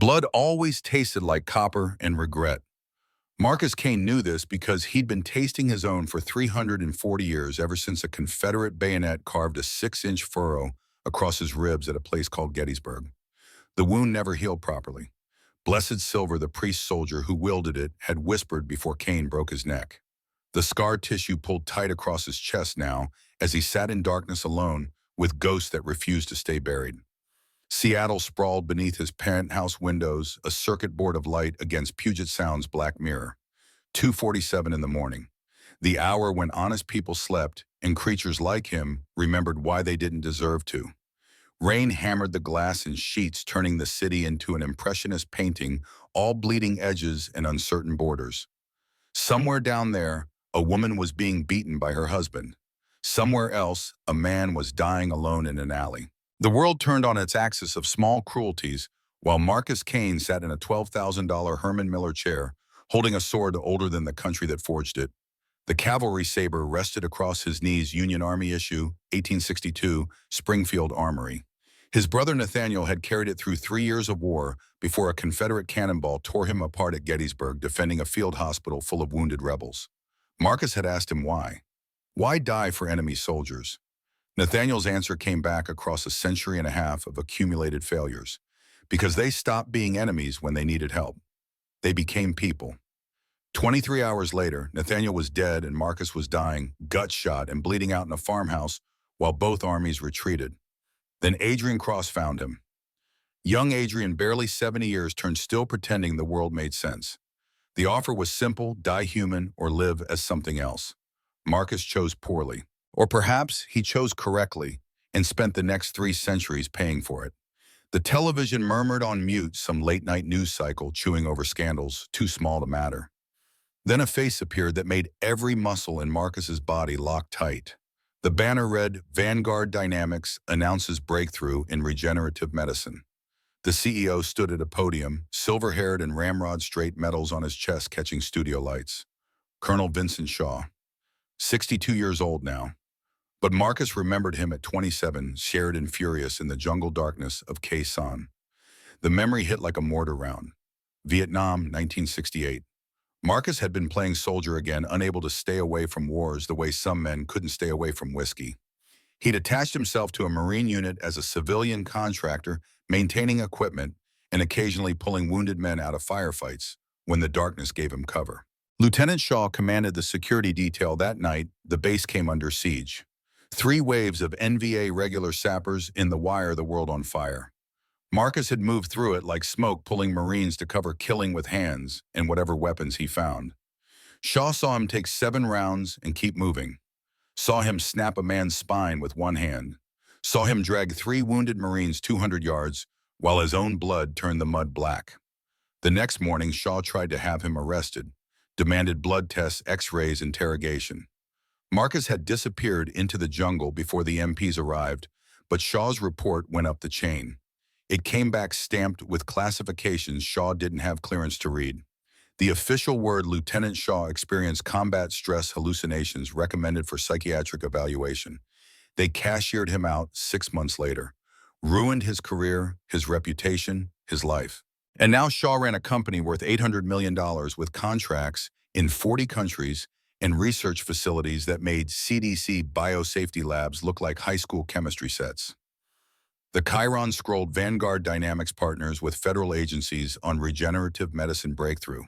Blood always tasted like copper and regret. Marcus Kane knew this because he'd been tasting his own for 340 years, ever since a Confederate bayonet carved a 6-inch furrow across his ribs at a place called Gettysburg. The wound never healed properly. Blessed Silver, the priest soldier who wielded it, had whispered before Kane broke his neck. The scar tissue pulled tight across his chest now as he sat in darkness alone with ghosts that refused to stay buried. Seattle sprawled beneath his penthouse windows, a circuit board of light against Puget Sound's black mirror. 2:47 in the morning, the hour when honest people slept and creatures like him remembered why they didn't deserve to. Rain hammered the glass in sheets, turning the city into an impressionist painting, all bleeding edges and uncertain borders. Somewhere down there, a woman was being beaten by her husband. Somewhere else, a man was dying alone in an alley. The world turned on its axis of small cruelties, while Marcus Kane sat in a $12,000 Herman Miller chair, holding a sword older than the country that forged it. The cavalry saber rested across his knees, Union Army issue, 1862, Springfield Armory. His brother Nathaniel had carried it through 3 years of war before a Confederate cannonball tore him apart at Gettysburg, defending a field hospital full of wounded rebels. Marcus had asked him why. Why die for enemy soldiers? Nathaniel's answer came back across a century and a half of accumulated failures. Because they stopped being enemies when they needed help. They became people. 23 hours later, Nathaniel was dead and Marcus was dying, gut shot and bleeding out in a farmhouse while both armies retreated. Then Adrian Cross found him. Young Adrian, barely 70 years, turned still pretending the world made sense. The offer was simple: die human or live as something else. Marcus chose poorly. Or perhaps he chose correctly and spent the next 3 centuries paying for it. The television murmured on mute, some late-night news cycle chewing over scandals too small to matter. Then a face appeared that made every muscle in Marcus's body lock tight. The banner read, "Vanguard Dynamics announces breakthrough in regenerative medicine." The CEO stood at a podium, silver-haired and ramrod-straight medals on his chest catching studio lights. Colonel Vincent Shaw, 62 years old now. But Marcus remembered him at 27, scared and furious in the jungle darkness of Khe Sanh. The memory hit like a mortar round. Vietnam, 1968. Marcus had been playing soldier again, unable to stay away from wars the way some men couldn't stay away from whiskey. He'd attached himself to a Marine unit as a civilian contractor, maintaining equipment and occasionally pulling wounded men out of firefights when the darkness gave him cover. Lieutenant Shaw commanded the security detail that night. The base came under siege. 3 waves of NVA regular sappers in the wire, the world on fire. Marcus had moved through it like smoke, pulling Marines to cover killing with hands and whatever weapons he found. Shaw saw him take 7 rounds and keep moving. Saw him snap a man's spine with one hand. Saw him drag 3 wounded Marines 200 yards while his own blood turned the mud black. The next morning, Shaw tried to have him arrested, demanded blood tests, x-rays, interrogation. Marcus had disappeared into the jungle before the MPs arrived, but Shaw's report went up the chain. It came back stamped with classifications Shaw didn't have clearance to read. The official word: Lieutenant Shaw experienced combat stress hallucinations, recommended for psychiatric evaluation. They cashiered him out 6 months later, ruined his career, his reputation, his life. And now Shaw ran a company worth $800 million with contracts in 40 countries and research facilities that made CDC biosafety labs look like high school chemistry sets. The Chiron scrolled Vanguard Dynamics partners with federal agencies on regenerative medicine breakthrough.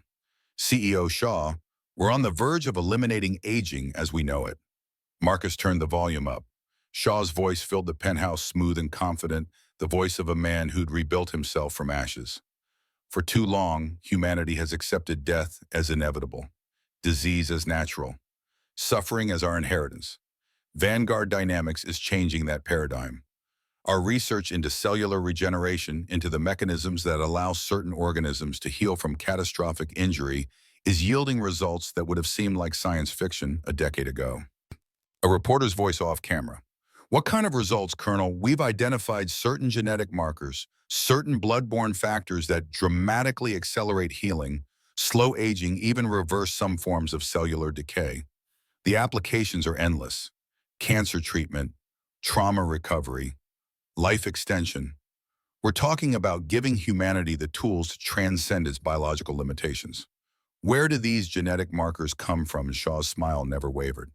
CEO Shaw, "We're on the verge of eliminating aging as we know it." Marcus turned the volume up. Shaw's voice filled the penthouse, smooth and confident, the voice of a man who'd rebuilt himself from ashes. For too long, humanity has accepted death as inevitable, disease as natural, suffering as our inheritance. Vanguard Dynamics is changing that paradigm. Our research into cellular regeneration, into the mechanisms that allow certain organisms to heal from catastrophic injury, is yielding results that would have seemed like science fiction a decade ago. A reporter's voice off camera. "What kind of results, Colonel?" "We've identified certain genetic markers, certain blood-borne factors that dramatically accelerate healing, slow aging, even reverse some forms of cellular decay. The applications are endless. Cancer treatment, trauma recovery, life extension. We're talking about giving humanity the tools to transcend its biological limitations. Where do these genetic markers come from? Shaw's smile never wavered.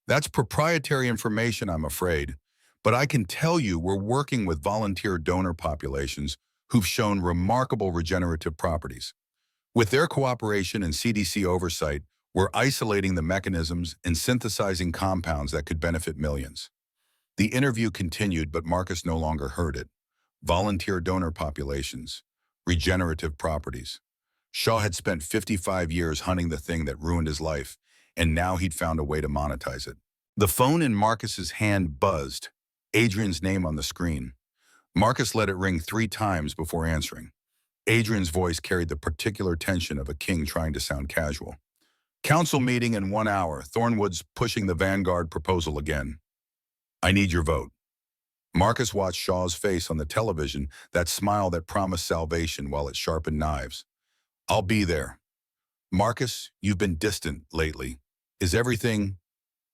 That's proprietary information, I'm afraid. But I can tell you we're working with volunteer donor populations who've shown remarkable regenerative properties. With their cooperation and CDC oversight, we're isolating the mechanisms and synthesizing compounds that could benefit millions. The interview continued, but Marcus no longer heard it. Volunteer donor populations, regenerative properties. Shaw had spent 55 years hunting the thing that ruined his life, and now he'd found a way to monetize it. The phone in Marcus's hand buzzed, Adrian's name on the screen. Marcus let it ring 3 times before answering. Adrian's voice carried the particular tension of a king trying to sound casual. Council meeting in 1 hour. Thornwood's pushing the Vanguard proposal again. I need your vote. Marcus watched Shaw's face on the television, that smile that promised salvation while it sharpened knives. I'll be there. Marcus, you've been distant lately. Is everything...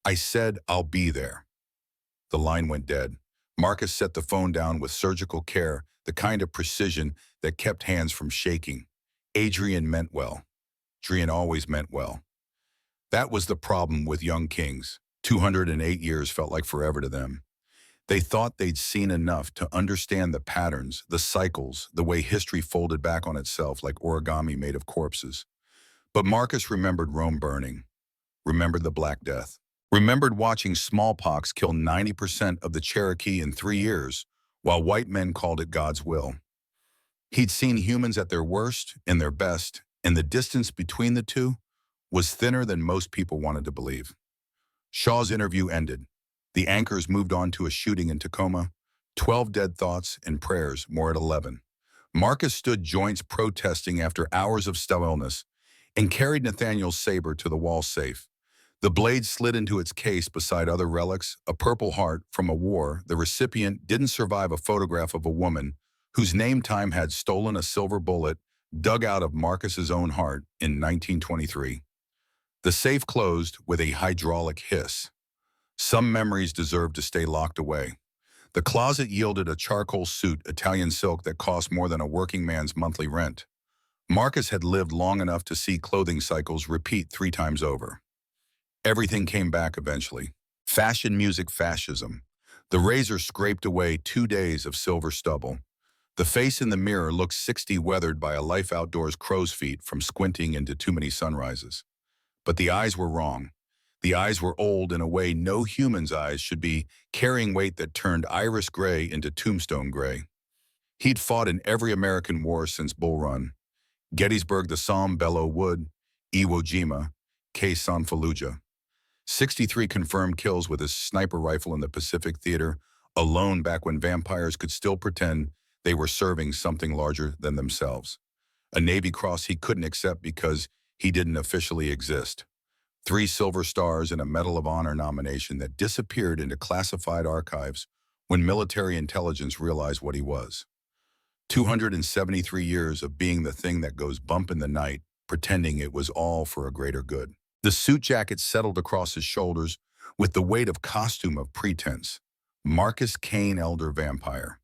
I said I'll be there. The line went dead. Marcus set the phone down with surgical care, the kind of precision that kept hands from shaking. Adrian meant well. Adrian always meant well. That was the problem with young kings. 208 years felt like forever to them. They thought they'd seen enough to understand the patterns, the cycles, the way history folded back on itself like origami made of corpses. But Marcus remembered Rome burning, remembered the Black Death, remembered watching smallpox kill 90% of the Cherokee in 3 years, while white men called it God's will. He'd seen humans at their worst and their best, and the distance between the two was thinner than most people wanted to believe. Shaw's interview ended. The anchors moved on to a shooting in Tacoma, 12 dead thoughts and prayers, more at 11. Marcus stood joints protesting after hours of stillness and carried Nathaniel's saber to the wall safe. The blade slid into its case beside other relics, a purple heart from a war. The recipient didn't survive a photograph of a woman whose name time had stolen a silver bullet dug out of Marcus's own heart in 1923. The safe closed with a hydraulic hiss. Some memories deserved to stay locked away. The closet yielded a charcoal suit, Italian silk that cost more than a working man's monthly rent. Marcus had lived long enough to see clothing cycles repeat 3 times over. Everything came back eventually. Fashion, music, fascism. The razor scraped away 2 days of silver stubble. The face in the mirror looked 60, weathered by a life outdoors crow's feet from squinting into too many sunrises. But the eyes were wrong. The eyes were old in a way no human's eyes should be, carrying weight that turned iris gray into tombstone gray. He'd fought in every American war since Bull Run. Gettysburg, the Somme, Belleau Wood, Iwo Jima, Quezon, Fallujah. 63 confirmed kills with his sniper rifle in the Pacific Theater, alone back when vampires could still pretend they were serving something larger than themselves. A Navy Cross he couldn't accept because he didn't officially exist. 3 Silver Stars and a Medal of Honor nomination that disappeared into classified archives when military intelligence realized what he was. 273 years of being the thing that goes bump in the night, pretending it was all for a greater good. The suit jacket settled across his shoulders with the weight of costume of pretense. Marcus Kane, elder vampire.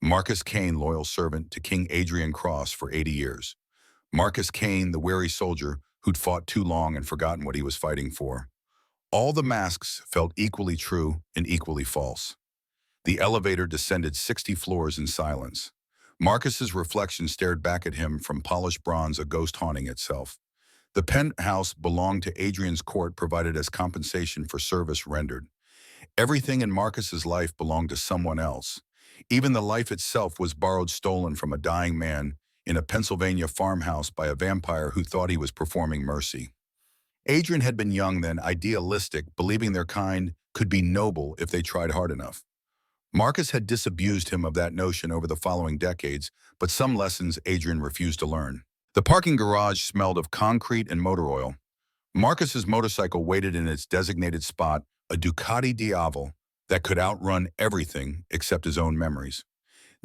Marcus Kane, loyal servant to King Adrian Cross for 80 years. Marcus Kane, the weary soldier who'd fought too long and forgotten what he was fighting for. All the masks felt equally true and equally false. The elevator descended 60 floors in silence. Marcus's reflection stared back at him from polished bronze, a ghost haunting itself. The penthouse belonged to Adrian's court, provided as compensation for service rendered. Everything in Marcus's life belonged to someone else. Even the life itself was borrowed, stolen from a dying man in a Pennsylvania farmhouse by a vampire who thought he was performing mercy. Adrian had been young then, idealistic, believing their kind could be noble if they tried hard enough. Marcus had disabused him of that notion over the following decades, but some lessons Adrian refused to learn. The parking garage smelled of concrete and motor oil. Marcus's motorcycle waited in its designated spot, a Ducati Diavel that could outrun everything except his own memories.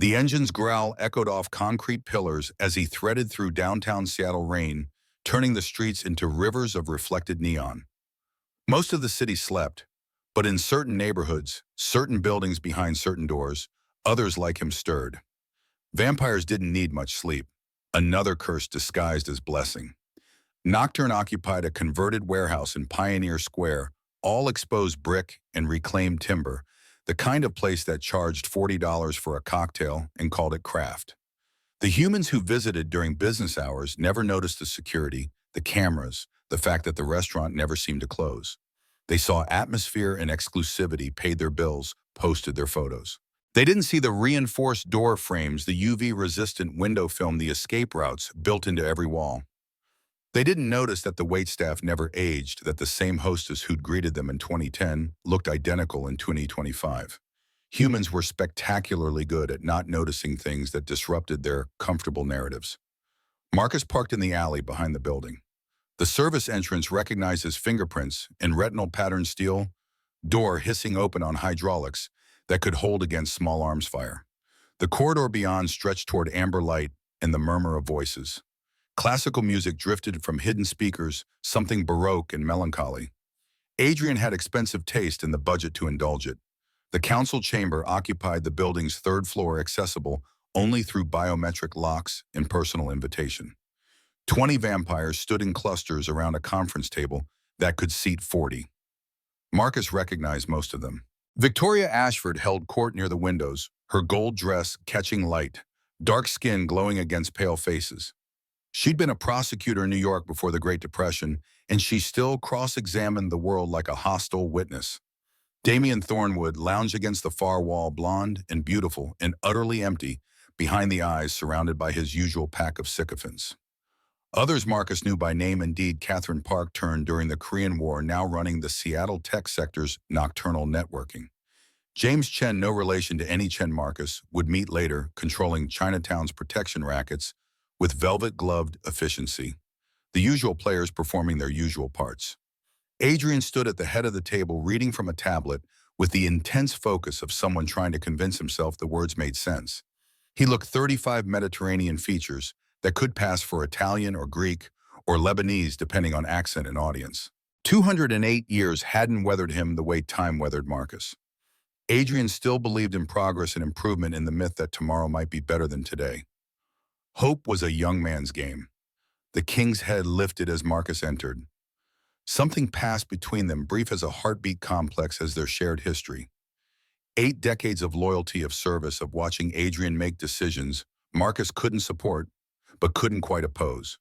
The engine's growl echoed off concrete pillars as he threaded through downtown Seattle rain, turning the streets into rivers of reflected neon. Most of the city slept, but in certain neighborhoods, certain buildings behind certain doors, others like him stirred. Vampires didn't need much sleep. Another curse disguised as blessing. Nocturne occupied a converted warehouse in Pioneer Square, all exposed brick and reclaimed timber, the kind of place that charged $40 for a cocktail and called it craft. The humans who visited during business hours never noticed the security, the cameras, the fact that the restaurant never seemed to close. They saw atmosphere and exclusivity, paid their bills, posted their photos. They didn't see the reinforced door frames, the UV-resistant window film, the escape routes built into every wall. They didn't notice that the waitstaff never aged, that the same hostess who'd greeted them in 2010 looked identical in 2025. Humans were spectacularly good at not noticing things that disrupted their comfortable narratives. Marcus parked in the alley behind the building. The service entrance recognized his fingerprints in retinal patterned steel, door hissing open on hydraulics that could hold against small arms fire. The corridor beyond stretched toward amber light and the murmur of voices. Classical music drifted from hidden speakers, something baroque and melancholy. Adrian had expensive taste and the budget to indulge it. The council chamber occupied the building's third floor, accessible only through biometric locks and personal invitation. 20 vampires stood in clusters around a conference table that could seat 40. Marcus recognized most of them. Victoria Ashford held court near the windows, her gold dress catching light, dark skin glowing against pale faces. She'd been a prosecutor in New York before the Great Depression, and she still cross-examined the world like a hostile witness. Damien Thornwood lounged against the far wall, blonde and beautiful and utterly empty, behind the eyes surrounded by his usual pack of sycophants. Others Marcus knew by name. Indeed, Catherine Park turned during the Korean War, now running the Seattle tech sector's nocturnal networking. James Chen, no relation to any Chen Marcus, would meet later, controlling Chinatown's protection rackets with velvet-gloved efficiency, the usual players performing their usual parts. Adrian stood at the head of the table, reading from a tablet with the intense focus of someone trying to convince himself the words made sense. He looked 35 Mediterranean features that could pass for Italian or Greek or Lebanese depending on accent and audience. 208 years hadn't weathered him the way time weathered Marcus. Adrian still believed in progress and improvement, in the myth that tomorrow might be better than today. Hope was a young man's game. The king's head lifted as Marcus entered. Something passed between them, brief as a heartbeat, complex as their shared history. 8 decades of loyalty, of service, of watching Adrian make decisions Marcus couldn't support, but couldn't quite oppose.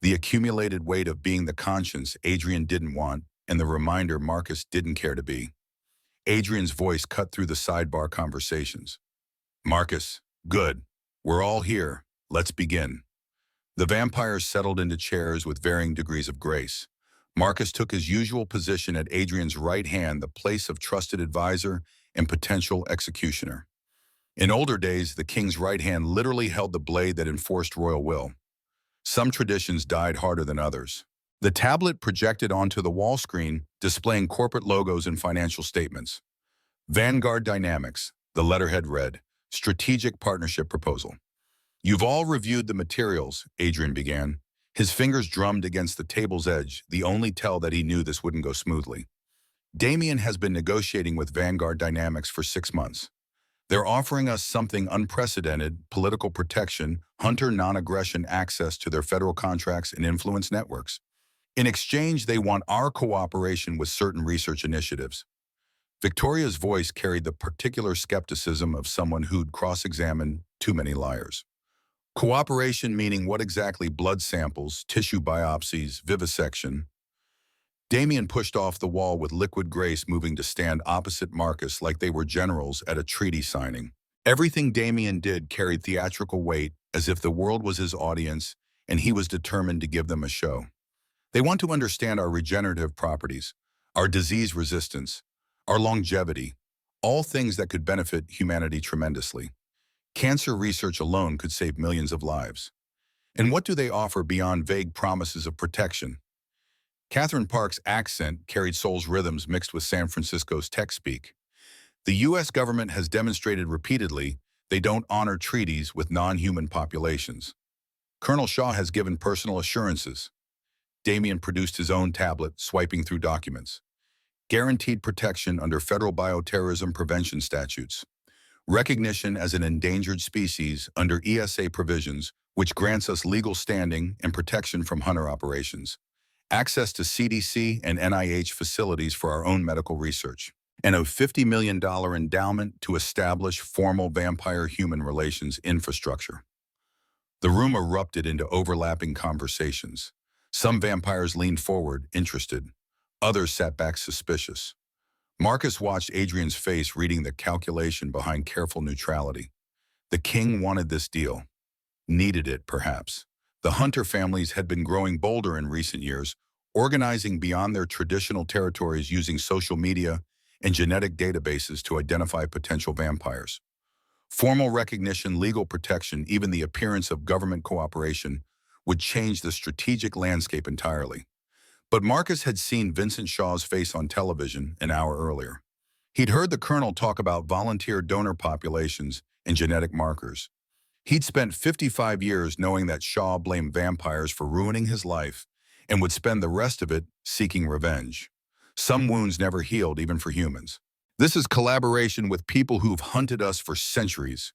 The accumulated weight of being the conscience Adrian didn't want, and the reminder Marcus didn't care to be. Adrian's voice cut through the sidebar conversations. Marcus, good. We're all here. Let's begin. The vampires settled into chairs with varying degrees of grace. Marcus took his usual position at Adrian's right hand, the place of trusted advisor and potential executioner. In older days, the king's right hand literally held the blade that enforced royal will. Some traditions died harder than others. The tablet projected onto the wall screen, displaying corporate logos and financial statements. Vanguard Dynamics, the letterhead read, Strategic Partnership Proposal. You've all reviewed the materials, Adrian began. His fingers drummed against the table's edge, the only tell that he knew this wouldn't go smoothly. Damien has been negotiating with Vanguard Dynamics for 6 months. They're offering us something unprecedented: political protection, hunter non-aggression, access to their federal contracts and influence networks. In exchange, they want our cooperation with certain research initiatives. Victoria's voice carried the particular skepticism of someone who'd cross-examined too many liars. Cooperation meaning what exactly? Blood samples, tissue biopsies, vivisection. Damien pushed off the wall with liquid grace, moving to stand opposite Marcus like they were generals at a treaty signing. Everything Damien did carried theatrical weight, as if the world was his audience and he was determined to give them a show. They want to understand our regenerative properties, our disease resistance, our longevity, all things that could benefit humanity tremendously. Cancer research alone could save millions of lives. And what do they offer beyond vague promises of protection? Catherine Park's accent carried Seoul's rhythms mixed with San Francisco's tech speak. The U.S. government has demonstrated repeatedly they don't honor treaties with non-human populations. Colonel Shaw has given personal assurances. Damien produced his own tablet, swiping through documents. Guaranteed protection under federal bioterrorism prevention statutes. recognition as an endangered species under ESA provisions, which grants us legal standing and protection from hunter operations, access to CDC and NIH facilities for our own medical research, and a $50 million endowment to establish formal vampire-human relations infrastructure. The room erupted into overlapping conversations. Some vampires leaned forward, interested. Others sat back suspicious. Marcus watched Adrian's face, reading the calculation behind careful neutrality. The king wanted this deal. Needed it, perhaps. The hunter families had been growing bolder in recent years, organizing beyond their traditional territories using social media and genetic databases to identify potential vampires. Formal recognition, legal protection, even the appearance of government cooperation would change the strategic landscape entirely. But Marcus had seen Vincent Shaw's face on television an hour earlier. He'd heard the colonel talk about volunteer donor populations and genetic markers. He'd spent 55 years knowing that Shaw blamed vampires for ruining his life and would spend the rest of it seeking revenge. Some wounds never healed, even for humans. This is collaboration with people who've hunted us for centuries.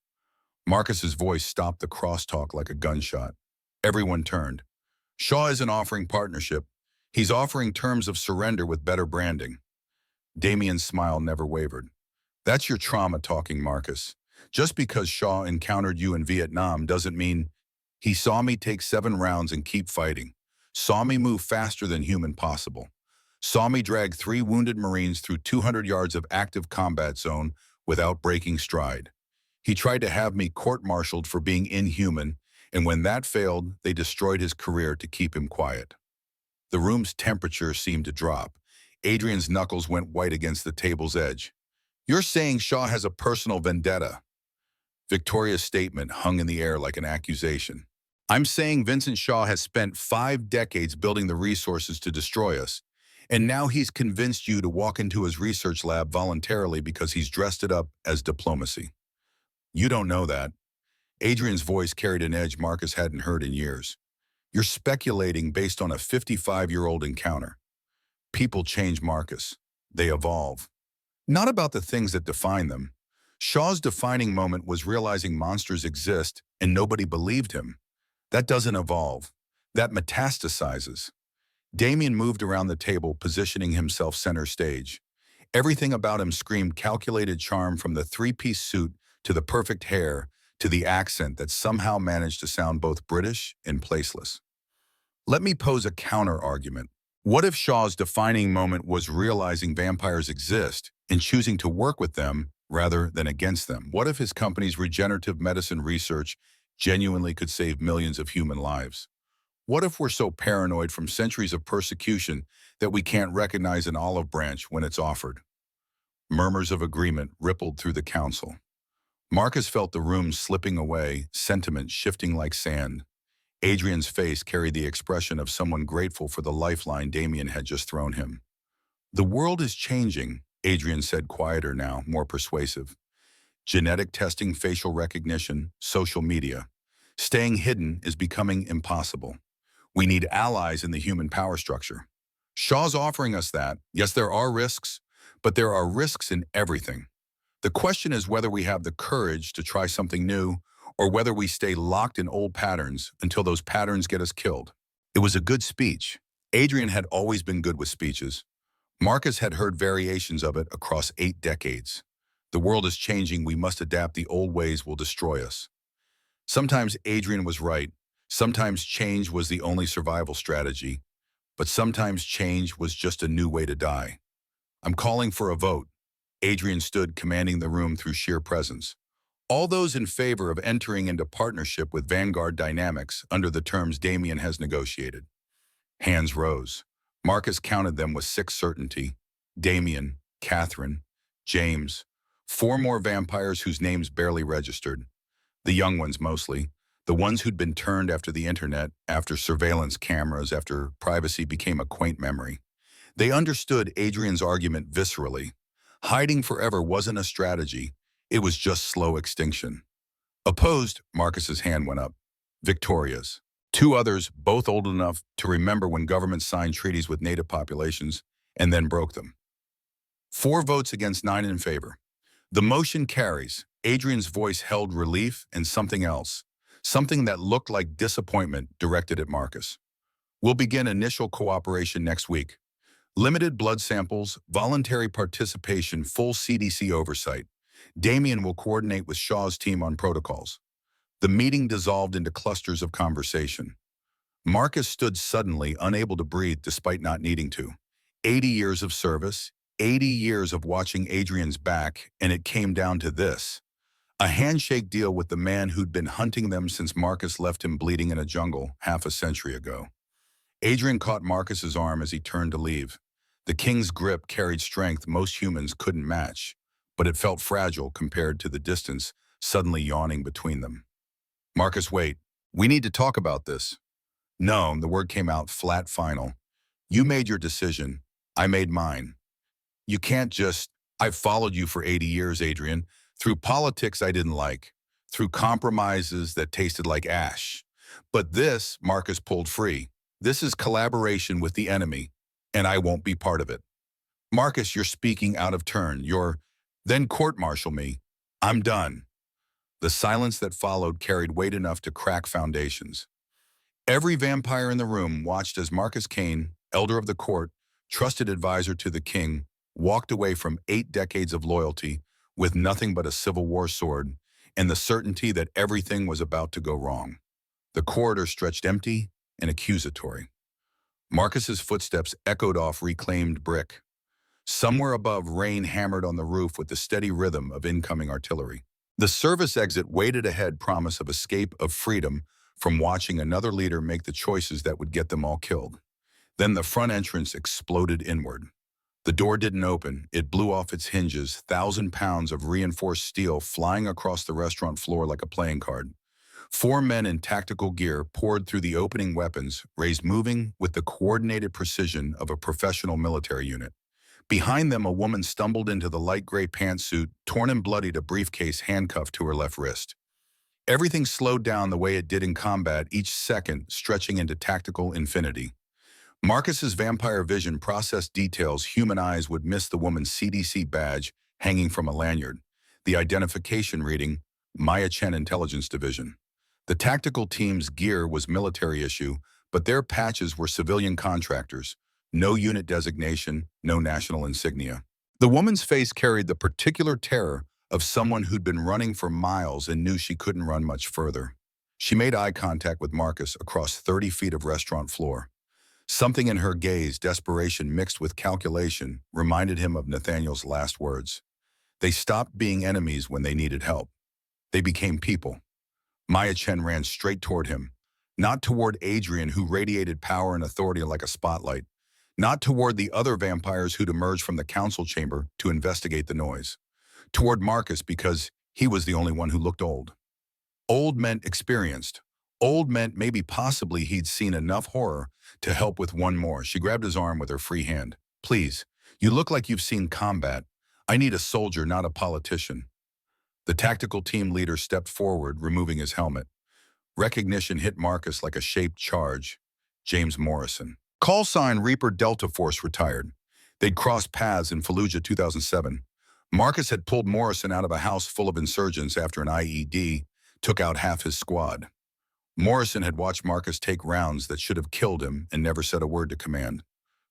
Marcus's voice stopped the crosstalk like a gunshot. Everyone turned. Shaw isn't offering partnership. He's offering terms of surrender with better branding. Damien's smile never wavered. That's your trauma talking, Marcus. Just because Shaw encountered you in Vietnam doesn't mean he saw me take 7 rounds and keep fighting. Saw me move faster than human possible. Saw me drag 3 wounded Marines through 200 yards of active combat zone without breaking stride. He tried to have me court-martialed for being inhuman, and when that failed, they destroyed his career to keep him quiet. The room's temperature seemed to drop. Adrian's knuckles went white against the table's edge. You're saying Shaw has a personal vendetta? Victoria's statement hung in the air like an accusation. I'm saying Vincent Shaw has spent 5 decades building the resources to destroy us, and now he's convinced you to walk into his research lab voluntarily because he's dressed it up as diplomacy. You don't know that. Adrian's voice carried an edge Marcus hadn't heard in years. You're speculating based on a 55-year-old encounter. People change, Marcus. They evolve. Not about the things that define them. Shaw's defining moment was realizing monsters exist and nobody believed him. That doesn't evolve. That metastasizes. Damien moved around the table, positioning himself center stage. Everything about him screamed calculated charm, from the 3-piece suit to the perfect hair to the accent that somehow managed to sound both British and placeless. Let me pose a counter-argument. What if Shaw's defining moment was realizing vampires exist and choosing to work with them rather than against them? What if his company's regenerative medicine research genuinely could save millions of human lives? What if we're so paranoid from centuries of persecution that we can't recognize an olive branch when it's offered? Murmurs of agreement rippled through the council. Marcus felt the room slipping away, sentiment shifting like sand. Adrian's face carried the expression of someone grateful for the lifeline Damien had just thrown him. The world is changing, Adrian said, quieter now, more persuasive. Genetic testing, facial recognition, social media. Staying hidden is becoming impossible. We need allies in the human power structure. Shaw's offering us that. Yes, there are risks, but there are risks in everything. The question is whether we have the courage to try something new, or whether we stay locked in old patterns until those patterns get us killed. It was a good speech. Adrian had always been good with speeches. Marcus had heard variations of it across 8 decades. The world is changing. We must adapt. The old ways will destroy us. Sometimes Adrian was right. Sometimes change was the only survival strategy. But sometimes change was just a new way to die. I'm calling for a vote. Adrian stood, commanding the room through sheer presence. All those in favor of entering into partnership with Vanguard Dynamics under the terms Damien has negotiated. Hands rose. Marcus counted them with 6 certainty. Damien, Catherine, James. 4 more vampires whose names barely registered. The young ones mostly. The ones who'd been turned after the internet, after surveillance cameras, after privacy became a quaint memory. They understood Adrian's argument viscerally. Hiding forever wasn't a strategy. It was just slow extinction. Opposed, Marcus's hand went up. Victoria's. 2 others, both old enough to remember when governments signed treaties with native populations and then broke them. 4 votes against 9 in favor. The motion carries. Adrian's voice held relief and something else, something that looked like disappointment directed at Marcus. We'll begin initial cooperation next week. Limited blood samples, voluntary participation, full CDC oversight. Damien will coordinate with Shaw's team on protocols. The meeting dissolved into clusters of conversation. Marcus stood suddenly, unable to breathe despite not needing to. 80 years of service, 80 years of watching Adrian's back, and it came down to this. A handshake deal with the man who'd been hunting them since Marcus left him bleeding in a jungle half a century ago. Adrian caught Marcus's arm as he turned to leave. The king's grip carried strength most humans couldn't match, but it felt fragile compared to the distance suddenly yawning between them. Marcus, wait. We need to talk about this. No, the word came out flat final. You made your decision. I made mine. You can't just... I've followed you for 80 years, Adrian. Through politics I didn't like. Through compromises that tasted like ash. But this, Marcus pulled free. This is collaboration with the enemy, and I won't be part of it. Marcus, you're speaking out of turn. Then court-martial me. I'm done. The silence that followed carried weight enough to crack foundations. Every vampire in the room watched as Marcus Kane, elder of the court, trusted advisor to the king, walked away from 8 decades of loyalty with nothing but a Civil War sword and the certainty that everything was about to go wrong. The corridor stretched empty and accusatory. Marcus's footsteps echoed off reclaimed brick. Somewhere above, rain hammered on the roof with the steady rhythm of incoming artillery. The service exit waited ahead, promise of escape, of freedom from watching another leader make the choices that would get them all killed. Then the front entrance exploded inward. The door didn't open. It blew off its hinges, 1,000 pounds of reinforced steel flying across the restaurant floor like a playing card. 4 men in tactical gear poured through the opening weapons, raised moving with the coordinated precision of a professional military unit. Behind them, a woman stumbled into the light gray pantsuit, torn and bloodied, a briefcase handcuffed to her left wrist. Everything slowed down the way it did in combat, each second stretching into tactical infinity. Marcus's vampire vision processed details human eyes would miss: the woman's CDC badge hanging from a lanyard, the identification reading, Maya Chen Intelligence Division. The tactical team's gear was military issue, but their patches were civilian contractors. No unit designation, no national insignia. The woman's face carried the particular terror of someone who'd been running for miles and knew she couldn't run much further. She made eye contact with Marcus across 30 feet of restaurant floor. Something in her gaze, desperation mixed with calculation, reminded him of Nathaniel's last words. They stopped being enemies when they needed help. They became people. Maya Chen ran straight toward him, not toward Adrian, who radiated power and authority like a spotlight, not toward the other vampires who'd emerged from the council chamber to investigate the noise. Toward Marcus, because he was the only one who looked old. Old meant experienced. Old meant maybe possibly he'd seen enough horror to help with one more. She grabbed his arm with her free hand. Please, you look like you've seen combat. I need a soldier, not a politician. The tactical team leader stepped forward, removing his helmet. Recognition hit Marcus like a shaped charge. James Morrison. Call sign Reaper Delta Force, retired. They'd crossed paths in Fallujah 2007. Marcus had pulled Morrison out of a house full of insurgents after an IED took out half his squad. Morrison had watched Marcus take rounds that should have killed him and never said a word to command.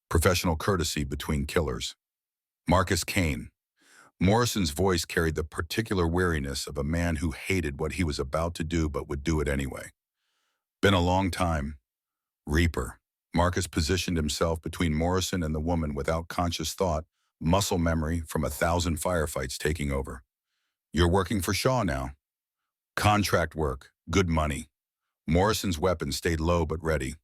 Professional courtesy between killers. Marcus Kane. Morrison's voice carried the particular weariness of a man who hated what he was about to do but would do it anyway. Been a long time. Reaper. Marcus positioned himself between Morrison and the woman without conscious thought, muscle memory from 1,000 firefights taking over. You're working for Shaw now. Contract work, good money. Morrison's weapon stayed low but ready.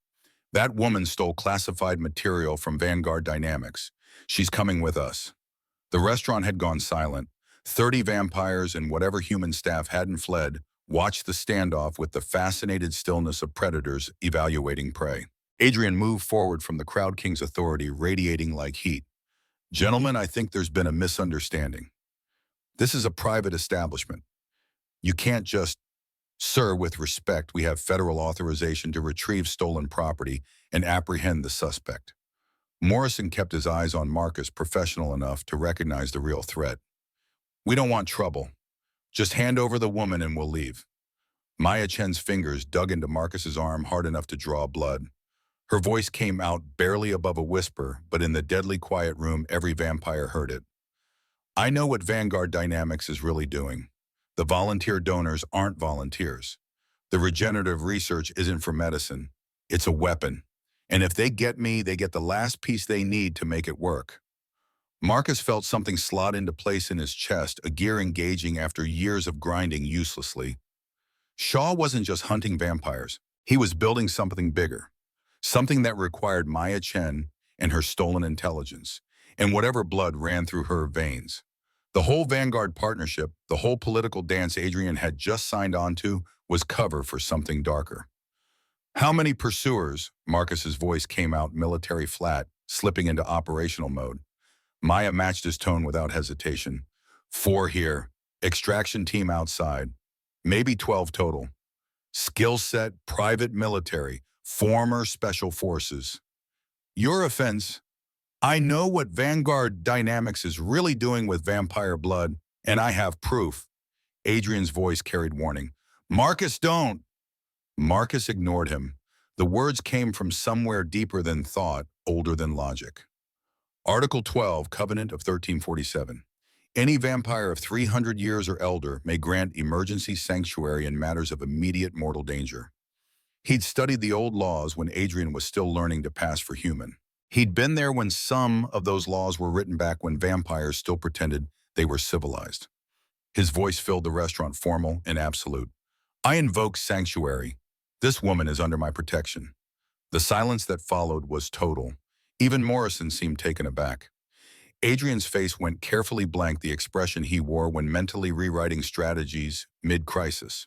That woman stole classified material from Vanguard Dynamics. She's coming with us. The restaurant had gone silent. 30 vampires and whatever human staff hadn't fled watched the standoff with the fascinated stillness of predators evaluating prey. Adrian moved forward from the Crowd King's authority, radiating like heat. Gentlemen, I think there's been a misunderstanding. This is a private establishment. You can't just... Sir, with respect, we have federal authorization to retrieve stolen property and apprehend the suspect. Morrison kept his eyes on Marcus, professional enough to recognize the real threat. We don't want trouble, Just hand over the woman and we'll leave. Maya Chen's fingers dug into Marcus's arm hard enough to draw blood. Her voice came out barely above a whisper, but in the deadly quiet room, every vampire heard it. I know what Vanguard Dynamics is really doing. The volunteer donors aren't volunteers. The regenerative research isn't for medicine. It's a weapon. And if they get me, they get the last piece they need to make it work. Marcus felt something slot into place in his chest, a gear engaging after years of grinding uselessly. Shaw wasn't just hunting vampires. He was building something bigger. Something that required Maya Chen and her stolen intelligence, and whatever blood ran through her veins. The whole Vanguard partnership, the whole political dance Adrian had just signed on to, was cover for something darker. How many pursuers? Marcus's voice came out military flat, slipping into operational mode. Maya matched his tone without hesitation. 4 here. Extraction team outside. Maybe 12 total. Skill set, private military, former special forces. Your offense. I know what Vanguard Dynamics is really doing with vampire blood, and I have proof. Adrian's voice carried warning. Marcus, don't. Marcus ignored him. The words came from somewhere deeper than thought, older than logic. Article 12, Covenant of 1347. Any vampire of 300 years or elder may grant emergency sanctuary in matters of immediate mortal danger. He'd studied the old laws when Adrian was still learning to pass for human. He'd been there when some of those laws were written back when vampires still pretended they were civilized. His voice filled the restaurant, formal and absolute. I invoke sanctuary. This woman is under my protection. The silence that followed was total. Even Morrison seemed taken aback. Adrian's face went carefully blank, the expression he wore when mentally rewriting strategies mid-crisis.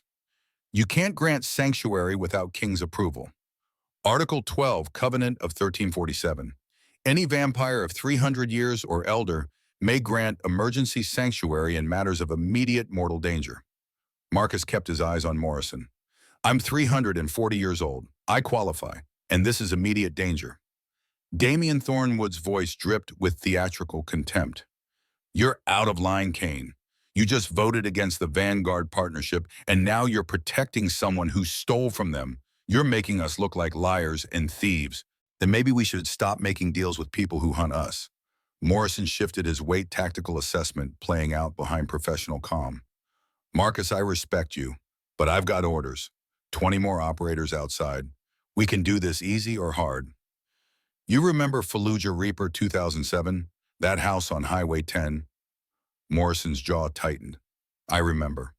You can't grant sanctuary without King's approval. Article 12, Covenant of 1347. Any vampire of 300 years or elder may grant emergency sanctuary in matters of immediate mortal danger. Marcus kept his eyes on Morrison. I'm 340 years old. I qualify, and this is immediate danger. Damian Thornwood's voice dripped with theatrical contempt. You're out of line, Kane. You just voted against the Vanguard partnership, and now you're protecting someone who stole from them. You're making us look like liars and thieves. Then maybe we should stop making deals with people who hunt us. Morrison shifted his weight tactical assessment, playing out behind professional calm. Marcus, I respect you, but I've got orders. 20 more operators outside. We can do this easy or hard. You remember Fallujah Reaper 2007? That house on Highway 10? Morrison's jaw tightened. I remember.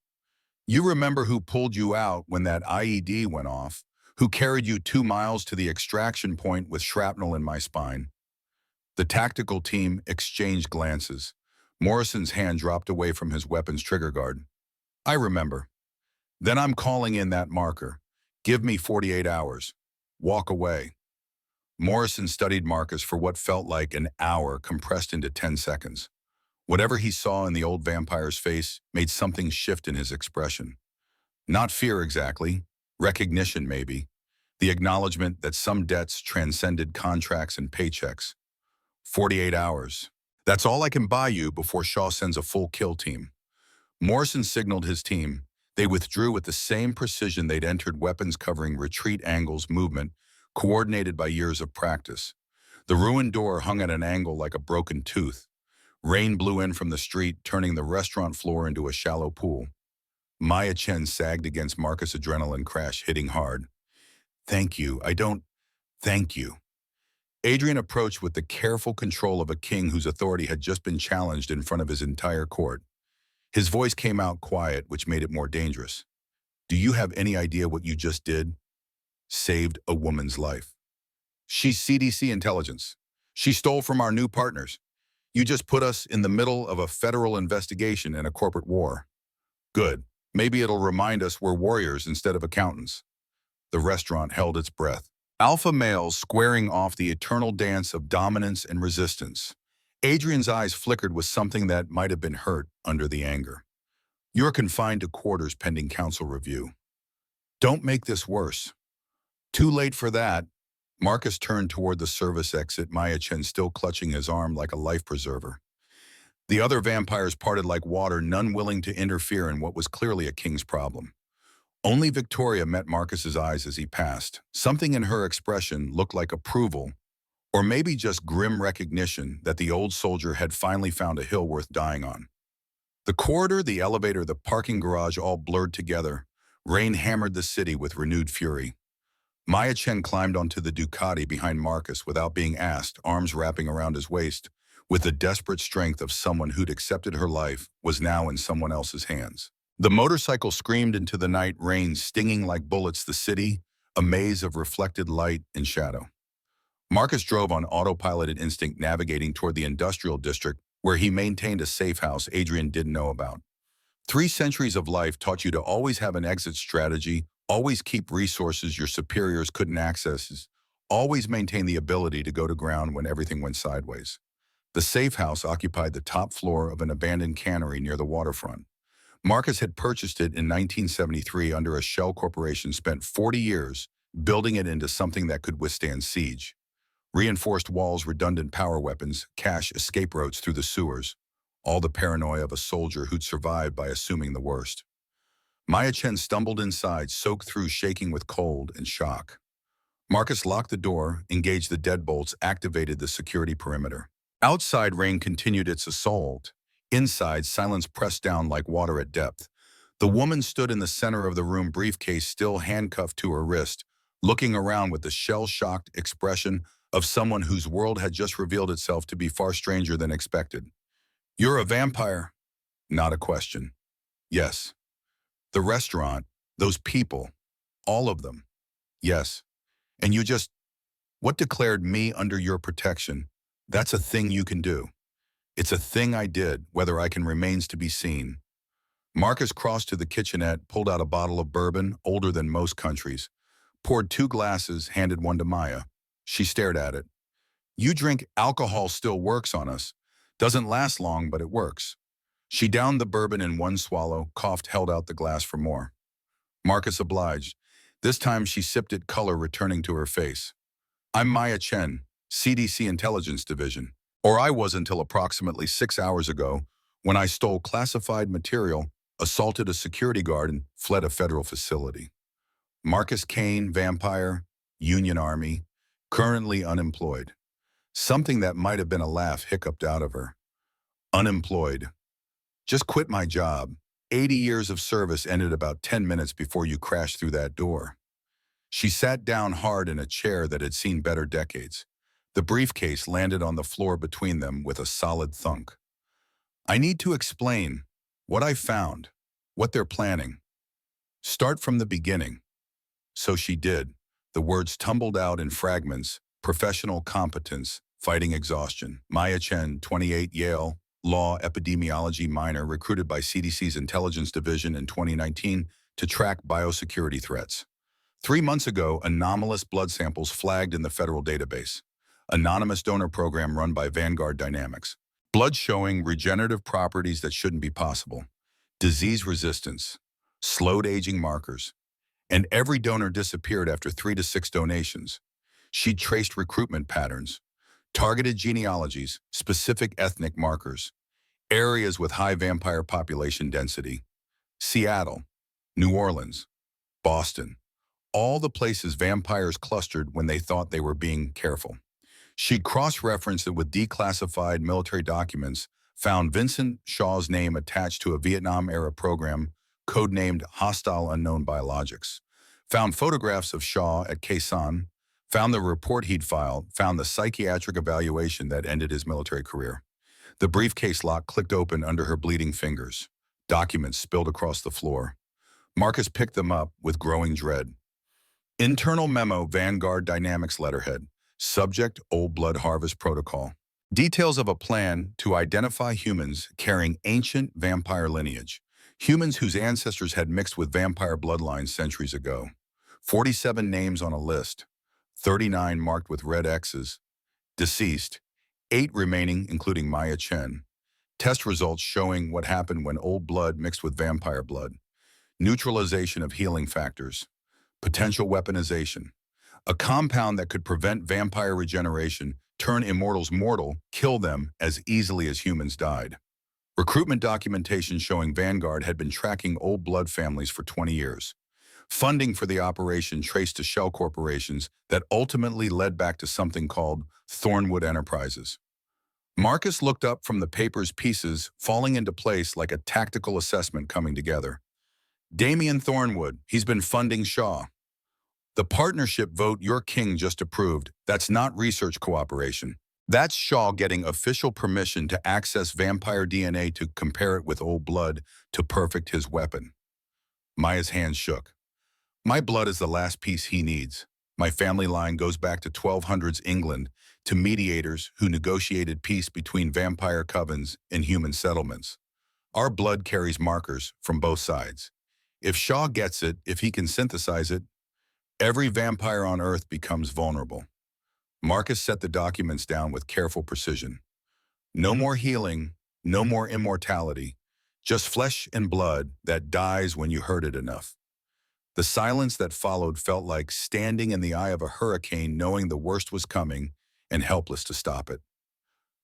You remember who pulled you out when that IED went off? Who carried you 2 miles to the extraction point with shrapnel in my spine? The tactical team exchanged glances. Morrison's hand dropped away from his weapon's trigger guard. I remember. Then I'm calling in that marker. Give me 48 hours. Walk away. Morrison studied Marcus for what felt like an hour compressed into 10 seconds. Whatever he saw in the old vampire's face made something shift in his expression. Not fear exactly, recognition maybe, the acknowledgement that some debts transcended contracts and paychecks. 48 hours. That's all I can buy you before Shaw sends a full kill team. Morrison signaled his team. They withdrew with the same precision they'd entered, weapons covering retreat angles, movement, coordinated by years of practice. The ruined door hung at an angle like a broken tooth. Rain blew in from the street, turning the restaurant floor into a shallow pool. Maya Chen sagged against Marcus' adrenaline crash, hitting hard. Thank you. Thank you. Adrian approached with the careful control of a king whose authority had just been challenged in front of his entire court. His voice came out quiet, which made it more dangerous. Do you have any idea what you just did? Saved a woman's life. She's CDC intelligence. She stole from our new partners. You just put us in the middle of a federal investigation and a corporate war. Good. Maybe it'll remind us we're warriors instead of accountants. The restaurant held its breath. Alpha males squaring off the eternal dance of dominance and resistance. Adrian's eyes flickered with something that might have been hurt under the anger. You're confined to quarters pending council review. Don't make this worse. Too late for that. Marcus turned toward the service exit, Maya Chen still clutching his arm like a life preserver. The other vampires parted like water, none willing to interfere in what was clearly a king's problem. Only Victoria met Marcus's eyes as he passed. Something in her expression looked like approval, or maybe just grim recognition that the old soldier had finally found a hill worth dying on. The corridor, the elevator, the parking garage all blurred together. Rain hammered the city with renewed fury. Maya Chen climbed onto the Ducati behind Marcus without being asked, arms wrapping around his waist, with the desperate strength of someone who'd accepted her life was now in someone else's hands. The motorcycle screamed into the night, rain stinging like bullets, the city, a maze of reflected light and shadow. Marcus drove on autopiloted instinct, navigating toward the industrial district where he maintained a safe house Adrian didn't know about. 3 centuries of life taught you to always have an exit strategy, always keep resources your superiors couldn't access, always maintain the ability to go to ground when everything went sideways. The safe house occupied the top floor of an abandoned cannery near the waterfront. Marcus had purchased it in 1973 under a shell corporation, spent 40 years building it into something that could withstand siege. Reinforced walls, redundant power weapons, cache escape routes through the sewers, all the paranoia of a soldier who'd survived by assuming the worst. Maya Chen stumbled inside, soaked through, shaking with cold and shock. Marcus locked the door, engaged the deadbolts, activated the security perimeter. Outside, rain continued its assault. Inside, silence pressed down like water at depth. The woman stood in the center of the room, briefcase still handcuffed to her wrist, looking around with the shell-shocked expression of someone whose world had just revealed itself to be far stranger than expected. "You're a vampire?" Not a question. "Yes." "The restaurant, those people, all of them?" "Yes." "And you just, what declared me under your protection?" "That's a thing you can do." "It's a thing I did, whether I can remains to be seen." Marcus crossed to the kitchenette, pulled out a bottle of bourbon, older than most countries, poured 2 glasses, handed one to Maya. She stared at it. "You drink alcohol, still works on us. Doesn't last long, but it works." She downed the bourbon in one swallow, coughed, held out the glass for more. Marcus obliged. This time she sipped it, color returning to her face. "I'm Maya Chen, CDC Intelligence Division. Or I was until approximately 6 hours ago, when I stole classified material, assaulted a security guard, and fled a federal facility." Marcus Kane, vampire, Union Army, currently unemployed. Something that might have been a laugh hiccuped out of her. "Unemployed. Just quit my job. 80 years of service ended about 10 minutes before you crashed through that door." She sat down hard in a chair that had seen better decades. The briefcase landed on the floor between them with a solid thunk. "I need to explain what I found, what they're planning. Start from the beginning." So she did. The words tumbled out in fragments: professional competence, fighting exhaustion. Maya Chen, 28, Yale, law epidemiology minor, recruited by CDC's Intelligence Division in 2019 to track biosecurity threats. 3 months ago, anomalous blood samples flagged in the federal database. Anonymous donor program run by Vanguard Dynamics. Blood showing regenerative properties that shouldn't be possible. Disease resistance, slowed aging markers. And every donor disappeared after 3 to 6 donations. She traced recruitment patterns, targeted genealogies, specific ethnic markers, areas with high vampire population density. Seattle, New Orleans, Boston, all the places vampires clustered when they thought they were being careful. She'd cross-referenced it with declassified military documents, found Vincent Shaw's name attached to a Vietnam-era program codenamed Hostile Unknown Biologics, found photographs of Shaw at Khe Sanh, found the report he'd filed, found the psychiatric evaluation that ended his military career. The briefcase lock clicked open under her bleeding fingers. Documents spilled across the floor. Marcus picked them up with growing dread. Internal memo, Vanguard Dynamics letterhead. Subject, Old Blood Harvest Protocol. Details of a plan to identify humans carrying ancient vampire lineage. Humans whose ancestors had mixed with vampire bloodlines centuries ago. 47 names on a list. 39 marked with red X's. Deceased. 8 remaining, including Maya Chen. Test results showing what happened when old blood mixed with vampire blood. Neutralization of healing factors. Potential weaponization. A compound that could prevent vampire regeneration, turn immortals mortal, kill them as easily as humans died. Recruitment documentation showing Vanguard had been tracking old blood families for 20 years. Funding for the operation traced to shell corporations that ultimately led back to something called Thornwood Enterprises. Marcus looked up from the paper's pieces, falling into place like a tactical assessment coming together. Damian Thornwood, he's been funding Shaw. The partnership vote your king just approved, that's not research cooperation. That's Shaw getting official permission to access vampire DNA to compare it with old blood to perfect his weapon. Maya's hands shook. My blood is the last piece he needs. My family line goes back to 1200s England, to mediators who negotiated peace between vampire covens and human settlements. Our blood carries markers from both sides. If Shaw gets it, if he can synthesize it, every vampire on Earth becomes vulnerable. Marcus set the documents down with careful precision. No more healing, no more immortality, just flesh and blood that dies when you hurt it enough. The silence that followed felt like standing in the eye of a hurricane knowing the worst was coming and helpless to stop it.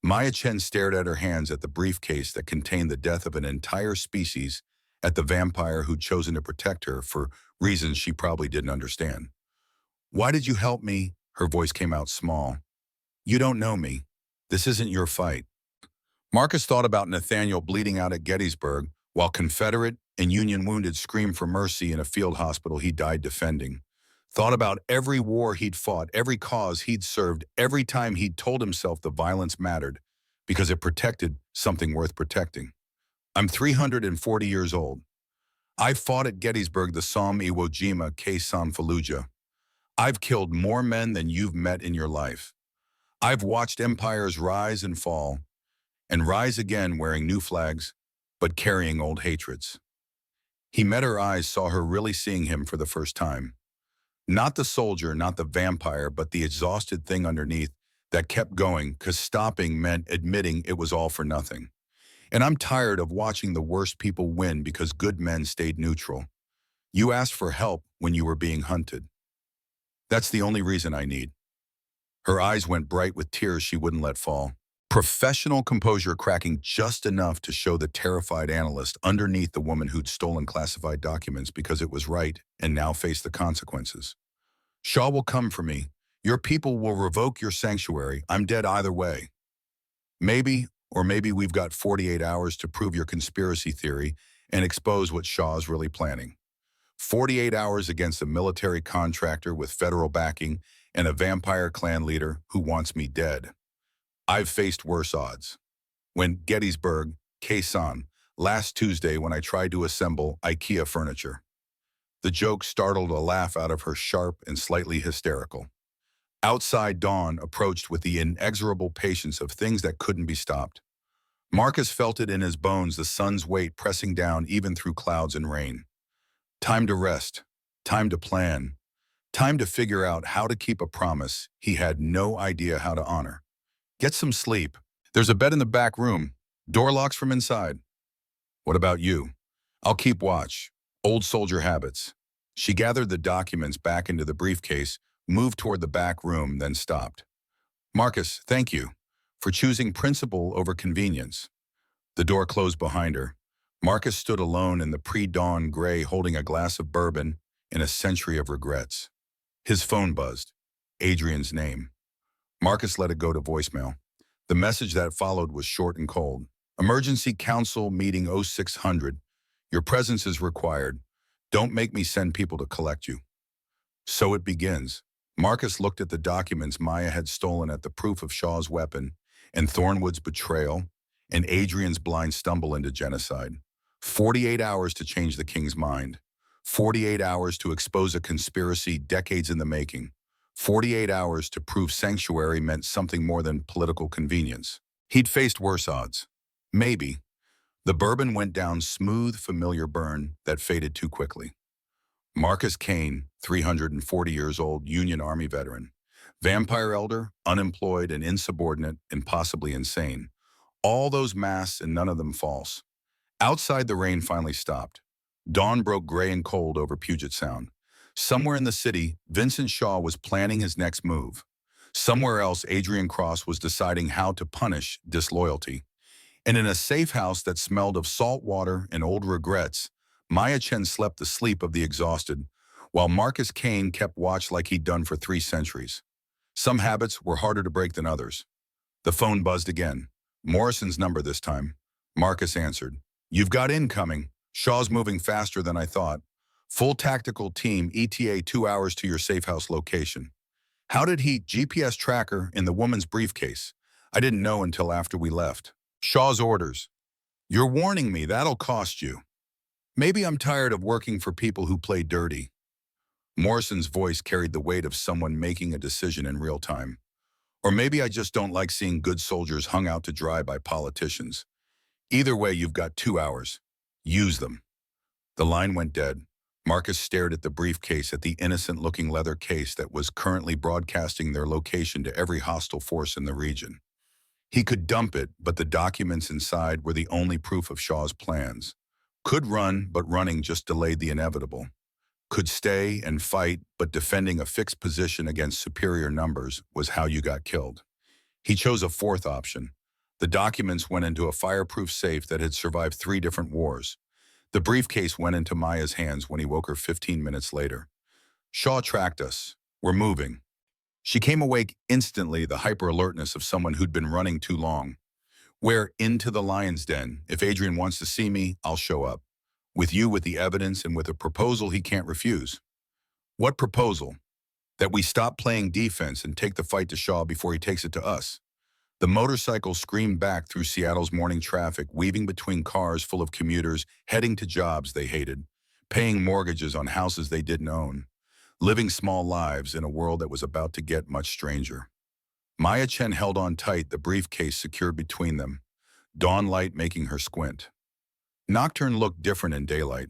Maya Chen stared at her hands at the briefcase that contained the death of an entire species, at the vampire who'd chosen to protect her for reasons she probably didn't understand. Why did you help me? Her voice came out small. You don't know me. This isn't your fight. Marcus thought about Nathaniel bleeding out at Gettysburg, while Confederate and Union wounded screamed for mercy in a field hospital he died defending. Thought about every war he'd fought, every cause he'd served, every time he'd told himself the violence mattered because it protected something worth protecting. I'm 340 years old. I fought at Gettysburg, the Somme Iwo Jima, Quezon Fallujah. I've killed more men than you've met in your life. I've watched empires rise and fall, and rise again wearing new flags, but carrying old hatreds. He met her eyes, saw her really seeing him for the first time. Not the soldier, not the vampire, but the exhausted thing underneath that kept going, 'cause stopping meant admitting it was all for nothing. And I'm tired of watching the worst people win because good men stayed neutral. You asked for help when you were being hunted. That's the only reason I need. Her eyes went bright with tears she wouldn't let fall. Professional composure cracking just enough to show the terrified analyst underneath the woman who'd stolen classified documents because it was right and now faced the consequences. Shaw will come for me. Your people will revoke your sanctuary. I'm dead either way. Maybe, or maybe we've got 48 hours to prove your conspiracy theory and expose what Shaw's really planning. 48 hours against a military contractor with federal backing and a vampire clan leader who wants me dead. I've faced worse odds. When Gettysburg, Quezon, last Tuesday when I tried to assemble IKEA furniture. The joke startled a laugh out of her, sharp and slightly hysterical. Outside, dawn approached with the inexorable patience of things that couldn't be stopped. Marcus felt it in his bones, the sun's weight pressing down even through clouds and rain. Time to rest, time to plan, time to figure out how to keep a promise he had no idea how to honor. Get some sleep. There's a bed in the back room. Door locks from inside. What about you? I'll keep watch. Old soldier habits. She gathered the documents back into the briefcase, moved toward the back room, then stopped. Marcus, thank you for choosing principle over convenience. The door closed behind her. Marcus stood alone in the pre-dawn gray, holding a glass of bourbon in a century of regrets. His phone buzzed. Adrian's name. Marcus let it go to voicemail. The message that followed was short and cold. Emergency Council Meeting 0600. Your presence is required. Don't make me send people to collect you. So it begins. Marcus looked at the documents Maya had stolen, at the proof of Shaw's weapon, and Thornwood's betrayal, and Adrian's blind stumble into genocide. 48 hours to change the king's mind. 48 hours to expose a conspiracy decades in the making. 48 hours to prove sanctuary meant something more than political convenience. He'd faced worse odds. Maybe. The bourbon went down, smooth, familiar burn that faded too quickly. Marcus Kane, 340 years old, Union Army veteran. Vampire elder, unemployed and insubordinate and possibly insane. All those masks and none of them false. Outside, the rain finally stopped. Dawn broke gray and cold over Puget Sound. Somewhere in the city, Vincent Shaw was planning his next move. Somewhere else, Adrian Cross was deciding how to punish disloyalty. And in a safe house that smelled of salt water and old regrets, Maya Chen slept the sleep of the exhausted, while Marcus Kane kept watch like he'd done for 3 centuries. Some habits were harder to break than others. The phone buzzed again. Morrison's number this time. Marcus answered. "You've got incoming. Shaw's moving faster than I thought. Full tactical team ETA 2 hours to your safe house location." How did he GPS tracker in the woman's briefcase? I didn't know until after we left. Shaw's orders. "You're warning me, that'll cost you." Maybe I'm tired of working for people who play dirty. Morrison's voice carried the weight of someone making a decision in real time. Or maybe I just don't like seeing good soldiers hung out to dry by politicians. Either way, you've got 2 hours. Use them. The line went dead. Marcus stared at the briefcase, at the innocent-looking leather case that was currently broadcasting their location to every hostile force in the region. He could dump it, but the documents inside were the only proof of Shaw's plans. Could run, but running just delayed the inevitable. Could stay and fight, but defending a fixed position against superior numbers was how you got killed. He chose a fourth option. The documents went into a fireproof safe that had survived 3 different wars. The briefcase went into Maya's hands when he woke her 15 minutes later. "Shaw tracked us. We're moving." She came awake instantly, the hyper-alertness of someone who'd been running too long. "We're into the lion's den. If Adrian wants to see me, I'll show up. With you, with the evidence, and with a proposal he can't refuse." "What proposal?" "That we stop playing defense and take the fight to Shaw before he takes it to us." The motorcycle screamed back through Seattle's morning traffic, weaving between cars full of commuters heading to jobs they hated, paying mortgages on houses they didn't own, living small lives in a world that was about to get much stranger. Maya Chen held on tight, the briefcase secured between them, dawn light making her squint. Nocturne looked different in daylight.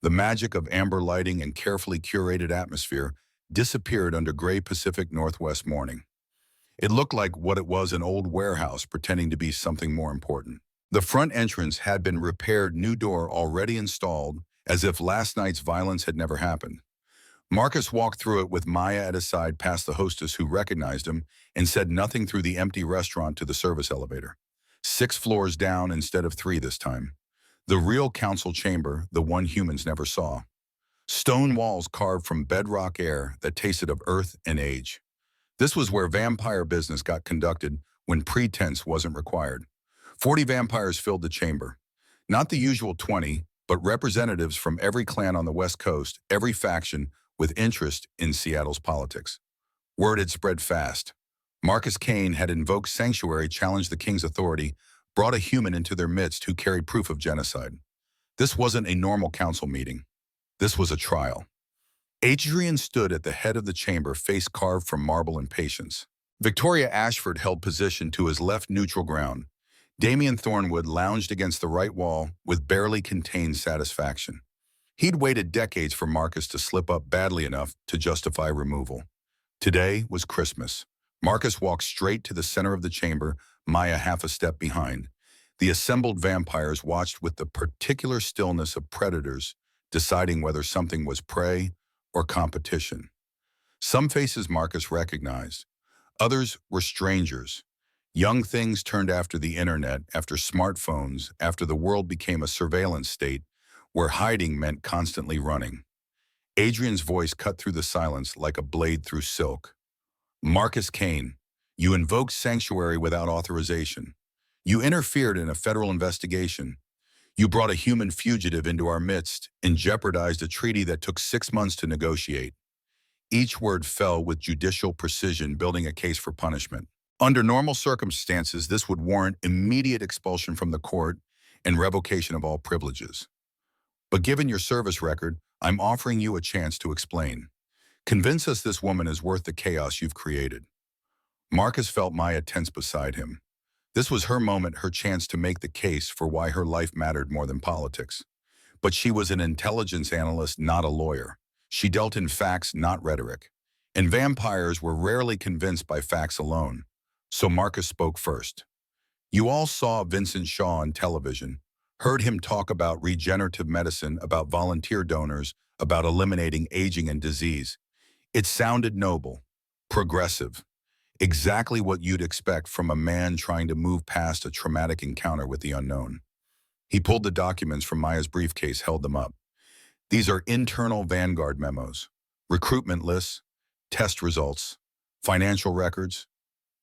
The magic of amber lighting and carefully curated atmosphere disappeared under gray Pacific Northwest morning. It looked like what it was, an old warehouse pretending to be something more important. The front entrance had been repaired, new door already installed, as if last night's violence had never happened. Marcus walked through it with Maya at his side, past the hostess who recognized him and said nothing, through the empty restaurant to the service elevator. 6 floors down instead of 3 this time. The real council chamber, the one humans never saw. Stone walls carved from bedrock air that tasted of earth and age. This was where vampire business got conducted when pretense wasn't required. 40 vampires filled the chamber. Not the usual 20, but representatives from every clan on the West Coast, every faction with interest in Seattle's politics. Word had spread fast. Marcus Kane had invoked sanctuary, challenged the king's authority, brought a human into their midst who carried proof of genocide. This wasn't a normal council meeting. This was a trial. Adrian stood at the head of the chamber, face carved from marble and patience. Victoria Ashford held position to his left, neutral ground. Damian Thornwood lounged against the right wall with barely contained satisfaction. He'd waited decades for Marcus to slip up badly enough to justify removal. Today was Christmas. Marcus walked straight to the center of the chamber, Maya half a step behind. The assembled vampires watched with the particular stillness of predators, deciding whether something was prey or competition. Some faces Marcus recognized. Others were strangers. Young things turned after the internet, after smartphones, after the world became a surveillance state where hiding meant constantly running. Adrian's voice cut through the silence like a blade through silk. "Marcus Kane, you invoked sanctuary without authorization. You interfered in a federal investigation. You brought a human fugitive into our midst and jeopardized a treaty that took 6 months to negotiate." Each word fell with judicial precision, building a case for punishment. Under normal circumstances, this would warrant immediate expulsion from the court and revocation of all privileges. But given your service record, I'm offering you a chance to explain. Convince us this woman is worth the chaos you've created. Marcus felt Maya tense beside him. This was her moment, her chance to make the case for why her life mattered more than politics. But she was an intelligence analyst, not a lawyer. She dealt in facts, not rhetoric. And vampires were rarely convinced by facts alone. So Marcus spoke first. "You all saw Vincent Shaw on television, heard him talk about regenerative medicine, about volunteer donors, about eliminating aging and disease. It sounded noble, progressive. Exactly what you'd expect from a man trying to move past a traumatic encounter with the unknown. He pulled the documents from Maya's briefcase, held them up. These are internal Vanguard memos, recruitment lists, test results, financial records.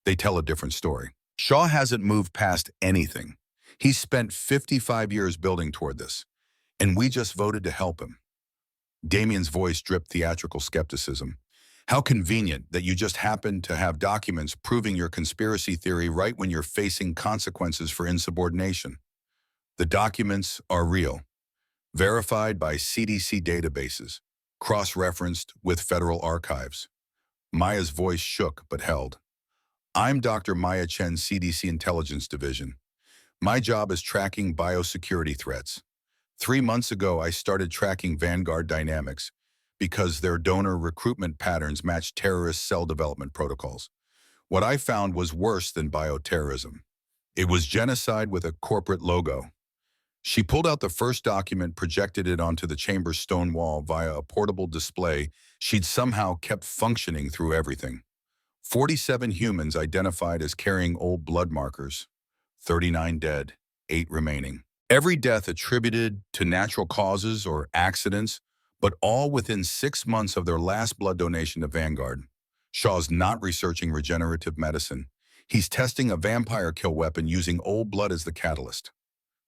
They tell a different story. Shaw hasn't moved past anything. He's spent 55 years building toward this, and we just voted to help him. Damien's voice dripped theatrical skepticism. How convenient that you just happen to have documents proving your conspiracy theory right when you're facing consequences for insubordination. The documents are real, verified by CDC databases, cross-referenced with federal archives. Maya's voice shook but held. I'm Dr. Maya Chen, CDC Intelligence Division. My job is tracking biosecurity threats. 3 months ago, I started tracking Vanguard dynamics because their donor recruitment patterns match terrorist cell development protocols. What I found was worse than bioterrorism. It was genocide with a corporate logo. She pulled out the first document, projected it onto the chamber's stone wall via a portable display she'd somehow kept functioning through everything. 47 humans identified as carrying old blood markers, 39 dead, 8 remaining. Every death attributed to natural causes or accidents, but all within 6 months of their last blood donation to Vanguard. Shaw's not researching regenerative medicine. He's testing a vampire kill weapon using old blood as the catalyst.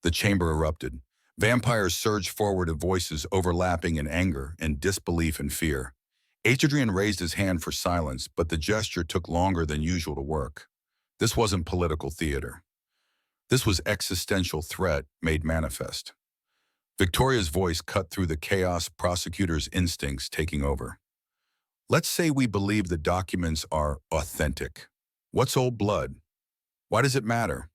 The chamber erupted. Vampires surged forward with voices overlapping in anger and disbelief and fear. Adrian raised his hand for silence, but the gesture took longer than usual to work. This wasn't political theater. This was existential threat made manifest. Victoria's voice cut through the chaos, prosecutor's instincts taking over. Let's say we believe the documents are authentic. What's old blood? Why does it matter?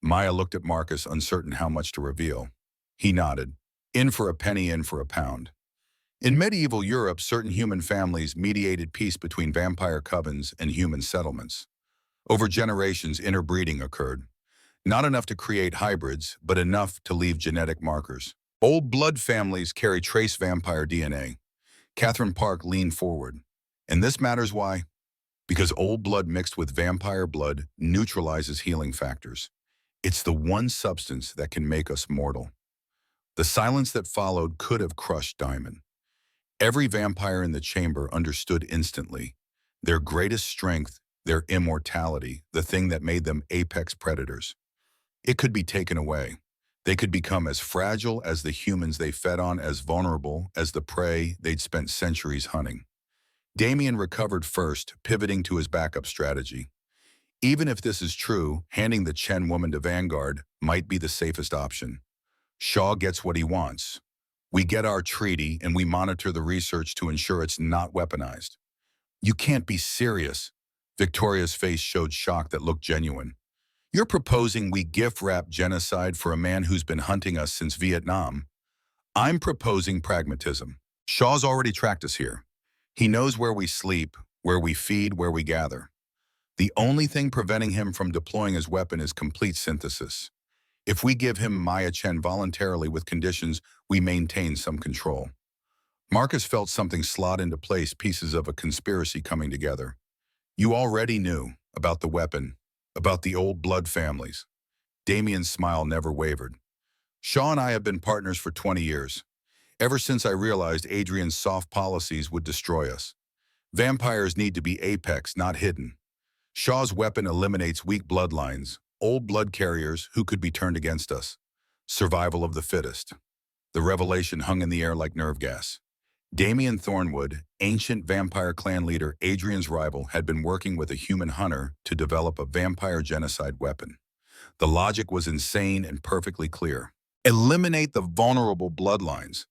Maya looked at Marcus, uncertain how much to reveal. He nodded. In for a penny, in for a pound. In medieval Europe, certain human families mediated peace between vampire covens and human settlements. Over generations, interbreeding occurred. Not enough to create hybrids, but enough to leave genetic markers. Old blood families carry trace vampire DNA. Catherine Park leaned forward. And this matters why? Because old blood mixed with vampire blood neutralizes healing factors. It's the one substance that can make us mortal. The silence that followed could have crushed Diamond. Every vampire in the chamber understood instantly. Their greatest strength, their immortality, the thing that made them apex predators. It could be taken away. They could become as fragile as the humans they fed on, as vulnerable as the prey they'd spent centuries hunting. Damien recovered first, pivoting to his backup strategy. Even if this is true, handing the Chen woman to Vanguard might be the safest option. Shaw gets what he wants. We get our treaty, and we monitor the research to ensure it's not weaponized. You can't be serious. Victoria's face showed shock that looked genuine. You're proposing we gift-wrap genocide for a man who's been hunting us since Vietnam. I'm proposing pragmatism. Shaw's already tracked us here. He knows where we sleep, where we feed, where we gather. The only thing preventing him from deploying his weapon is complete synthesis. If we give him Maya Chen voluntarily with conditions, we maintain some control. Marcus felt something slot into place, pieces of a conspiracy coming together. You already knew about the weapon, about the old blood families. Damien's smile never wavered. Shaw and I have been partners for 20 years, ever since I realized Adrian's soft policies would destroy us. Vampires need to be apex, not hidden. Shaw's weapon eliminates weak bloodlines, old blood carriers who could be turned against us. Survival of the fittest. The revelation hung in the air like nerve gas. Damien Thornwood, ancient vampire clan leader Adrian's rival, had been working with a human hunter to develop a vampire genocide weapon. The logic was insane and perfectly clear. Eliminate the vulnerable bloodlines.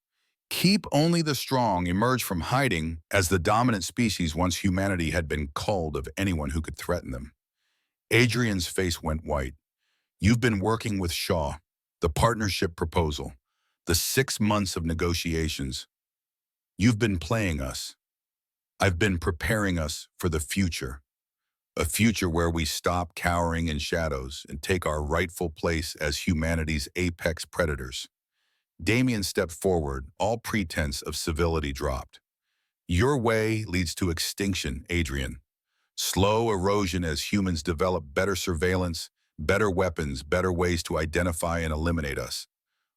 Keep only the strong, emerge from hiding as the dominant species once humanity had been culled of anyone who could threaten them. Adrian's face went white. You've been working with Shaw, the partnership proposal, the 6 months of negotiations. You've been playing us. I've been preparing us for the future. A future where we stop cowering in shadows and take our rightful place as humanity's apex predators. Damien stepped forward, all pretense of civility dropped. Your way leads to extinction, Adrian. Slow erosion as humans develop better surveillance, better weapons, better ways to identify and eliminate us.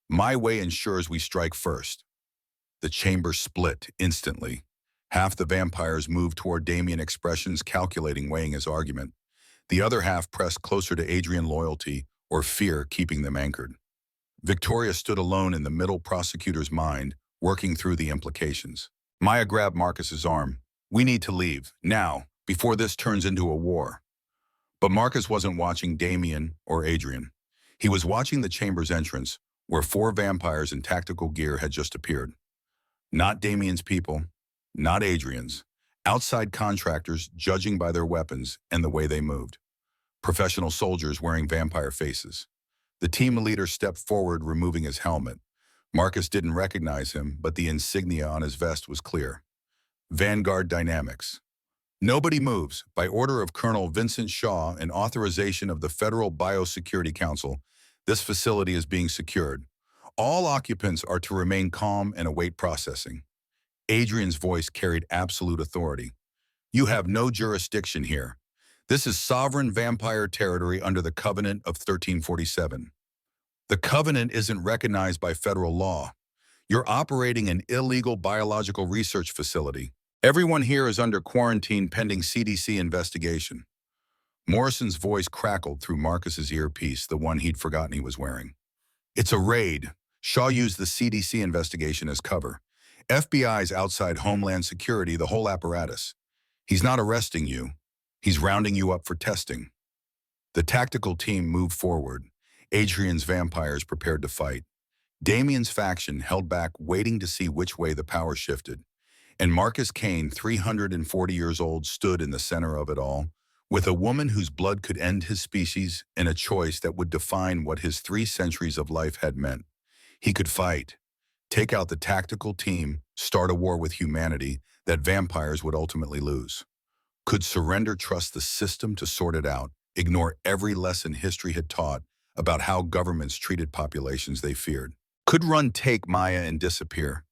My way ensures we strike first. The chamber split instantly. Half the vampires moved toward Damien, expressions calculating, weighing his argument. The other half pressed closer to Adrian, loyalty or fear keeping them anchored. Victoria stood alone in the middle, prosecutor's mind, working through the implications. Maya grabbed Marcus's arm. We need to leave, now, before this turns into a war. But Marcus wasn't watching Damien or Adrian. He was watching the chamber's entrance, where 4 vampires in tactical gear had just appeared. Not Damien's people, not Adrian's. Outside contractors judging by their weapons and the way they moved. Professional soldiers wearing vampire faces. The team leader stepped forward, removing his helmet. Marcus didn't recognize him, but the insignia on his vest was clear. Vanguard Dynamics. Nobody moves. By order of Colonel Vincent Shaw and authorization of the Federal Biosecurity Council, this facility is being secured. All occupants are to remain calm and await processing. Adrian's voice carried absolute authority. You have no jurisdiction here. This is sovereign vampire territory under the Covenant of 1347. The Covenant isn't recognized by federal law. You're operating an illegal biological research facility. Everyone here is under quarantine pending CDC investigation. Morrison's voice crackled through Marcus's earpiece, the one he'd forgotten he was wearing. It's a raid. Shaw used the CDC investigation as cover. FBI's outside Homeland Security, the whole apparatus. He's not arresting you. He's rounding you up for testing. The tactical team moved forward. Adrian's vampires prepared to fight. Damien's faction held back, waiting to see which way the power shifted. And Marcus Kane, 340 years old, stood in the center of it all, with a woman whose blood could end his species and a choice that would define what his 3 centuries of life had meant. He could fight, take out the tactical team, start a war with humanity that vampires would ultimately lose. Could surrender, trust the system to sort it out, ignore every lesson history had taught about how governments treated populations they feared. Could run, take Maya and disappear.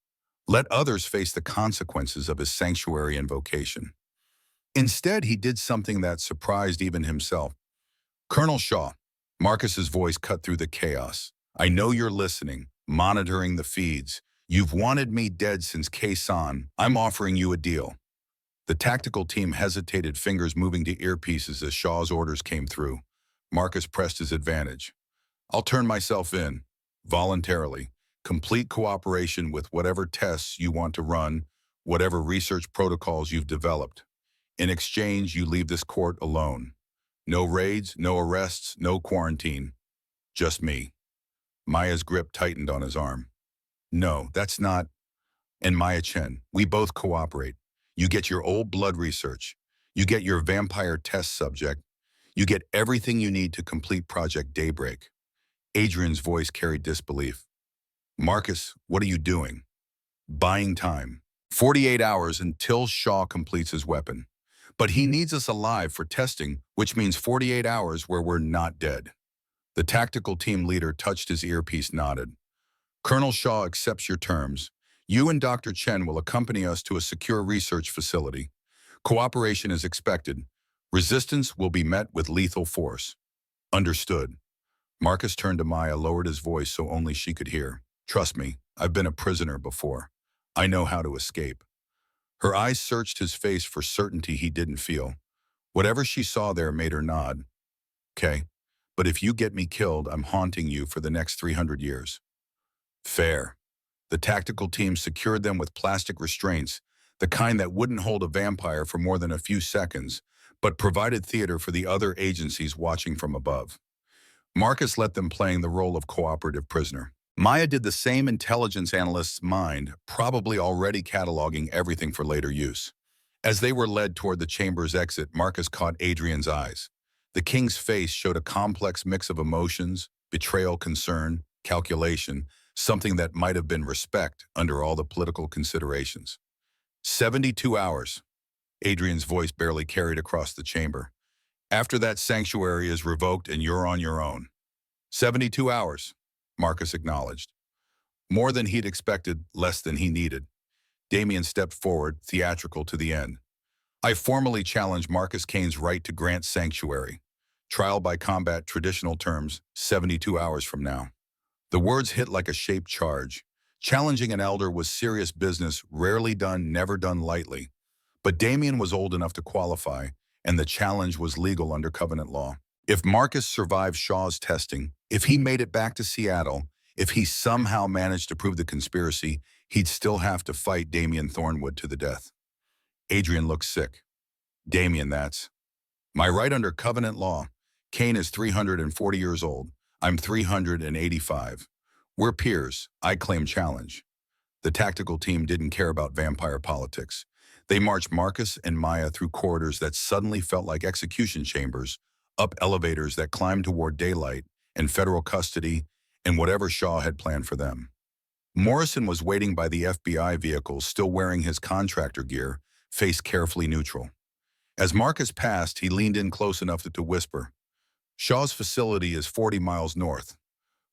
Let others face the consequences of his sanctuary and vocation. Instead, he did something that surprised even himself. Colonel Shaw, Marcus's voice cut through the chaos. I know you're listening, monitoring the feeds. You've wanted me dead since Khe-San. I'm offering you a deal. The tactical team hesitated, fingers moving to earpieces as Shaw's orders came through. Marcus pressed his advantage. I'll turn myself in, voluntarily. Complete cooperation with whatever tests you want to run, whatever research protocols you've developed. In exchange, you leave this court alone. No raids, no arrests, no quarantine. Just me. Maya's grip tightened on his arm. No, that's not... And Maya Chen, we both cooperate. You get your old blood research. You get your vampire test subject. You get everything you need to complete Project Daybreak. Adrian's voice carried disbelief. Marcus, what are you doing? Buying time. 48 hours until Shaw completes his weapon. But he needs us alive for testing, which means 48 hours where we're not dead. The tactical team leader touched his earpiece, nodded. Colonel Shaw accepts your terms. You and Dr. Chen will accompany us to a secure research facility. Cooperation is expected. Resistance will be met with lethal force. Understood. Marcus turned to Maya, lowered his voice so only she could hear. Trust me, I've been a prisoner before. I know how to escape. Her eyes searched his face for certainty he didn't feel. Whatever she saw there made her nod. Okay, but if you get me killed, I'm haunting you for the next 300 years. Fair. The tactical team secured them with plastic restraints, the kind that wouldn't hold a vampire for more than a few seconds, but provided theater for the other agencies watching from above. Marcus let them playing the role of cooperative prisoner. Maya did the same, intelligence analyst's mind, probably already cataloging everything for later use. As they were led toward the chamber's exit, Marcus caught Adrian's eyes. The king's face showed a complex mix of emotions, betrayal, concern, calculation, something that might have been respect under all the political considerations. 72 hours. Adrian's voice barely carried across the chamber. After that, sanctuary is revoked and you're on your own. 72 hours. Marcus acknowledged. More than he'd expected, less than he needed. Damien stepped forward, theatrical to the end. I formally challenge Marcus Kane's right to grant sanctuary. Trial by combat traditional terms, 72 hours from now. The words hit like a shaped charge. Challenging an elder was serious business, rarely done, never done lightly. But Damien was old enough to qualify, and the challenge was legal under covenant law. If Marcus survived Shaw's testing, if he made it back to Seattle, if he somehow managed to prove the conspiracy, he'd still have to fight Damien Thornwood to the death. Adrian looked sick. Damien, that's. My right under covenant law. Kane is 340 years old. I'm 385. We're peers. I claim challenge. The tactical team didn't care about vampire politics. They marched Marcus and Maya through corridors that suddenly felt like execution chambers, up elevators that climbed toward daylight and federal custody and whatever Shaw had planned for them. Morrison was waiting by the FBI vehicle, still wearing his contractor gear, face carefully neutral. As Marcus passed, he leaned in close enough to whisper, "Shaw's facility is 40 miles north.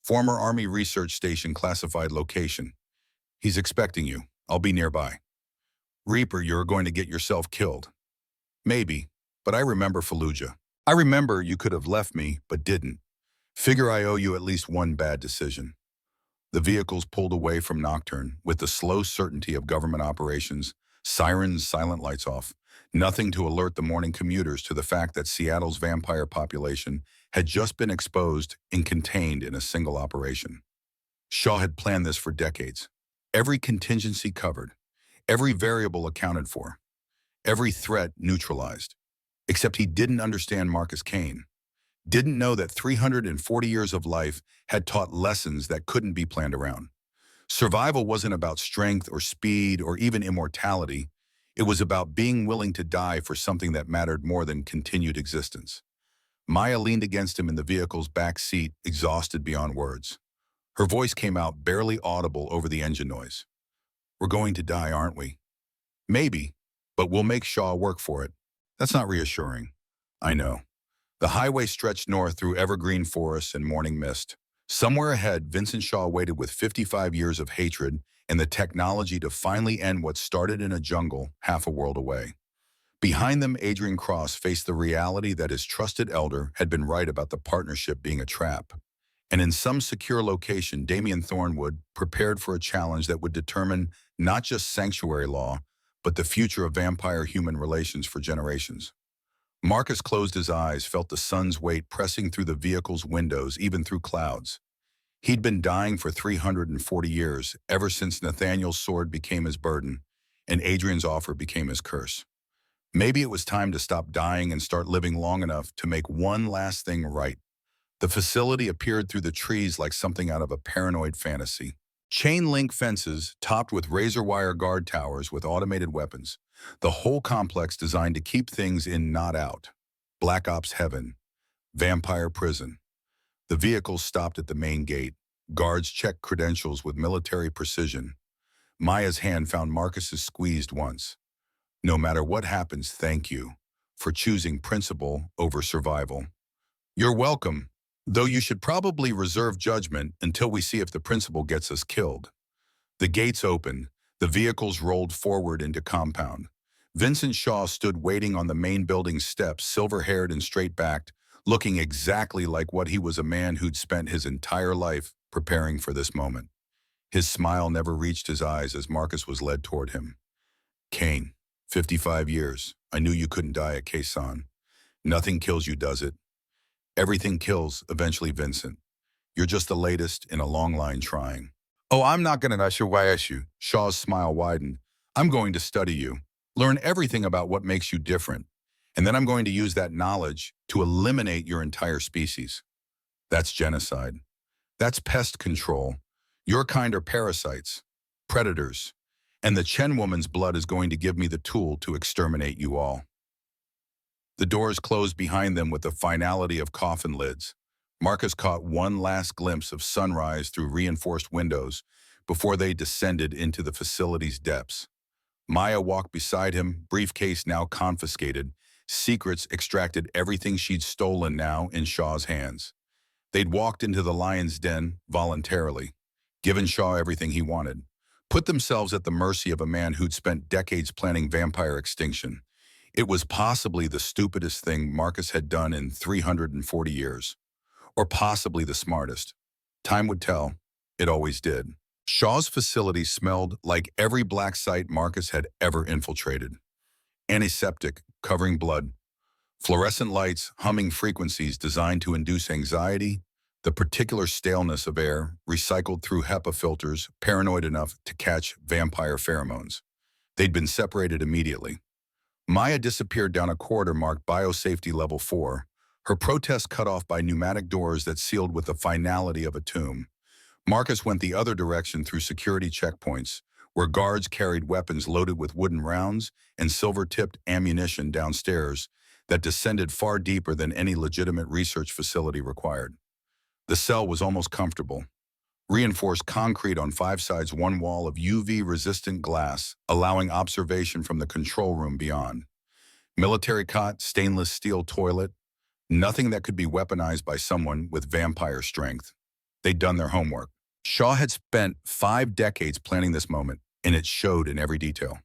Former Army Research Station classified location. He's expecting you. I'll be nearby." "Reaper, you're going to get yourself killed." "Maybe, but I remember Fallujah. I remember you could have left me, but didn't. Figure I owe you at least one bad decision." The vehicles pulled away from Nocturne with the slow certainty of government operations, sirens, silent lights off, nothing to alert the morning commuters to the fact that Seattle's vampire population had just been exposed and contained in a single operation. Shaw had planned this for decades. Every contingency covered, every variable accounted for, every threat neutralized. Except he didn't understand Marcus Kane. Didn't know that 340 years of life had taught lessons that couldn't be planned around. Survival wasn't about strength or speed or even immortality. It was about being willing to die for something that mattered more than continued existence. Maya leaned against him in the vehicle's back seat, exhausted beyond words. Her voice came out barely audible over the engine noise. "We're going to die, aren't we?" "Maybe, but we'll make Shaw work for it." "That's not reassuring." "I know." The highway stretched north through evergreen forests and morning mist. Somewhere ahead, Vincent Shaw waited with 55 years of hatred and the technology to finally end what started in a jungle half a world away. Behind them, Adrian Cross faced the reality that his trusted elder had been right about the partnership being a trap. And in some secure location, Damien Thornwood prepared for a challenge that would determine not just sanctuary law, but the future of vampire-human relations for generations. Marcus closed his eyes, felt the sun's weight pressing through the vehicle's windows, even through clouds. He'd been dying for 340 years, ever since Nathaniel's sword became his burden, and Adrian's offer became his curse. Maybe it was time to stop dying and start living long enough to make one last thing right. The facility appeared through the trees like something out of a paranoid fantasy. Chain-link fences, topped with razor wire guard towers with automated weapons. The whole complex designed to keep things in, not out. Black Ops heaven. Vampire prison. The vehicles stopped at the main gate. Guards checked credentials with military precision. Maya's hand found Marcus's squeezed once. "No matter what happens, thank you for choosing principle over survival." "You're welcome, though you should probably reserve judgment until we see if the principle gets us killed." The gates opened. The vehicles rolled forward into compound. Vincent Shaw stood waiting on the main building steps, silver-haired and straight-backed, looking exactly like what he was, a man who'd spent his entire life preparing for this moment. His smile never reached his eyes as Marcus was led toward him. "Kane, 55 years. I knew you couldn't die at Quezon. Nothing kills you, does it? Everything kills, eventually, Vincent. You're just the latest in a long line trying." "Oh, I'm not going to usher you." Shaw's smile widened. "I'm going to study you, learn everything about what makes you different, and then I'm going to use that knowledge to eliminate your entire species." "That's genocide. That's pest control. Your kind are parasites, predators, and the Chen woman's blood is going to give me the tool to exterminate you all." The doors closed behind them with the finality of coffin lids. Marcus caught one last glimpse of sunrise through reinforced windows before they descended into the facility's depths. Maya walked beside him, briefcase now confiscated, secrets extracted, everything she'd stolen now in Shaw's hands. They'd walked into the lion's den voluntarily, given Shaw everything he wanted, put themselves at the mercy of a man who'd spent decades planning vampire extinction. It was possibly the stupidest thing Marcus had done in 340 years, or possibly the smartest. Time would tell. It always did. Shaw's facility smelled like every black site Marcus had ever infiltrated. Antiseptic, covering blood, fluorescent lights, humming frequencies designed to induce anxiety, the particular staleness of air, recycled through HEPA filters, paranoid enough to catch vampire pheromones. They'd been separated immediately. Maya disappeared down a corridor marked Biosafety Level 4, her protest cut off by pneumatic doors that sealed with the finality of a tomb. Marcus went the other direction through security checkpoints, where guards carried weapons loaded with wooden rounds and silver-tipped ammunition downstairs that descended far deeper than any legitimate research facility required. The cell was almost comfortable. Reinforced concrete on 5 sides, one wall of UV-resistant glass, allowing observation from the control room beyond. Military cot, stainless steel toilet, nothing that could be weaponized by someone with vampire strength. They'd done their homework. Shaw had spent 5 decades planning this moment, and it showed in every detail.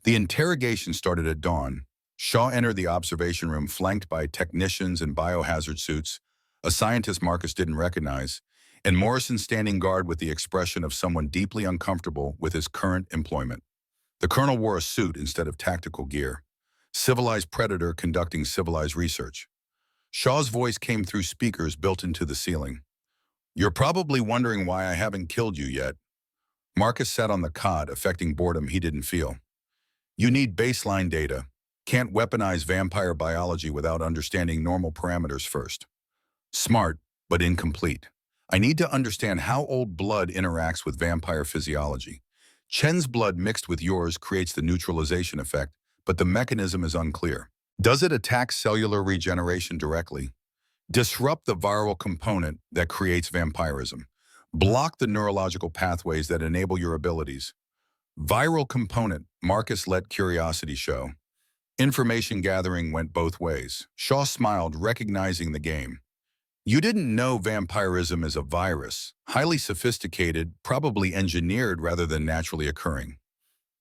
The interrogation started at dawn. Shaw entered the observation room flanked by technicians in biohazard suits, a scientist Marcus didn't recognize, and Morrison standing guard with the expression of someone deeply uncomfortable with his current employment. The colonel wore a suit instead of tactical gear. Civilized predator conducting civilized research. Shaw's voice came through speakers built into the ceiling. "You're probably wondering why I haven't killed you yet." Marcus sat on the cot, affecting boredom he didn't feel. "You need baseline data. Can't weaponize vampire biology without understanding normal parameters first." "Smart, but incomplete. I need to understand how old blood interacts with vampire physiology. Chen's blood mixed with yours creates the neutralization effect, but the mechanism is unclear. Does it attack cellular regeneration directly? Disrupt the viral component that creates vampirism? Block the neurological pathways that enable your abilities? Viral component, Marcus let curiosity show. Information gathering went both ways. Shaw smiled, recognizing the game. "You didn't know vampirism is a virus, highly sophisticated, probably engineered rather than naturally occurring.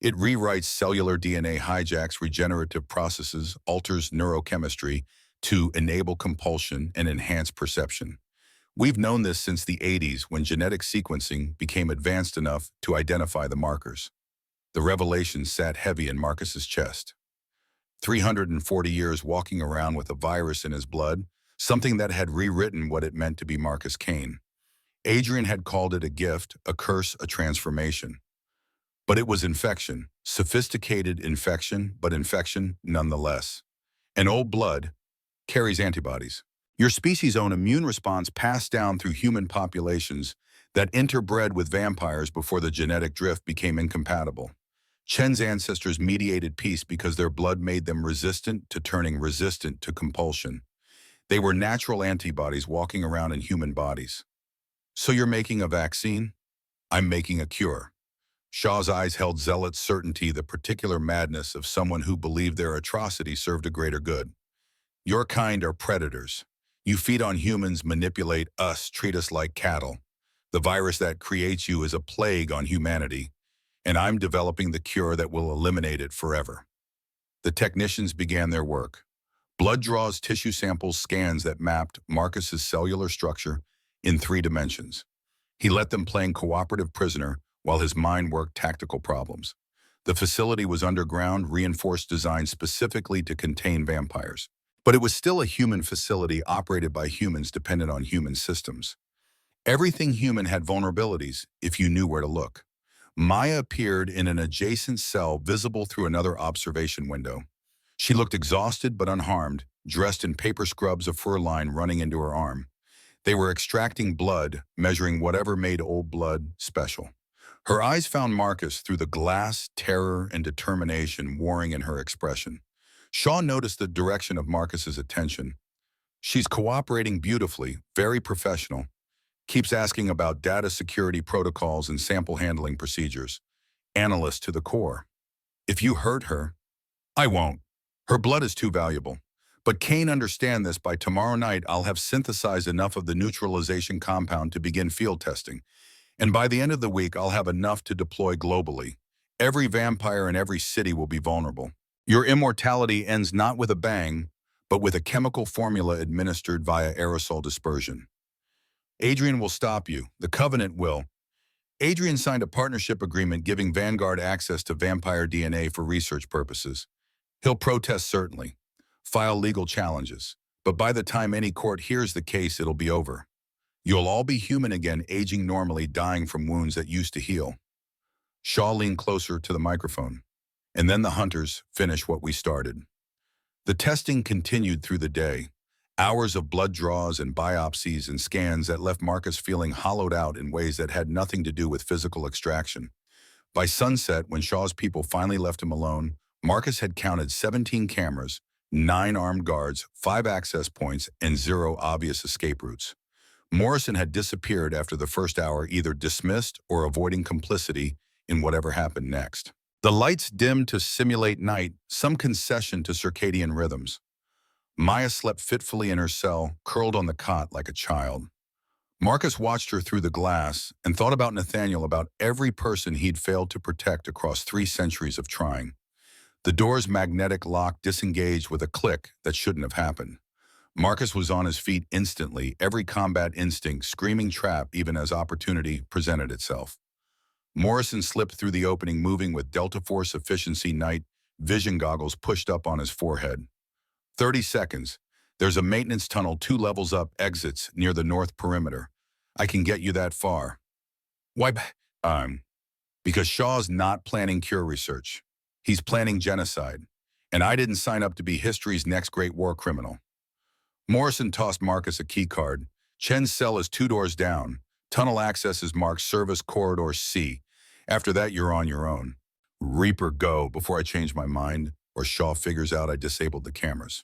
It rewrites cellular DNA, hijacks regenerative processes, alters neurochemistry to enable compulsion and enhance perception. We've known this since the 80s when genetic sequencing became advanced enough to identify the markers." The revelation sat heavy in Marcus's chest. 340 years walking around with a virus in his blood, something that had rewritten what it meant to be Marcus Kane. Adrian had called it a gift, a curse, a transformation. But it was infection, sophisticated infection, but infection nonetheless. And old blood carries antibodies. Your species' own immune response passed down through human populations that interbred with vampires before the genetic drift became incompatible. Chen's ancestors mediated peace because their blood made them resistant to turning resistant to compulsion. They were natural antibodies walking around in human bodies. "So you're making a vaccine?" "I'm making a cure." Shaw's eyes held zealot certainty, the particular madness of someone who believed their atrocity served a greater good. "Your kind are predators. You feed on humans, manipulate us, treat us like cattle. The virus that creates you is a plague on humanity, and I'm developing the cure that will eliminate it forever." The technicians began their work. Blood draws, tissue samples, scans that mapped Marcus's cellular structure in 3 dimensions. He let them play cooperative prisoner while his mind worked tactical problems. The facility was underground, reinforced, designed specifically to contain vampires. But it was still a human facility operated by humans dependent on human systems. Everything human had vulnerabilities if you knew where to look. Maya appeared in an adjacent cell visible through another observation window. She looked exhausted but unharmed, dressed in paper scrubs, a fur line running into her arm. They were extracting blood, measuring whatever made old blood special. Her eyes found Marcus through the glass, terror and determination warring in her expression. Shaw noticed the direction of Marcus's attention. "She's cooperating beautifully, very professional. Keeps asking about data security protocols and sample handling procedures. Analyst to the core. If you hurt her..." "I won't. Her blood is too valuable. But Kane, understand this, by tomorrow night I'll have synthesized enough of the neutralization compound to begin field testing. And by the end of the week I'll have enough to deploy globally. Every vampire in every city will be vulnerable. Your immortality ends not with a bang, but with a chemical formula administered via aerosol dispersion. Adrian will stop you. The Covenant will. Adrian signed a partnership agreement giving Vanguard access to vampire DNA for research purposes. He'll protest certainly, file legal challenges, but by the time any court hears the case, it'll be over. You'll all be human again, aging normally, dying from wounds that used to heal. Shaw leaned closer to the microphone. And then the hunters finish what we started. The testing continued through the day. Hours of blood draws and biopsies and scans that left Marcus feeling hollowed out in ways that had nothing to do with physical extraction. By sunset, when Shaw's people finally left him alone, Marcus had counted 17 cameras, 9 armed guards, 5 access points, and 0 obvious escape routes. Morrison had disappeared after the first hour, either dismissed or avoiding complicity in whatever happened next. The lights dimmed to simulate night, some concession to circadian rhythms. Maya slept fitfully in her cell, curled on the cot like a child. Marcus watched her through the glass and thought about Nathaniel, about every person he'd failed to protect across 3 centuries of trying. The door's magnetic lock disengaged with a click that shouldn't have happened. Marcus was on his feet instantly, every combat instinct screaming trap even as opportunity presented itself. Morrison slipped through the opening, moving with Delta Force efficiency, night vision goggles pushed up on his forehead. 30 seconds. There's a maintenance tunnel 2 levels up, exits near the north perimeter. I can get you that far. Why? Because Shaw's not planning cure research. He's planning genocide. And I didn't sign up to be history's next great war criminal. Morrison tossed Marcus a key card. Chen's cell is 2 doors down. Tunnel access is marked Service Corridor C. After that, you're on your own. Reaper, go before I change my mind, or Shaw figures out I disabled the cameras.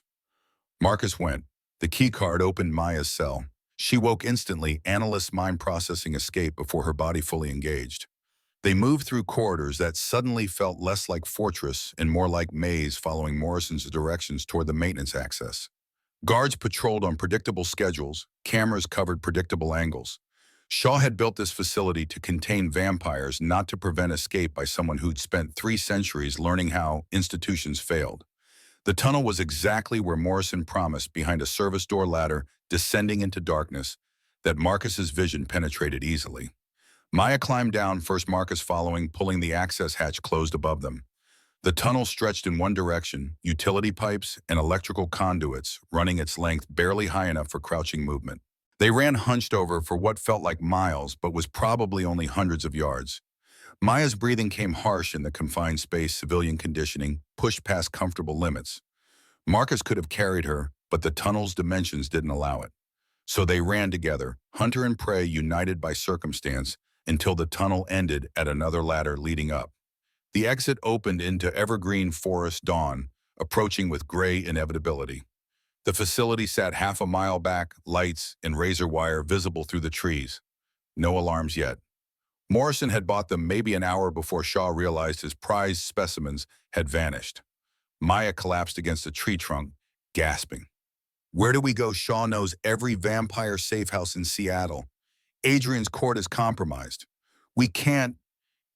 Marcus went. The key card opened Maya's cell. She woke instantly, analyst's mind processing escape before her body fully engaged. They moved through corridors that suddenly felt less like fortress and more like maze, following Morrison's directions toward the maintenance access. Guards patrolled on predictable schedules, cameras covered predictable angles. Shaw had built this facility to contain vampires, not to prevent escape by someone who'd spent 3 centuries learning how institutions failed. The tunnel was exactly where Morrison promised, behind a service door ladder descending into darkness that Marcus's vision penetrated easily. Maya climbed down, first Marcus following, pulling the access hatch closed above them. The tunnel stretched in one direction, utility pipes and electrical conduits running its length barely high enough for crouching movement. They ran hunched over for what felt like miles, but was probably only hundreds of yards. Maya's breathing came harsh in the confined space, civilian conditioning, pushed past comfortable limits. Marcus could have carried her, but the tunnel's dimensions didn't allow it. So they ran together, hunter and prey united by circumstance, until the tunnel ended at another ladder leading up. The exit opened into evergreen forest dawn, approaching with gray inevitability. The facility sat half a mile back, lights and razor wire visible through the trees. No alarms yet. Morrison had bought them maybe an hour before Shaw realized his prized specimens had vanished. Maya collapsed against a tree trunk, gasping. Where do we go? Shaw knows every vampire safe house in Seattle. Adrian's court is compromised. We can't.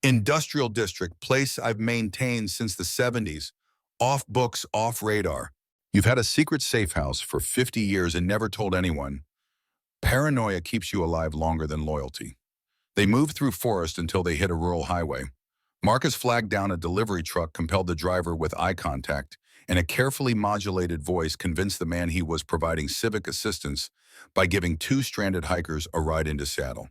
Industrial district, place I've maintained since the 70s. Off books, off radar. You've had a secret safe house for 50 years and never told anyone. Paranoia keeps you alive longer than loyalty. They moved through forest until they hit a rural highway. Marcus flagged down a delivery truck, compelled the driver with eye contact, and a carefully modulated voice convinced the man he was providing civic assistance by giving 2 stranded hikers a ride into Seattle.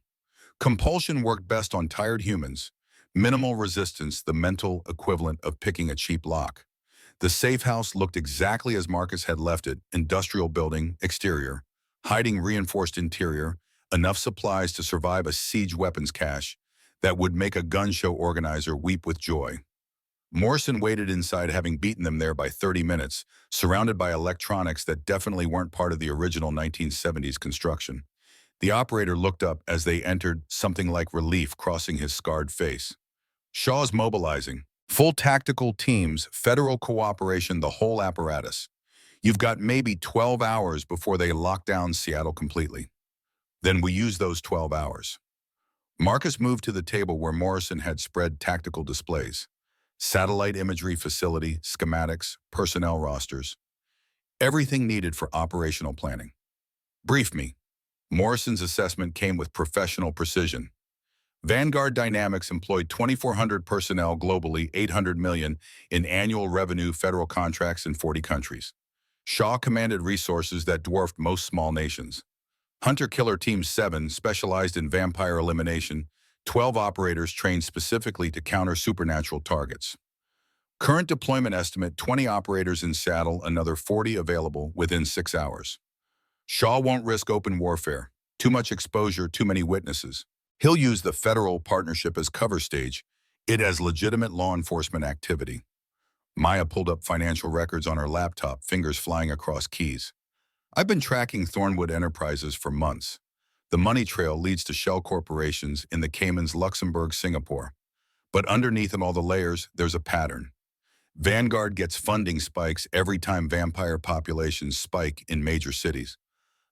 Compulsion worked best on tired humans. Minimal resistance, the mental equivalent of picking a cheap lock. The safe house looked exactly as Marcus had left it, industrial building, exterior, hiding reinforced interior, enough supplies to survive a siege weapons cache that would make a gun show organizer weep with joy. Morrison waited inside, having beaten them there by 30 minutes, surrounded by electronics that definitely weren't part of the original 1970s construction. The operator looked up as they entered, something like relief crossing his scarred face. Shaw's mobilizing. Full tactical teams, federal cooperation, the whole apparatus. You've got maybe 12 hours before they lock down Seattle completely. Then we use those 12 hours. Marcus moved to the table where Morrison had spread tactical displays. satellite imagery facility, schematics, personnel rosters, everything needed for operational planning. Brief me. Morrison's assessment came with professional precision. Vanguard Dynamics employed 2,400 personnel globally, 800 million in annual revenue federal contracts in 40 countries. Shaw commanded resources that dwarfed most small nations. Hunter-Killer Team 7 specialized in vampire elimination, 12 operators trained specifically to counter supernatural targets. Current deployment estimate, 20 operators in saddle, another 40 available within 6 hours. Shaw won't risk open warfare. Too much exposure, too many witnesses. He'll use the federal partnership as cover stage, it as legitimate law enforcement activity. Maya pulled up financial records on her laptop, fingers flying across keys. I've been tracking Thornwood Enterprises for months. The money trail leads to shell corporations in the Caymans, Luxembourg, Singapore. But underneath all the layers, there's a pattern. Vanguard gets funding spikes every time vampire populations spike in major cities.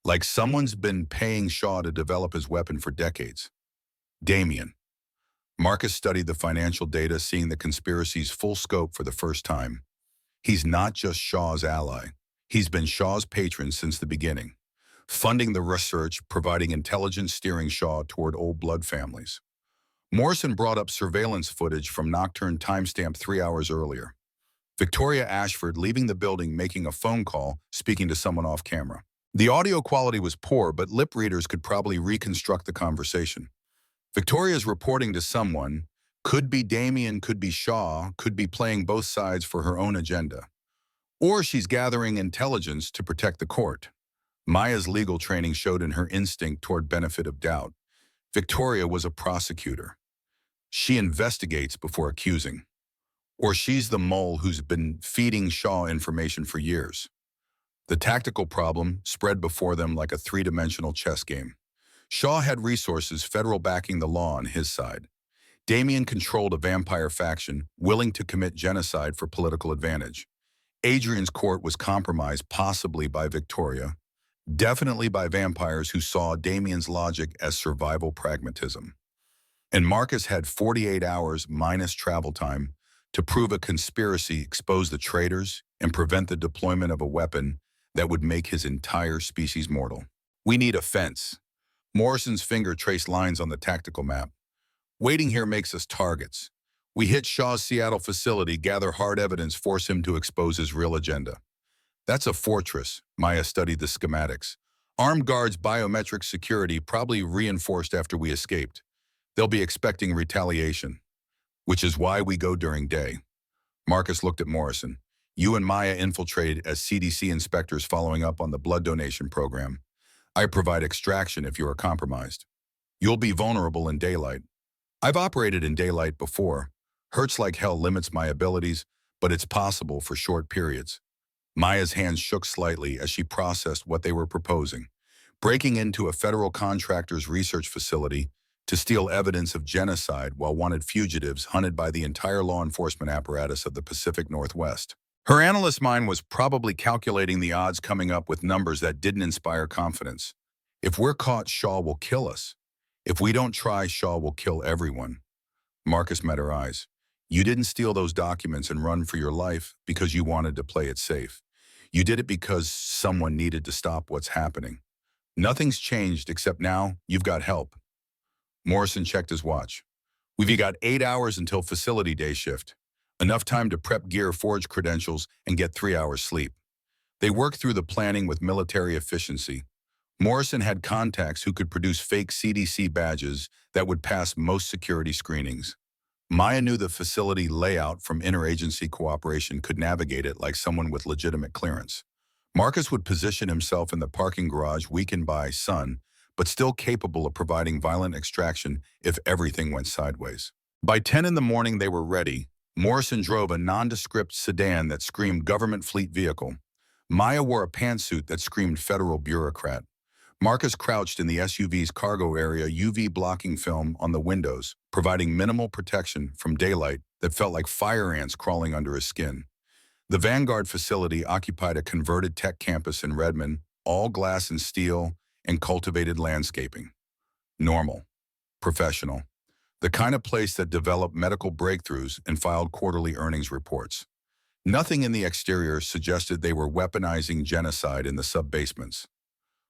Like someone's been paying Shaw to develop his weapon for decades. Damien. Marcus studied the financial data, seeing the conspiracy's full scope for the first time. He's not just Shaw's ally. He's been Shaw's patron since the beginning, funding the research, providing intelligence, steering Shaw toward old blood families. Morrison brought up surveillance footage from Nocturne, timestamped 3 hours earlier. Victoria Ashford leaving the building, making a phone call, speaking to someone off camera. The audio quality was poor, but lip readers could probably reconstruct the conversation. Victoria's reporting to someone, could be Damien, could be Shaw, could be playing both sides for her own agenda. Or she's gathering intelligence to protect the court. Maya's legal training showed in her instinct toward benefit of doubt. Victoria was a prosecutor. She investigates before accusing. Or she's the mole who's been feeding Shaw information for years. The tactical problem spread before them like a three-dimensional chess game. Shaw had resources, federal backing, the law on his side. Damien controlled a vampire faction willing to commit genocide for political advantage. Adrian's court was compromised, possibly by Victoria, definitely by vampires who saw Damien's logic as survival pragmatism. And Marcus had 48 hours minus travel time to prove a conspiracy, expose the traitors, and prevent the deployment of a weapon that would make his entire species mortal. We need a fence. Morrison's finger traced lines on the tactical map. Waiting here makes us targets. We hit Shaw's Seattle facility, gather hard evidence, force him to expose his real agenda. That's a fortress. Maya studied the schematics. Armed guards, biometric security, probably reinforced after we escaped. They'll be expecting retaliation, which is why we go during day. Marcus looked at Morrison. You and Maya infiltrated as CDC inspectors following up on the blood donation program. I provide extraction if you are compromised. You'll be vulnerable in daylight. I've operated in daylight before. Hurts like hell, limits my abilities, but it's possible for short periods. Maya's hands shook slightly as she processed what they were proposing. Breaking into a federal contractor's research facility to steal evidence of genocide while wanted fugitives hunted by the entire law enforcement apparatus of the Pacific Northwest. Her analyst mind was probably calculating the odds, coming up with numbers that didn't inspire confidence. If we're caught, Shaw will kill us. If we don't try, Shaw will kill everyone. Marcus met her eyes. You didn't steal those documents and run for your life because you wanted to play it safe. You did it because someone needed to stop what's happening. Nothing's changed except now you've got help. Morrison checked his watch. We've got 8 hours until facility day shift. Enough time to prep gear, forge credentials, and get 3 hours sleep. They worked through the planning with military efficiency. Morrison had contacts who could produce fake CDC badges that would pass most security screenings. Maya knew the facility layout from interagency cooperation, could navigate it like someone with legitimate clearance. Marcus would position himself in the parking garage, weakened by sun, but still capable of providing violent extraction if everything went sideways. By 10 in the morning, they were ready. Morrison drove a nondescript sedan that screamed government fleet vehicle. Maya wore a pantsuit that screamed federal bureaucrat. Marcus crouched in the SUV's cargo area, UV blocking film on the windows, providing minimal protection from daylight that felt like fire ants crawling under his skin. The Vanguard facility occupied a converted tech campus in Redmond, all glass and steel and cultivated landscaping. Normal. Professional. the kind of place that developed medical breakthroughs and filed quarterly earnings reports. Nothing in the exterior suggested they were weaponizing genocide in the sub-basements.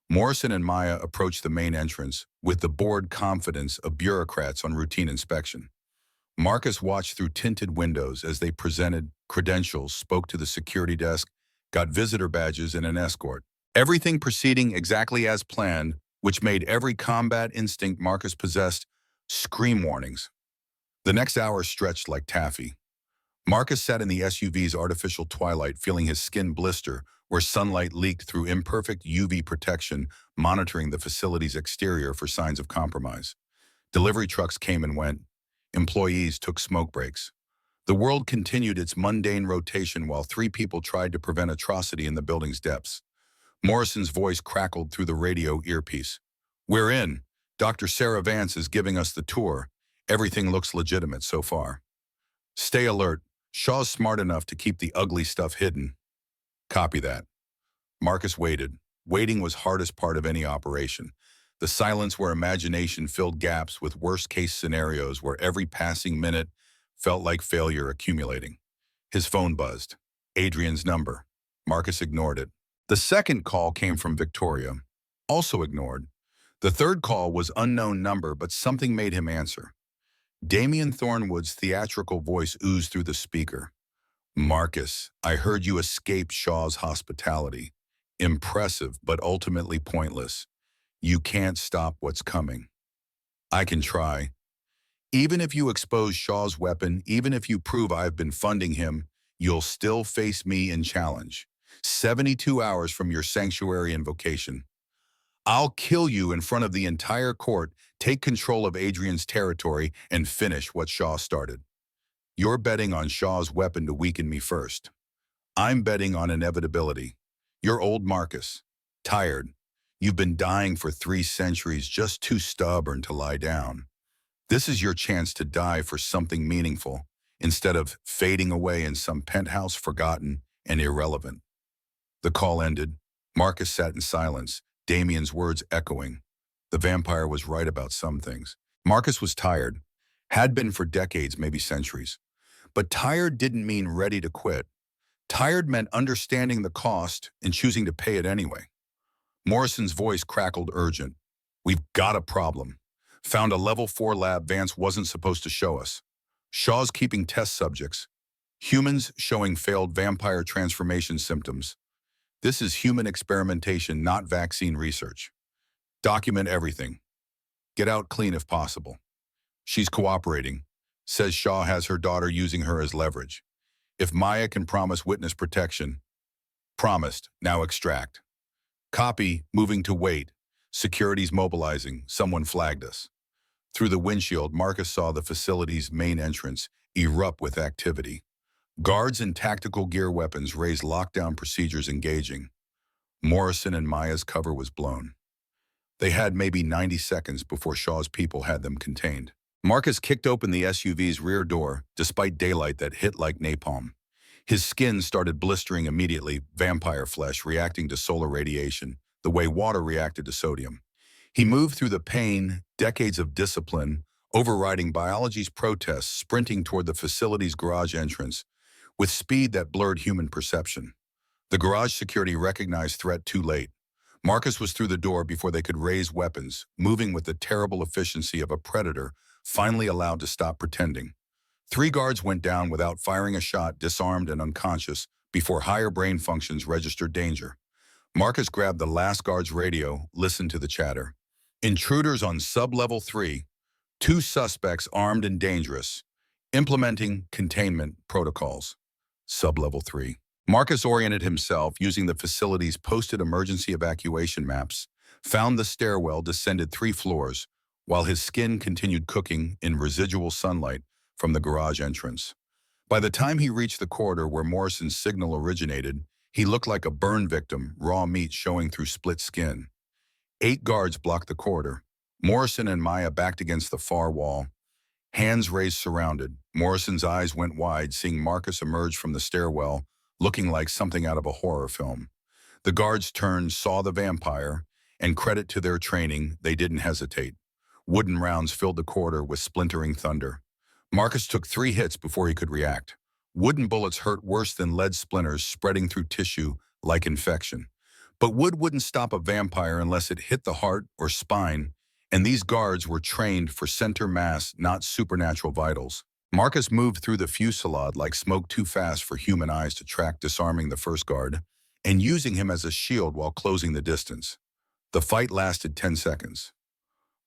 Morrison and Maya approached the main entrance with the bored confidence of bureaucrats on routine inspection. Marcus watched through tinted windows as they presented credentials, spoke to the security desk, got visitor badges and an escort. Everything proceeding exactly as planned, which made every combat instinct Marcus possessed scream warnings. The next hour stretched like taffy. Marcus sat in the SUV's artificial twilight, feeling his skin blister where sunlight leaked through imperfect UV protection, monitoring the facility's exterior for signs of compromise. Delivery trucks came and went. Employees took smoke breaks. The world continued its mundane rotation while three people tried to prevent atrocity in the building's depths. Morrison's voice crackled through the radio earpiece. "We're in. Dr. Sarah Vance is giving us the tour. Everything looks legitimate so far. Stay alert. Shaw's smart enough to keep the ugly stuff hidden." "Copy that." Marcus waited. Waiting was hardest part of any operation. The silence where imagination filled gaps with worst-case scenarios where every passing minute felt like failure accumulating. His phone buzzed. Adrian's number. Marcus ignored it. The second call came from Victoria. Also ignored. The third call was unknown number, but something made him answer. Damian Thornwood's theatrical voice oozed through the speaker. "Marcus, I heard you escaped Shaw's hospitality. Impressive, but ultimately pointless. You can't stop what's coming." "I can try. Even if you expose Shaw's weapon, even if you prove I've been funding him, you'll still face me in challenge. 72 hours from your sanctuary invocation. I'll kill you in front of the entire court, take control of Adrian's territory, and finish what Shaw started. You're betting on Shaw's weapon to weaken me first. I'm betting on inevitability. You're old Marcus. Tired. You've been dying for 3 centuries, just too stubborn to lie down. This is your chance to die for something meaningful, instead of fading away in some penthouse forgotten and irrelevant." The call ended. Marcus sat in silence, Damian's words echoing. The vampire was right about some things. Marcus was tired. Had been for decades, maybe centuries. But tired didn't mean ready to quit. Tired meant understanding the cost and choosing to pay it anyway. Morrison's voice crackled urgent. "We've got a problem. Found a level 4 lab Vance wasn't supposed to show us. Shaw's keeping test subjects. Humans showing failed vampire transformation symptoms. This is human experimentation, not vaccine research. Document everything. Get out clean if possible. She's cooperating. Says Shaw has her daughter using her as leverage. If Maya can promise witness protection." "Promised. Now extract." "Copy. Moving to wait. Security's mobilizing. Someone flagged us." Through the windshield, Marcus saw the facility's main entrance erupt with activity. Guards in tactical gear weapons raised lockdown procedures engaging. Morrison and Maya's cover was blown. They had maybe 90 seconds before Shaw's people had them contained. Marcus kicked open the SUV's rear door, despite daylight that hit like napalm. His skin started blistering immediately, vampire flesh reacting to solar radiation, the way water reacted to sodium. He moved through the pain, decades of discipline, overriding biology's protests, sprinting toward the facility's garage entrance, with speed that blurred human perception. The garage security recognized threat too late. Marcus was through the door before they could raise weapons, moving with the terrible efficiency of a predator, finally allowed to stop pretending. 3 guards went down without firing a shot, disarmed and unconscious, before higher brain functions registered danger. Marcus grabbed the last guard's radio, listened to the chatter. "Intruders on sub-level 3, 2 suspects armed and dangerous, implementing containment protocols." Sub-level 3. Marcus oriented himself using the facility's posted emergency evacuation maps, found the stairwell, descended 3 floors, while his skin continued cooking in residual sunlight from the garage entrance. By the time he reached the corridor where Morrison's signal originated, he looked like a burn victim, raw meat showing through split skin. 8 guards blocked the corridor. Morrison and Maya backed against the far wall. Hands raised surrounded. Morrison's eyes went wide, seeing Marcus emerge from the stairwell, looking like something out of a horror film. The guards turned, saw the vampire, and credit to their training, they didn't hesitate. Wooden rounds filled the corridor with splintering thunder. Marcus took 3 hits before he could react. Wooden bullets hurt worse than lead splinters spreading through tissue like infection. But wood wouldn't stop a vampire unless it hit the heart or spine, and these guards were trained for center mass, not supernatural vitals. Marcus moved through the fusillade like smoke too fast for human eyes to track, disarming the first guard and using him as a shield while closing the distance. The fight lasted 10 seconds.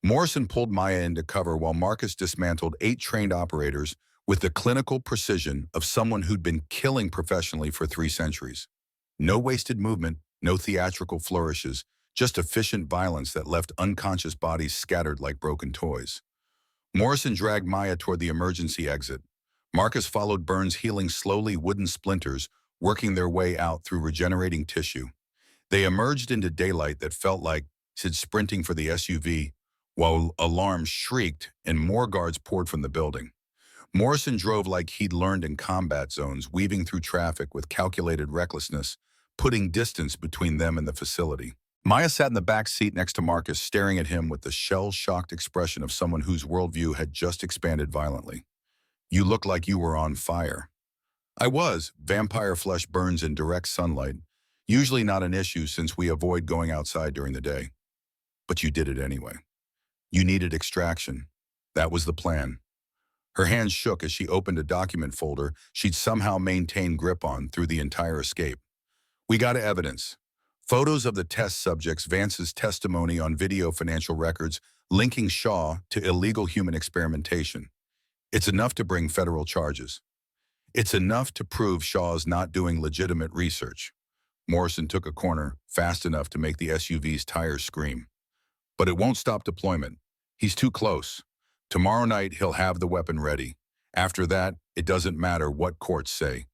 Morrison pulled Maya into cover while Marcus dismantled 8 trained operators with the clinical precision of someone who'd been killing professionally for 3 centuries. No wasted movement, no theatrical flourishes, just efficient violence that left unconscious bodies scattered like broken toys. Morrison dragged Maya toward the emergency exit. Marcus followed Burns, healing slowly wooden splinters, working their way out through regenerating tissue. They emerged into daylight that felt like Sid sprinting for the SUV, while alarms shrieked and more guards poured from the building. Morrison drove like he'd learned in combat zones, weaving through traffic with calculated recklessness, putting distance between them and the facility. Maya sat in the back seat next to Marcus, staring at him with the shell-shocked expression of someone whose worldview had just expanded violently. "You look like you were on fire." "I was. Vampire flesh burns in direct sunlight. Usually not an issue since we avoid going outside during the day. But you did it anyway. You needed extraction. That was the plan." Her hands shook as she opened a document folder she'd somehow maintained grip on through the entire escape. "We got evidence. Photos of the test subjects, Vance's testimony on video, financial records, linking Shaw to illegal human experimentation. It's enough to bring federal charges. It's enough to prove Shaw's not doing legitimate research." Morrison took a corner fast enough to make the SUV's tires scream. "But it won't stop deployment. He's too close. Tomorrow night he'll have the weapon ready. After that, it doesn't matter what courts say."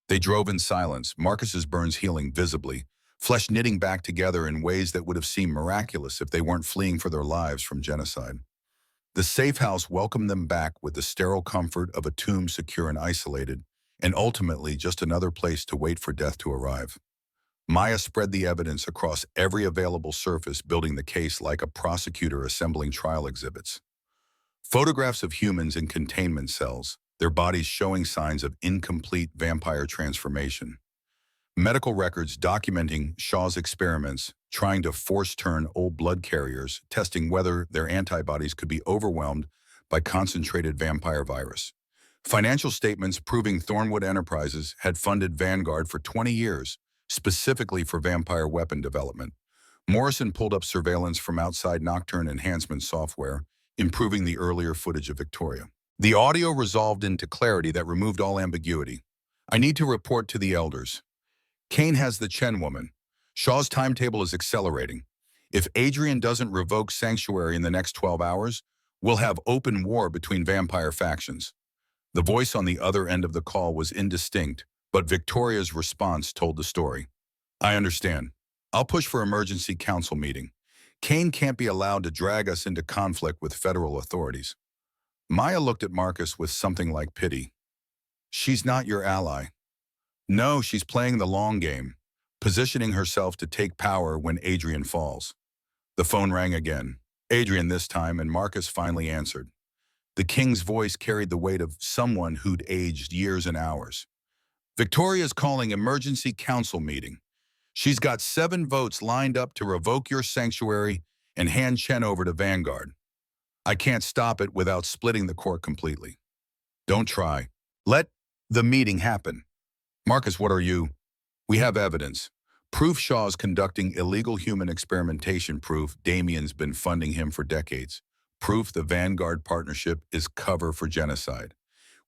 They drove in silence, Marcus's burns healing visibly, flesh knitting back together in ways that would have seemed miraculous if they weren't fleeing for their lives from genocide. The safe house welcomed them back with the sterile comfort of a tomb, secure and isolated, and ultimately just another place to wait for death to arrive. Maya spread the evidence across every available surface, building the case like a prosecutor assembling trial exhibits. Photographs of humans in containment cells, their bodies showing signs of incomplete vampire transformation. Medical records documenting Shaw's experiments, trying to force-turn old blood carriers, testing whether their antibodies could be overwhelmed by concentrated vampire virus. Financial statements proving Thornwood Enterprises had funded Vanguard for 20 years, specifically for vampire weapon development. Morrison pulled up surveillance from outside Nocturne enhancement software, improving the earlier footage of Victoria. The audio resolved into clarity that removed all ambiguity. "I need to report to the elders. Kane has the Chen woman. Shaw's timetable is accelerating. If Adrian doesn't revoke sanctuary in the next 12 hours, we'll have open war between vampire factions." The voice on the other end of the call was indistinct, but Victoria's response told the story. "I understand. I'll push for emergency council meeting. Kane can't be allowed to drag us into conflict with federal authorities." Maya looked at Marcus with something like pity. "She's not your ally." "No, she's playing the long game, positioning herself to take power when Adrian falls." The phone rang again. Adrian this time, and Marcus finally answered. The king's voice carried the weight of someone who'd aged years and hours. "Victoria's calling emergency council meeting. She's got 7 votes lined up to revoke your sanctuary and hand Chen over to Vanguard. I can't stop it without splitting the court completely. Don't try. Let the meeting happen." "Marcus, what are you?" "We have evidence. Proof Shaw's conducting illegal human experimentation. Proof Damien's been funding him for decades. Proof the Vanguard partnership is cover for genocide.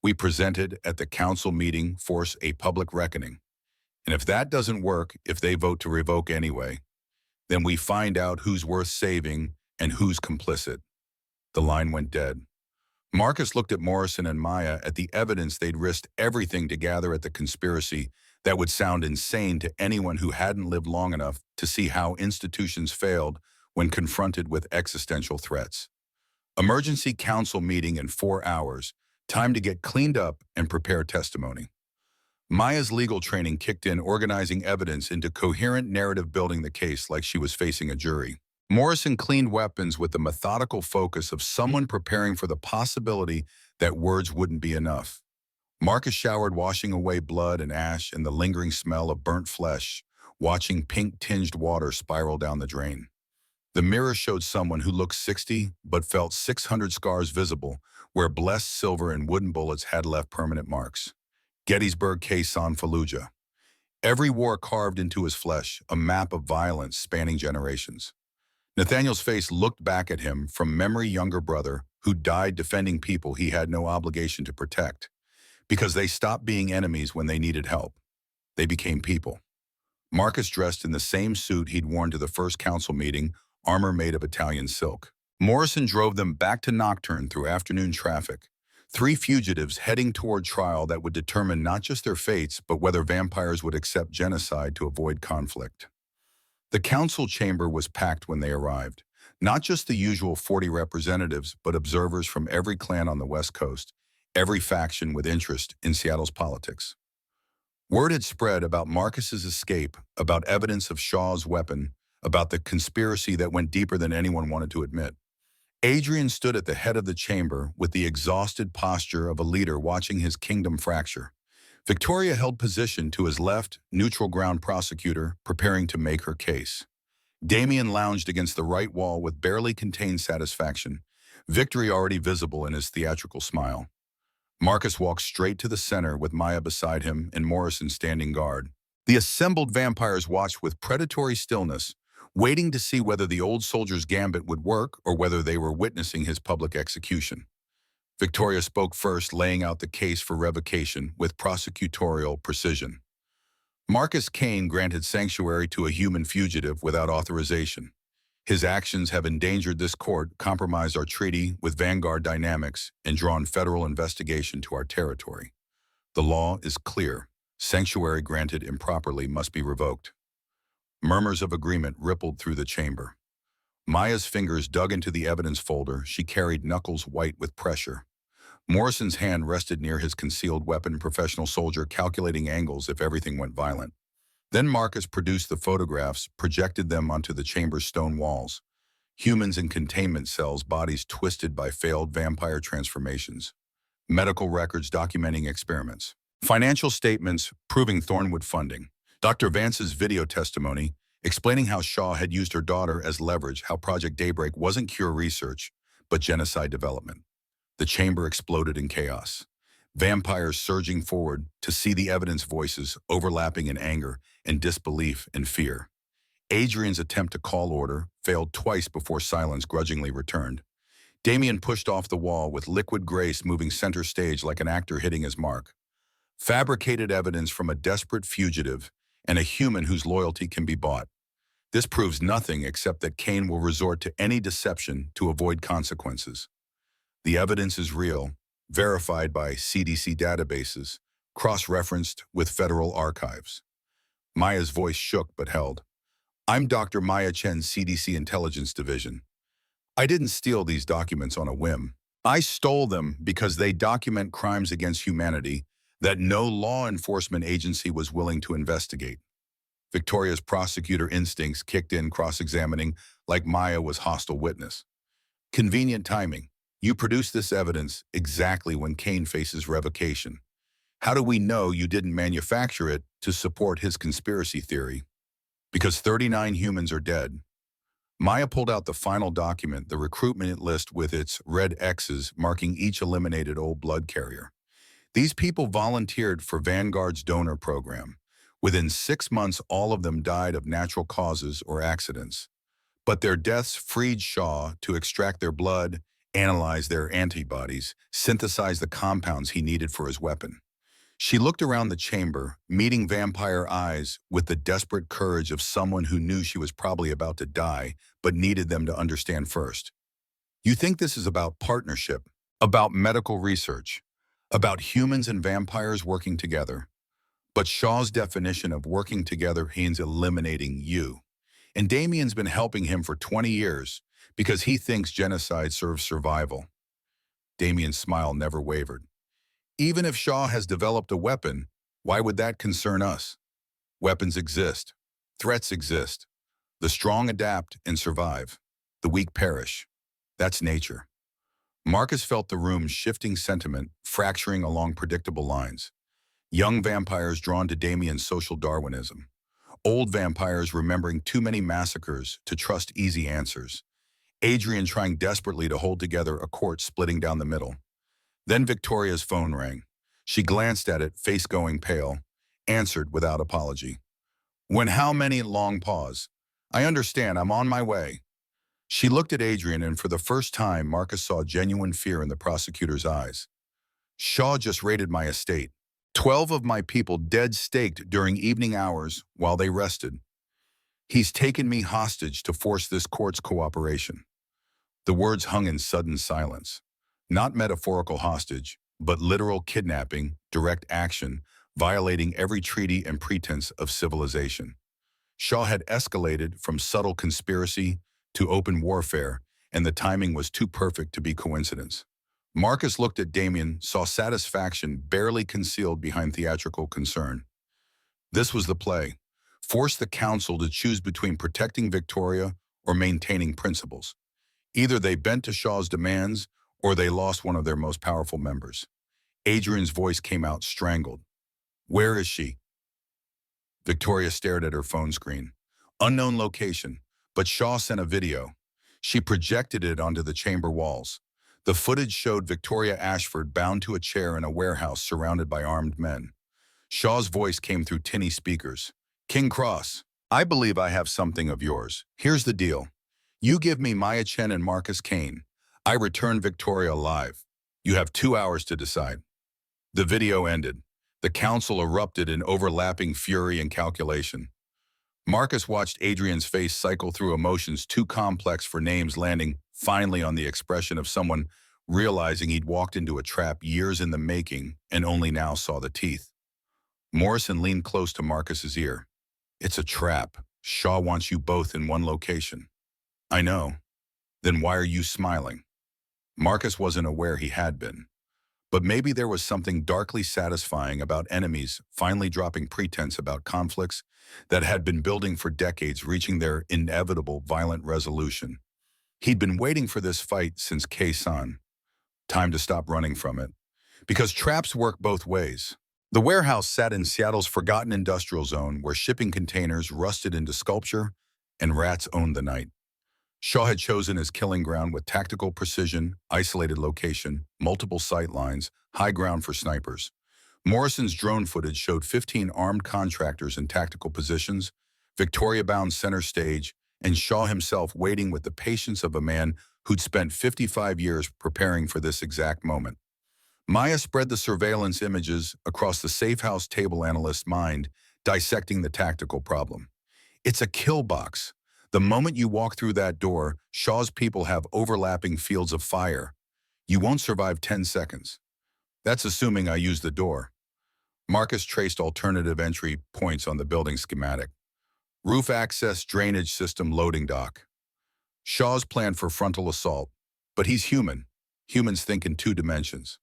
We presented at the council meeting, force a public reckoning. And if that doesn't work, if they vote to revoke anyway, then we find out who's worth saving and who's complicit." The line went dead. Marcus looked at Morrison and Maya at the evidence they'd risked everything to gather at the conspiracy that would sound insane to anyone who hadn't lived long enough to see how institutions failed when confronted with existential threats. Emergency council meeting in 4 hours, time to get cleaned up and prepare testimony. Maya's legal training kicked in, organizing evidence into coherent narrative, building the case like she was facing a jury. Morrison cleaned weapons with the methodical focus of someone preparing for the possibility that words wouldn't be enough. Marcus showered, washing away blood and ash and the lingering smell of burnt flesh, watching pink-tinged water spiral down the drain. The mirror showed someone who looked 60 but felt 600 scars visible, where blessed silver and wooden bullets had left permanent marks. Gettysburg Quezon Fallujah. Every war carved into his flesh, a map of violence spanning generations. Nathaniel's face looked back at him from memory, younger brother who died defending people he had no obligation to protect. Because they stopped being enemies when they needed help. They became people. Marcus dressed in the same suit he'd worn to the first council meeting, armor made of Italian silk. Morrison drove them back to Nocturne through afternoon traffic. Three fugitives heading toward trial that would determine not just their fates, but whether vampires would accept genocide to avoid conflict. The council chamber was packed when they arrived. Not just the usual 40 representatives, but observers from every clan on the West Coast, every faction with interest in Seattle's politics. Word had spread about Marcus's escape, about evidence of Shaw's weapon, about the conspiracy that went deeper than anyone wanted to admit. Adrian stood at the head of the chamber with the exhausted posture of a leader watching his kingdom fracture. Victoria held position to his left, neutral ground prosecutor, preparing to make her case. Damien lounged against the right wall with barely contained satisfaction, victory already visible in his theatrical smile. Marcus walked straight to the center with Maya beside him and Morrison standing guard. The assembled vampires watched with predatory stillness, waiting to see whether the old soldier's gambit would work or whether they were witnessing his public execution. Victoria spoke first, laying out the case for revocation with prosecutorial precision. Marcus Kane granted sanctuary to a human fugitive without authorization. His actions have endangered this court, compromised our treaty with Vanguard Dynamics, and drawn federal investigation to our territory. The law is clear. Sanctuary granted improperly must be revoked. Murmurs of agreement rippled through the chamber. Maya's fingers dug into the evidence folder. She carried knuckles white with pressure. Morrison's hand rested near his concealed weapon, professional soldier calculating angles if everything went violent. Then Marcus produced the photographs, projected them onto the chamber's stone walls. Humans in containment cells, bodies twisted by failed vampire transformations. Medical records documenting experiments. Financial statements proving Thornwood funding. Dr. Vance's video testimony explaining how Shaw had used her daughter as leverage, how Project Daybreak wasn't cure research, but genocide development. The chamber exploded in chaos. Vampires surging forward to see the evidence, voices overlapping in anger and disbelief and fear. Adrian's attempt to call order failed twice before silence grudgingly returned. Damien pushed off the wall with liquid grace, moving center stage like an actor hitting his mark. Fabricated evidence from a desperate fugitive and a human whose loyalty can be bought. This proves nothing except that Kane will resort to any deception to avoid consequences. The evidence is real, verified by CDC databases, cross-referenced with federal archives. Maya's voice shook but held. I'm Dr. Maya Chen's CDC Intelligence Division. I didn't steal these documents on a whim. I stole them because they document crimes against humanity that no law enforcement agency was willing to investigate. Victoria's prosecutor instincts kicked in, cross-examining like Maya was hostile witness. Convenient timing. You produced this evidence exactly when Kane faces revocation. How do we know you didn't manufacture it to support his conspiracy theory? Because 39 humans are dead. Maya pulled out the final document, the recruitment list with its red X's marking each eliminated old blood carrier. These people volunteered for Vanguard's donor program. Within 6 months, all of them died of natural causes or accidents. But their deaths freed Shaw to extract their blood, analyze their antibodies, synthesize the compounds he needed for his weapon. She looked around the chamber, meeting vampire eyes with the desperate courage of someone who knew she was probably about to die, but needed them to understand first. You think this is about partnership, about medical research, about humans and vampires working together. But Shaw's definition of working together means eliminating you. And Damien's been helping him for 20 years because he thinks genocide serves survival. Damien's smile never wavered. Even if Shaw has developed a weapon, why would that concern us? Weapons exist. Threats exist. The strong adapt and survive. The weak perish. That's nature. Marcus felt the room's shifting sentiment fracturing along predictable lines. Young vampires drawn to Damien's social Darwinism. Old vampires remembering too many massacres to trust easy answers. Adrian trying desperately to hold together a court splitting down the middle. Then Victoria's phone rang. She glanced at it, face going pale, answered without apology. When how many long pause? I understand, I'm on my way. She looked at Adrian, and for the first time, Marcus saw genuine fear in the prosecutor's eyes. Shaw just raided my estate. 12 of my people dead staked during evening hours while they rested. He's taken me hostage to force this court's cooperation. The words hung in sudden silence. Not metaphorical hostage, but literal kidnapping, direct action, violating every treaty and pretense of civilization. Shaw had escalated from subtle conspiracy to open warfare, and the timing was too perfect to be coincidence. Marcus looked at Damien, saw satisfaction barely concealed behind theatrical concern. This was the play. Force the council to choose between protecting Victoria or maintaining principles. Either they bent to Shaw's demands or they lost one of their most powerful members. Adrian's voice came out strangled. Where is she? Victoria stared at her phone screen. Unknown location, but Shaw sent a video. She projected it onto the chamber walls. The footage showed Victoria Ashford bound to a chair in a warehouse surrounded by armed men. Shaw's voice came through tinny speakers. King Cross, I believe I have something of yours. Here's the deal. You give me Maya Chen and Marcus Kane. I return Victoria alive. You have 2 hours to decide. The video ended. The council erupted in overlapping fury and calculation. Marcus watched Adrian's face cycle through emotions too complex for names, landing finally on the expression of someone realizing he'd walked into a trap years in the making and only now saw the teeth. Morrison leaned close to Marcus's ear. It's a trap. Shaw wants you both in one location. I know. Then why are you smiling? Marcus wasn't aware he had been. But maybe there was something darkly satisfying about enemies finally dropping pretense about conflicts that had been building for decades, reaching their inevitable violent resolution. He'd been waiting for this fight since Khe-san. Time to stop running from it. Because traps work both ways. The warehouse sat in Seattle's forgotten industrial zone where shipping containers rusted into sculpture and rats owned the night. Shaw had chosen his killing ground with tactical precision, isolated location, multiple sight lines, high ground for snipers. Morrison's drone footage showed 15 armed contractors in tactical positions, Victoria bound center stage, and Shaw himself waiting with the patience of a man who'd spent 55 years preparing for this exact moment. Maya spread the surveillance images across the safe house table analyst's mind, dissecting the tactical problem. It's a kill box. The moment you walk through that door, Shaw's people have overlapping fields of fire. You won't survive 10 seconds. That's assuming I use the door. Marcus traced alternative entry points on the building schematic. Roof access, drainage system, loading dock. Shaw's planned for frontal assault, but he's human. Humans think in 2 dimensions.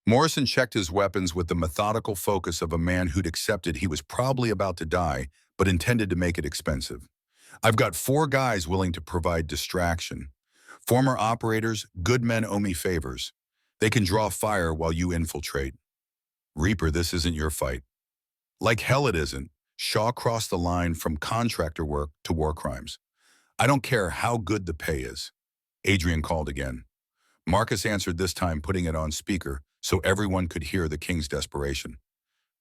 Morrison checked his weapons with the methodical focus of a man who'd accepted he was probably about to die, but intended to make it expensive. I've got 4 guys willing to provide distraction. Former operators, good men owe me favors. They can draw fire while you infiltrate. Reaper, this isn't your fight. Like hell it isn't. Shaw crossed the line from contractor work to war crimes. I don't care how good the pay is. Adrian called again. Marcus answered this time, putting it on speaker so everyone could hear the king's desperation.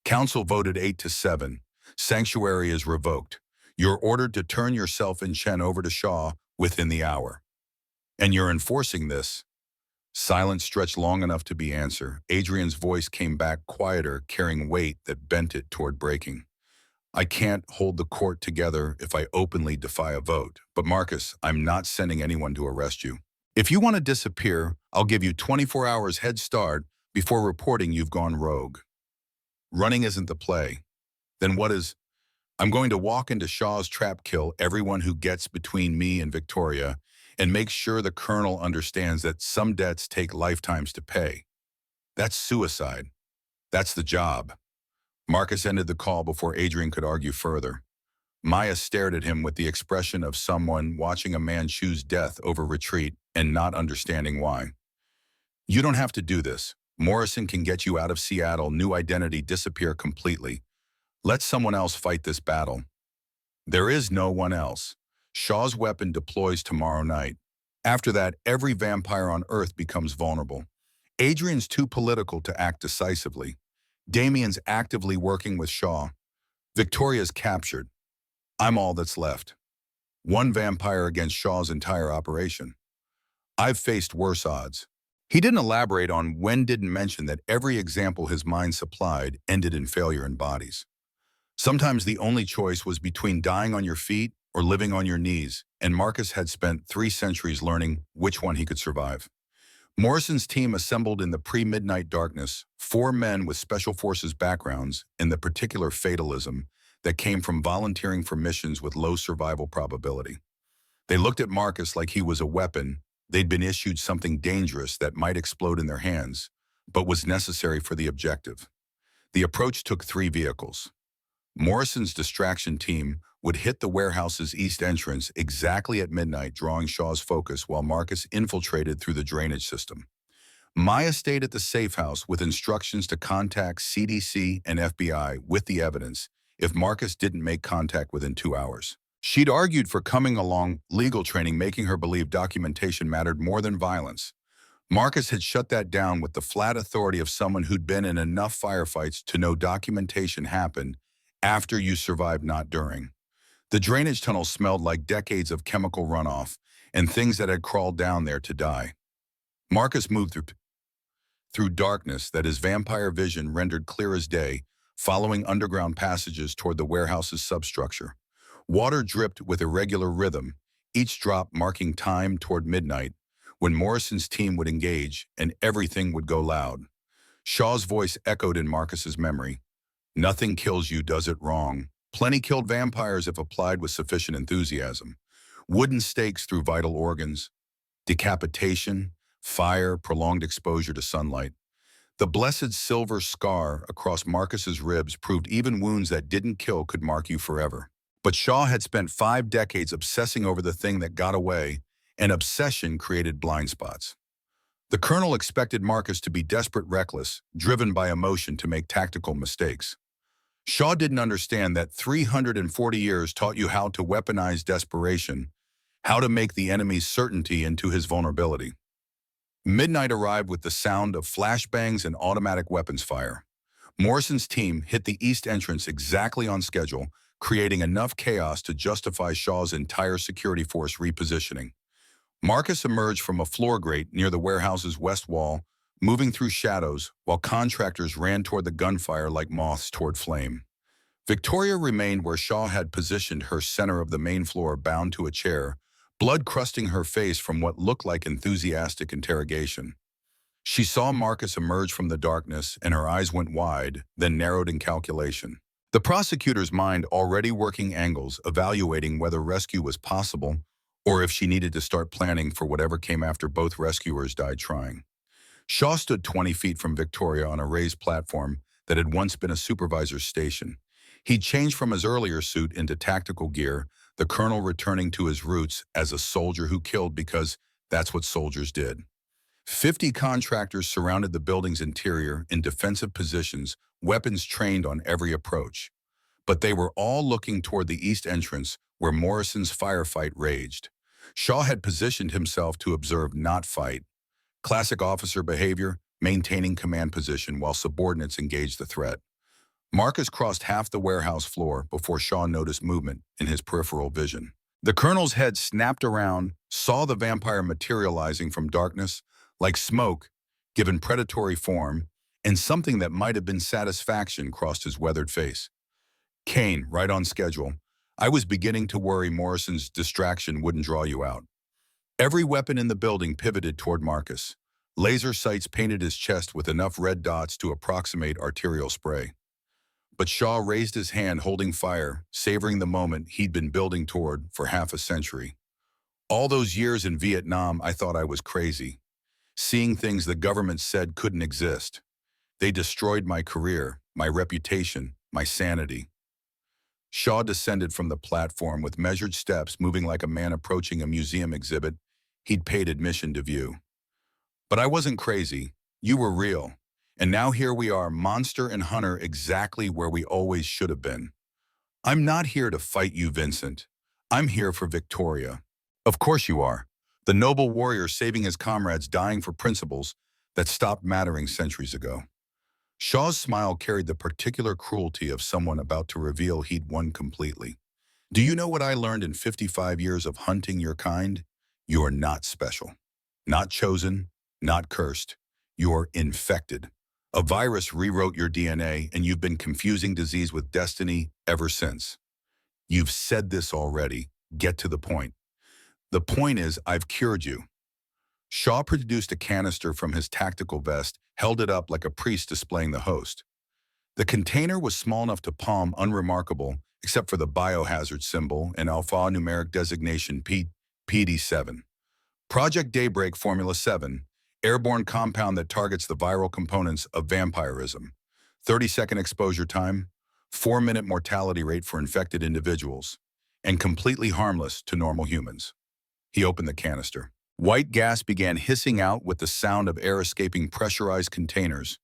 Council voted 8-7. Sanctuary is revoked. You're ordered to turn yourself and Chen over to Shaw within the hour. And you're enforcing this. Silence stretched long enough to be answer. Adrian's voice came back quieter, carrying weight that bent it toward breaking. I can't hold the court together if I openly defy a vote. But Marcus, I'm not sending anyone to arrest you. If you want to disappear, I'll give you 24 hours head start before reporting you've gone rogue. Running isn't the play. Then what is? I'm going to walk into Shaw's trap, kill everyone who gets between me and Victoria, and make sure the colonel understands that some debts take lifetimes to pay. That's suicide. That's the job. Marcus ended the call before Adrian could argue further. Maya stared at him with the expression of someone watching a man choose death over retreat and not understanding why. You don't have to do this. Morrison can get you out of Seattle, new identity disappear completely. Let someone else fight this battle. There is no one else. Shaw's weapon deploys tomorrow night. After that, every vampire on Earth becomes vulnerable. Adrian's too political to act decisively. Damien's actively working with Shaw. Victoria's captured. I'm all that's left. One vampire against Shaw's entire operation. I've faced worse odds. He didn't elaborate on when, didn't mention that every example his mind supplied ended in failure in bodies. Sometimes the only choice was between dying on your feet or living on your knees, and Marcus had spent 3 centuries learning which one he could survive. Morrison's team assembled in the pre-midnight darkness, 4 men with special forces backgrounds and the particular fatalism that came from volunteering for missions with low survival probability. They looked at Marcus like he was a weapon. They'd been issued something dangerous that might explode in their hands, but was necessary for the objective. The approach took 3 vehicles. Morrison's distraction team would hit the warehouse's east entrance exactly at midnight, drawing Shaw's focus while Marcus infiltrated through the drainage system. Maya stayed at the safe house with instructions to contact CDC and FBI with the evidence if Marcus didn't make contact within 2 hours. She'd argued for coming along legal training, making her believe documentation mattered more than violence. Marcus had shut that down with the flat authority of someone who'd been in enough firefights to know documentation happened after you survived, not during. The drainage tunnel smelled like decades of chemical runoff and things that had crawled down there to die. Marcus moved through darkness that his vampire vision rendered clear as day, following underground passages toward the warehouse's substructure. Water dripped with irregular rhythm, each drop marking time toward midnight, when Morrison's team would engage and everything would go loud. Shaw's voice echoed in Marcus's memory. Nothing kills you, does it? Wrong. Plenty killed vampires if applied with sufficient enthusiasm. Wooden stakes through vital organs, decapitation, fire, prolonged exposure to sunlight. The blessed silver scar across Marcus's ribs proved even wounds that didn't kill could mark you forever. But Shaw had spent 5 decades obsessing over the thing that got away, and obsession created blind spots. The colonel expected Marcus to be desperate, reckless, driven by emotion to make tactical mistakes. Shaw didn't understand that 340 years taught you how to weaponize desperation, how to make the enemy's certainty into his vulnerability. Midnight arrived with the sound of flashbangs and automatic weapons fire. Morrison's team hit the east entrance exactly on schedule, creating enough chaos to justify Shaw's entire security force repositioning. Marcus emerged from a floor grate near the warehouse's west wall, moving through shadows while contractors ran toward the gunfire like moths toward flame. Victoria remained where Shaw had positioned her, center of the main floor, bound to a chair, blood crusting her face from what looked like enthusiastic interrogation. She saw Marcus emerge from the darkness and her eyes went wide, then narrowed in calculation. The prosecutor's mind already working angles, evaluating whether rescue was possible or if she needed to start planning for whatever came after both rescuers died trying. Shaw stood 20 feet from Victoria on a raised platform that had once been a supervisor's station. He'd changed from his earlier suit into tactical gear, the colonel returning to his roots as a soldier who killed because that's what soldiers did. 50 contractors surrounded the building's interior in defensive positions, weapons trained on every approach. But they were all looking toward the east entrance where Morrison's firefight raged. Shaw had positioned himself to observe, not fight. Classic officer behavior, maintaining command position while subordinates engaged the threat. Marcus crossed half the warehouse floor before Shaw noticed movement in his peripheral vision. The colonel's head snapped around, saw the vampire materializing from darkness, like smoke, given predatory form, and something that might have been satisfaction crossed his weathered face. Kane, right on schedule. I was beginning to worry Morrison's distraction wouldn't draw you out. Every weapon in the building pivoted toward Marcus. Laser sights painted his chest with enough red dots to approximate arterial spray. But Shaw raised his hand holding fire, savoring the moment he'd been building toward for half a century. All those years in Vietnam, I thought I was crazy, seeing things the government said couldn't exist. They destroyed my career, my reputation, my sanity. Shaw descended from the platform with measured steps, moving like a man approaching a museum exhibit he'd paid admission to view. But I wasn't crazy. You were real. And now here we are, monster and hunter, exactly where we always should have been. I'm not here to fight you, Vincent. I'm here for Victoria. Of course you are. The noble warrior saving his comrades, dying for principles that stopped mattering centuries ago. Shaw's smile carried the particular cruelty of someone about to reveal he'd won completely. Do you know what I learned in 55 years of hunting your kind? You're not special. Not chosen. Not cursed. You're infected. A virus rewrote your DNA, and you've been confusing disease with destiny ever since. You've said this already. Get to the point. The point is, I've cured you. Shaw produced a canister from his tactical vest, held it up like a priest displaying the host. The container was small enough to palm, unremarkable, except for the biohazard symbol and alphanumeric designation PD7. Project Daybreak Formula 7, airborne compound that targets the viral components of vampirism. 30-second exposure time, 4-minute mortality rate for infected individuals, and completely harmless to normal humans. He opened the canister. White gas began hissing out with the sound of air escaping pressurized containers.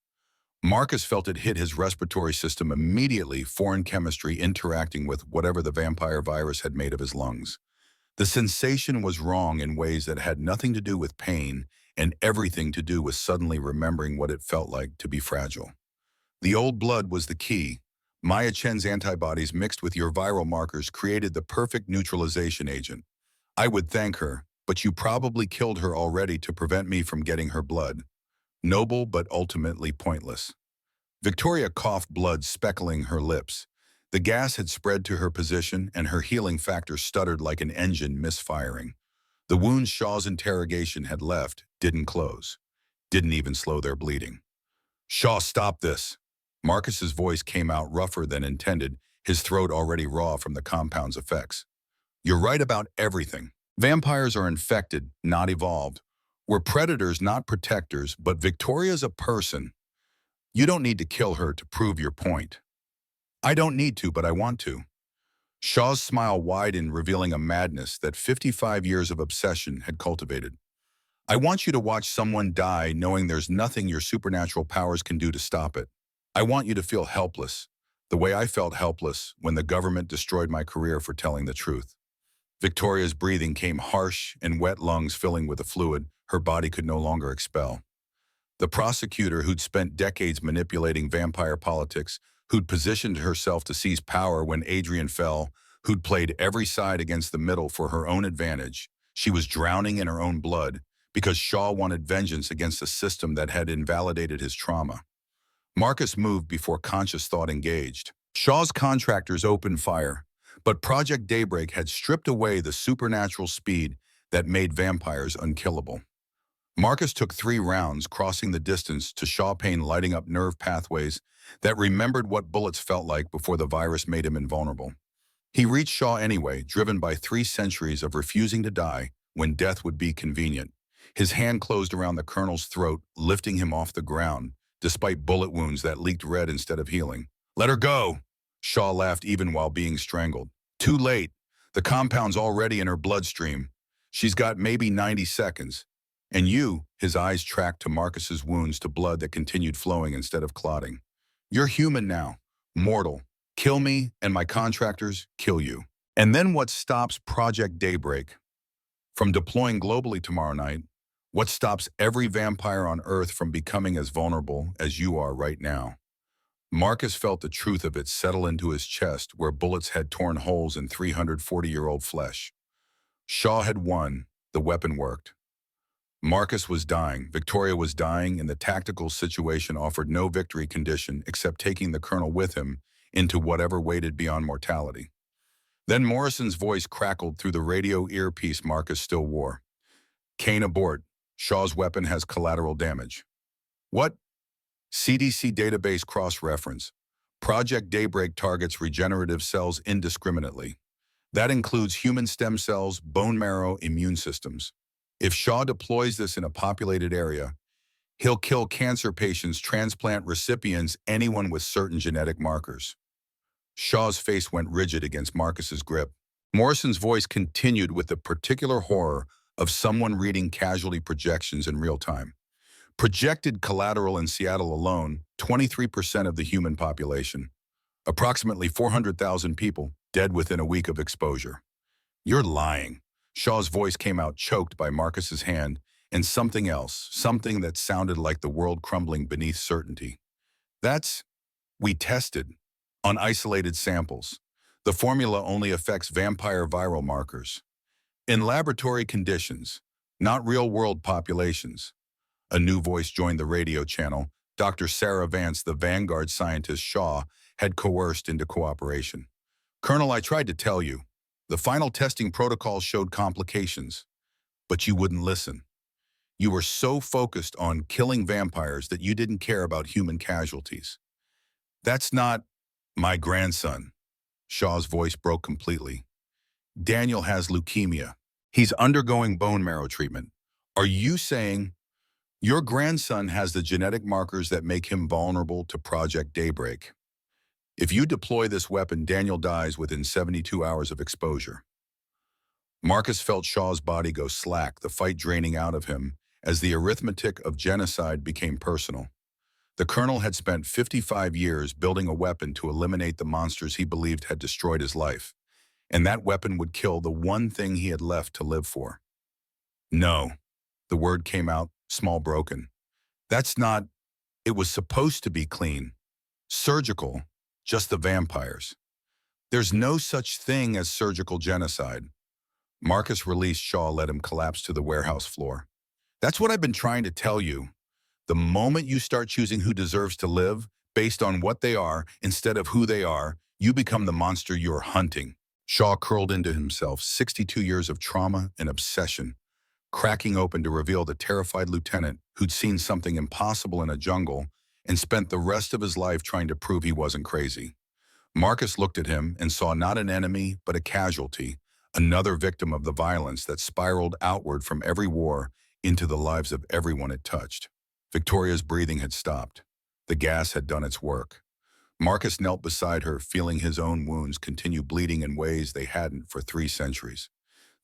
Marcus felt it hit his respiratory system immediately, foreign chemistry interacting with whatever the vampire virus had made of his lungs. The sensation was wrong in ways that had nothing to do with pain and everything to do with suddenly remembering what it felt like to be fragile. The old blood was the key. Maya Chen's antibodies mixed with your viral markers created the perfect neutralization agent. I would thank her, but you probably killed her already to prevent me from getting her blood. Noble but ultimately pointless. Victoria coughed, blood speckling her lips. The gas had spread to her position, and her healing factor stuttered like an engine misfiring. The wounds Shaw's interrogation had left didn't close, didn't even slow their bleeding. Shaw, stop this. Marcus's voice came out rougher than intended, his throat already raw from the compound's effects. You're right about everything. Vampires are infected, not evolved. We're predators, not protectors, but Victoria's a person. You don't need to kill her to prove your point. I don't need to, but I want to. Shaw's smile widened, revealing a madness that 55 years of obsession had cultivated. I want you to watch someone die knowing there's nothing your supernatural powers can do to stop it. I want you to feel helpless, the way I felt helpless when the government destroyed my career for telling the truth. Victoria's breathing came harsh and wet, lungs filling with a fluid her body could no longer expel. The prosecutor, who'd spent decades manipulating vampire politics, who'd positioned herself to seize power when Adrian fell, who'd played every side against the middle for her own advantage, she was drowning in her own blood because Shaw wanted vengeance against a system that had invalidated his trauma. Marcus moved before conscious thought engaged. Shaw's contractors opened fire, but Project Daybreak had stripped away the supernatural speed that made vampires unkillable. Marcus took 3 rounds, crossing the distance to Shaw, pain lighting up nerve pathways that remembered what bullets felt like before the virus made him invulnerable. He reached Shaw anyway, driven by 3 centuries of refusing to die when death would be convenient. His hand closed around the colonel's throat, lifting him off the ground, despite bullet wounds that leaked red instead of healing. Let her go! Shaw laughed even while being strangled. Too late. The compound's already in her bloodstream. She's got maybe 90 seconds. And you, his eyes tracked to Marcus's wounds, to blood that continued flowing instead of clotting. You're human now, mortal. Kill me, and my contractors kill you. And then what stops Project Daybreak from deploying globally tomorrow night? What stops every vampire on Earth from becoming as vulnerable as you are right now? Marcus felt the truth of it settle into his chest, where bullets had torn holes in 340-year-old flesh. Shaw had won. The weapon worked. Marcus was dying, Victoria was dying, and the tactical situation offered no victory condition except taking the colonel with him into whatever waited beyond mortality. Then Morrison's voice crackled through the radio earpiece Marcus still wore. Kane abort. Shaw's weapon has collateral damage. What? CDC database cross-reference. Project Daybreak targets regenerative cells indiscriminately. That includes human stem cells, bone marrow, immune systems. If Shaw deploys this in a populated area, he'll kill cancer patients, transplant recipients, anyone with certain genetic markers. Shaw's face went rigid against Marcus's grip. Morrison's voice continued with the particular horror of someone reading casualty projections in real time. Projected collateral in Seattle alone, 23% of the human population. Approximately 400,000 people dead within a week of exposure. You're lying. Shaw's voice came out choked by Marcus's hand and something else, something that sounded like the world crumbling beneath certainty. We tested on isolated samples. The formula only affects vampire viral markers. In laboratory conditions, not real-world populations. A new voice joined the radio channel. Dr. Sarah Vance, the Vanguard scientist Shaw, had coerced into cooperation. Colonel, I tried to tell you. The final testing protocol showed complications, but you wouldn't listen. You were so focused on killing vampires that you didn't care about human casualties. That's not my grandson. Shaw's voice broke completely. Daniel has leukemia. He's undergoing bone marrow treatment. Are you saying your grandson has the genetic markers that make him vulnerable to Project Daybreak? If you deploy this weapon, Daniel dies within 72 hours of exposure. Marcus felt Shaw's body go slack, the fight draining out of him as the arithmetic of genocide became personal. The colonel had spent 55 years building a weapon to eliminate the monsters he believed had destroyed his life, and that weapon would kill the one thing he had left to live for. No, the word came out, small, broken. That's not, it was supposed to be clean. Surgical, just the vampires. There's no such thing as surgical genocide. Marcus released Shaw, let him collapse to the warehouse floor. That's what I've been trying to tell you. The moment you start choosing who deserves to live based on what they are instead of who they are, you become the monster you're hunting. Shaw curled into himself, 62 years of trauma and obsession, cracking open to reveal the terrified lieutenant who'd seen something impossible in a jungle and spent the rest of his life trying to prove he wasn't crazy. Marcus looked at him and saw not an enemy, but a casualty, another victim of the violence that spiraled outward from every war into the lives of everyone it touched. Victoria's breathing had stopped. The gas had done its work. Marcus knelt beside her, feeling his own wounds continue bleeding in ways they hadn't for 3 centuries.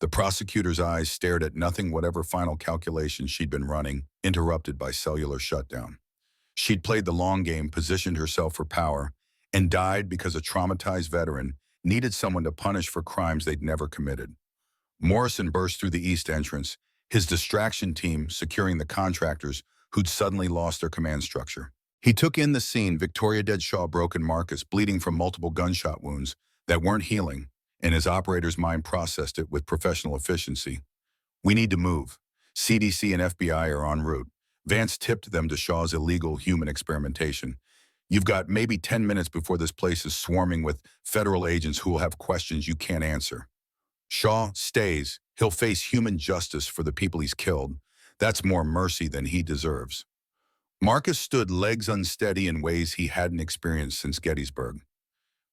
The prosecutor's eyes stared at nothing, whatever final calculations she'd been running, interrupted by cellular shutdown. She'd played the long game, positioned herself for power, and died because a traumatized veteran needed someone to punish for crimes they'd never committed. Morrison burst through the east entrance, his distraction team securing the contractors who'd suddenly lost their command structure. He took in the scene, Victoria dead, Shaw broken, Marcus bleeding from multiple gunshot wounds that weren't healing, and his operator's mind processed it with professional efficiency. We need to move. CDC and FBI are en route. Vance tipped them to Shaw's illegal human experimentation. You've got maybe 10 minutes before this place is swarming with federal agents who will have questions you can't answer. Shaw stays. He'll face human justice for the people he's killed. That's more mercy than he deserves. Marcus stood, legs unsteady in ways he hadn't experienced since Gettysburg.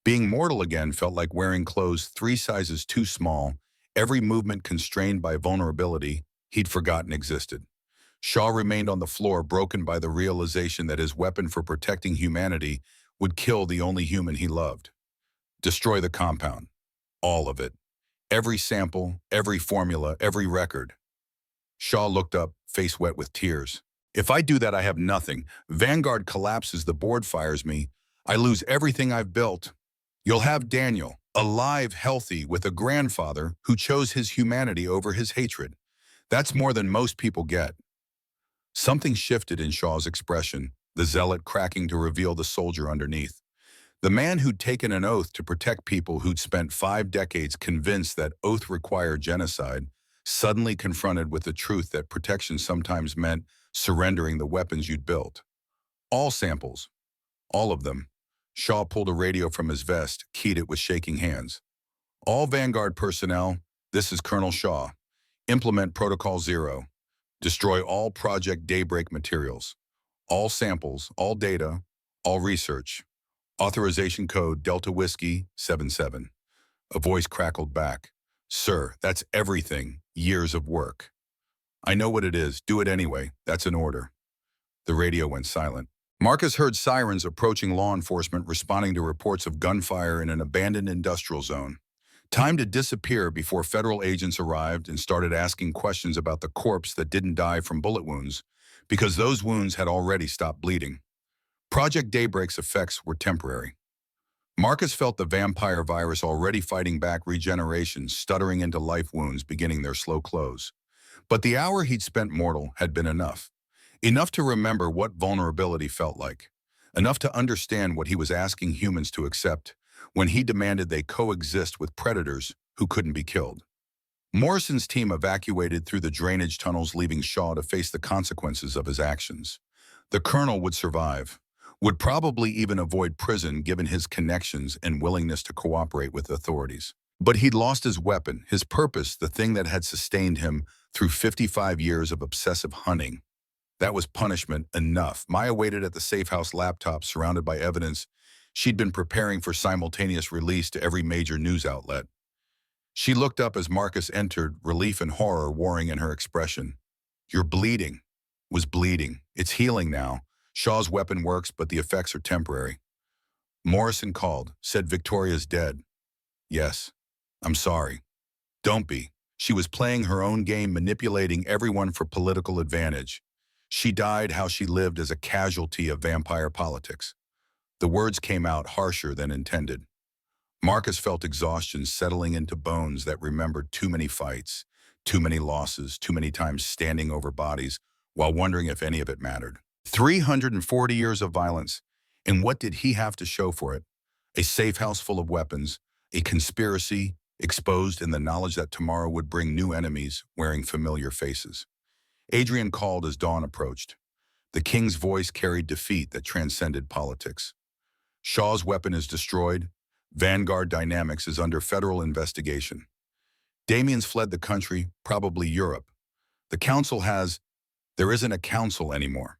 Being mortal again felt like wearing clothes 3 sizes too small, every movement constrained by vulnerability he'd forgotten existed. Shaw remained on the floor, broken by the realization that his weapon for protecting humanity would kill the only human he loved. Destroy the compound. All of it. Every sample, every formula, every record. Shaw looked up, face wet with tears. If I do that, I have nothing. Vanguard collapses, the board fires me. I lose everything I've built. You'll have Daniel, alive, healthy, with a grandfather who chose his humanity over his hatred. That's more than most people get. Something shifted in Shaw's expression, the zealot cracking to reveal the soldier underneath. The man who'd taken an oath to protect people who'd spent 5 decades convinced that oath required genocide, suddenly confronted with the truth that protection sometimes meant surrendering the weapons you'd built. All samples. All of them. Shaw pulled a radio from his vest, keyed it with shaking hands. All Vanguard personnel, this is Colonel Shaw. Implement Protocol 0. Destroy all Project Daybreak materials. All samples, all data, all research. Authorization code Delta Whiskey 77. A voice crackled back. Sir, that's everything. Years of work. I know what it is. Do it anyway. That's an order. The radio went silent. Marcus heard sirens approaching law enforcement responding to reports of gunfire in an abandoned industrial zone. Time to disappear before federal agents arrived and started asking questions about the corpse that didn't die from bullet wounds, because those wounds had already stopped bleeding. Project Daybreak's effects were temporary. Marcus felt the vampire virus already fighting back regeneration, stuttering into life wounds beginning their slow close. But the hour he'd spent mortal had been enough. Enough to remember what vulnerability felt like. Enough to understand what he was asking humans to accept when he demanded they coexist with predators who couldn't be killed. Morrison's team evacuated through the drainage tunnels, leaving Shaw to face the consequences of his actions. The colonel would survive, would probably even avoid prison given his connections and willingness to cooperate with authorities. But he'd lost his weapon, his purpose, the thing that had sustained him through 55 years of obsessive hunting. That was punishment enough. Maya waited at the safe house laptop, surrounded by evidence she'd been preparing for simultaneous release to every major news outlet. She looked up as Marcus entered, relief and horror warring in her expression. "You're bleeding." Was bleeding. "It's healing now. Shaw's weapon works, but the effects are temporary." Morrison called, said Victoria's dead. "Yes. I'm sorry." "Don't be." She was playing her own game, manipulating everyone for political advantage. She died how she lived, as a casualty of vampire politics. The words came out harsher than intended. Marcus felt exhaustion settling into bones that remembered too many fights, too many losses, too many times standing over bodies while wondering if any of it mattered. 340 years of violence, and what did he have to show for it? A safe house full of weapons, a conspiracy exposed in the knowledge that tomorrow would bring new enemies wearing familiar faces. Adrian called as dawn approached. The king's voice carried defeat that transcended politics. Shaw's weapon is destroyed. Vanguard Dynamics is under federal investigation. Damien's fled the country, probably Europe. The council there isn't a council anymore.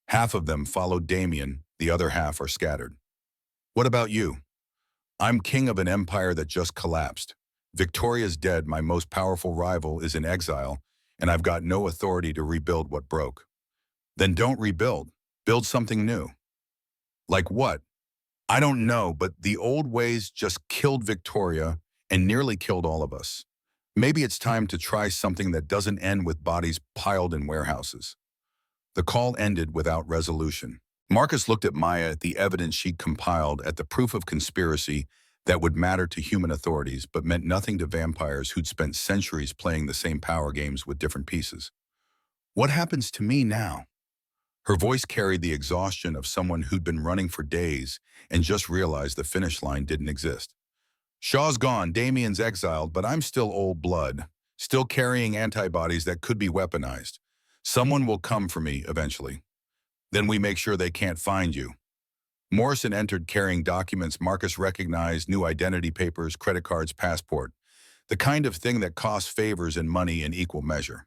Half of them followed Damien, the other half are scattered. What about you? I'm king of an empire that just collapsed. Victoria's dead, my most powerful rival is in exile, and I've got no authority to rebuild what broke. Then don't rebuild. Build something new. Like what? I don't know, but the old ways just killed Victoria and nearly killed all of us. Maybe it's time to try something that doesn't end with bodies piled in warehouses. The call ended without resolution. Marcus looked at Maya, at the evidence she'd compiled, at the proof of conspiracy that would matter to human authorities but meant nothing to vampires who'd spent centuries playing the same power games with different pieces. What happens to me now? Her voice carried the exhaustion of someone who'd been running for days and just realized the finish line didn't exist. Shaw's gone, Damien's exiled, but I'm still old blood, still carrying antibodies that could be weaponized. Someone will come for me eventually. Then we make sure they can't find you. Morrison entered carrying documents Marcus recognized: new identity papers, credit cards, passport. The kind of thing that costs favors and money in equal measure.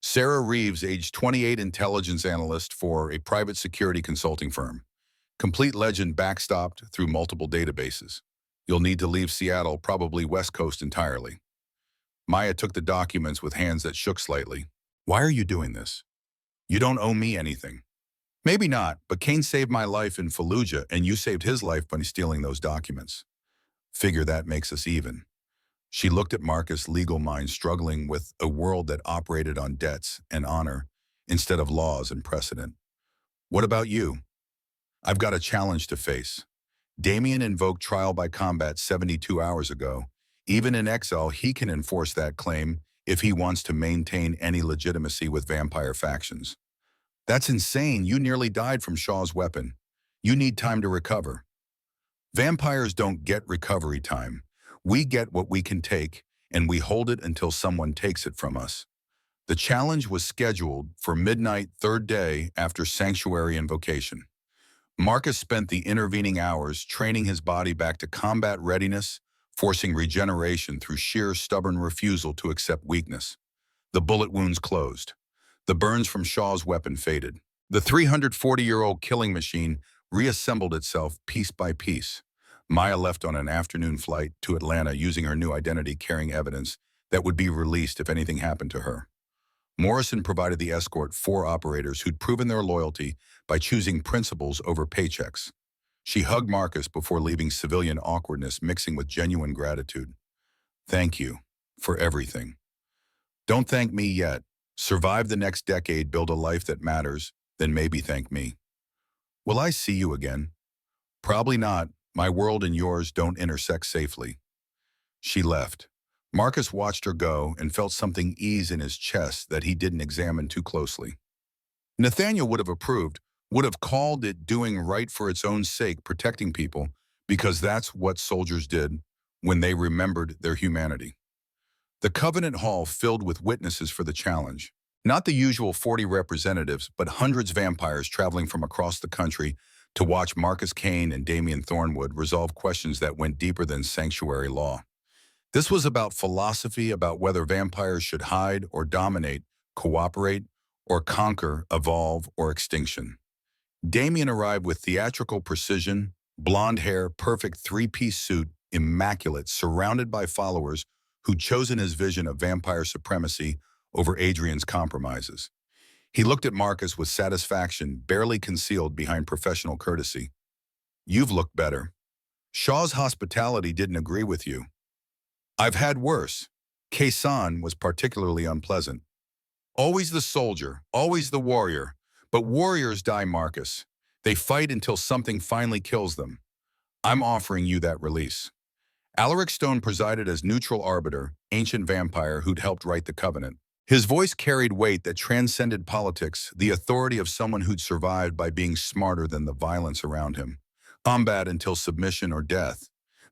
Sarah Reeves, age 28, intelligence analyst for a private security consulting firm. Complete legend backstopped through multiple databases. You'll need to leave Seattle, probably West Coast entirely. Maya took the documents with hands that shook slightly. Why are you doing this? You don't owe me anything. Maybe not, but Kane saved my life in Fallujah, and you saved his life by stealing those documents. Figure that makes us even. She looked at Marcus' legal mind, struggling with a world that operated on debts and honor instead of laws and precedent. What about you? I've got a challenge to face. Damien invoked trial by combat 72 hours ago. Even in exile, he can enforce that claim if he wants to maintain any legitimacy with vampire factions. That's insane. You nearly died from Shaw's weapon. You need time to recover. Vampires don't get recovery time. We get what we can take, and we hold it until someone takes it from us. The challenge was scheduled for midnight, third day after sanctuary invocation. Marcus spent the intervening hours training his body back to combat readiness, forcing regeneration through sheer stubborn refusal to accept weakness. The bullet wounds closed. The burns from Shaw's weapon faded. The 340-year-old killing machine reassembled itself piece by piece. Maya left on an afternoon flight to Atlanta using her new identity, carrying evidence that would be released if anything happened to her. Morrison provided the escort 4 operators who'd proven their loyalty by choosing principles over paychecks. She hugged Marcus before leaving civilian awkwardness mixing with genuine gratitude. Thank you for everything. Don't thank me yet. Survive the next decade, build a life that matters, then maybe thank me. Will I see you again? Probably not. My world and yours don't intersect safely. She left. Marcus watched her go and felt something ease in his chest that he didn't examine too closely. Nathaniel would have approved, would have called it doing right for its own sake, protecting people, because that's what soldiers did when they remembered their humanity. The Covenant Hall filled with witnesses for the challenge. Not the usual 40 representatives, but hundreds of vampires traveling from across the country to watch Marcus Kane and Damian Thornwood resolve questions that went deeper than sanctuary law. This was about philosophy, about whether vampires should hide or dominate, cooperate or conquer, evolve or extinction. Damian arrived with theatrical precision, blonde hair, perfect three-piece suit, immaculate, surrounded by followers who'd chosen his vision of vampire supremacy over Adrian's compromises. He looked at Marcus with satisfaction, barely concealed behind professional courtesy. You've looked better. Shaw's hospitality didn't agree with you. I've had worse. Kaysan was particularly unpleasant. Always the soldier, always the warrior. But warriors die, Marcus. They fight until something finally kills them. I'm offering you that release. Alaric Stone presided as neutral arbiter, ancient vampire who'd helped write the Covenant. His voice carried weight that transcended politics, the authority of someone who'd survived by being smarter than the violence around him. Combat until submission or death.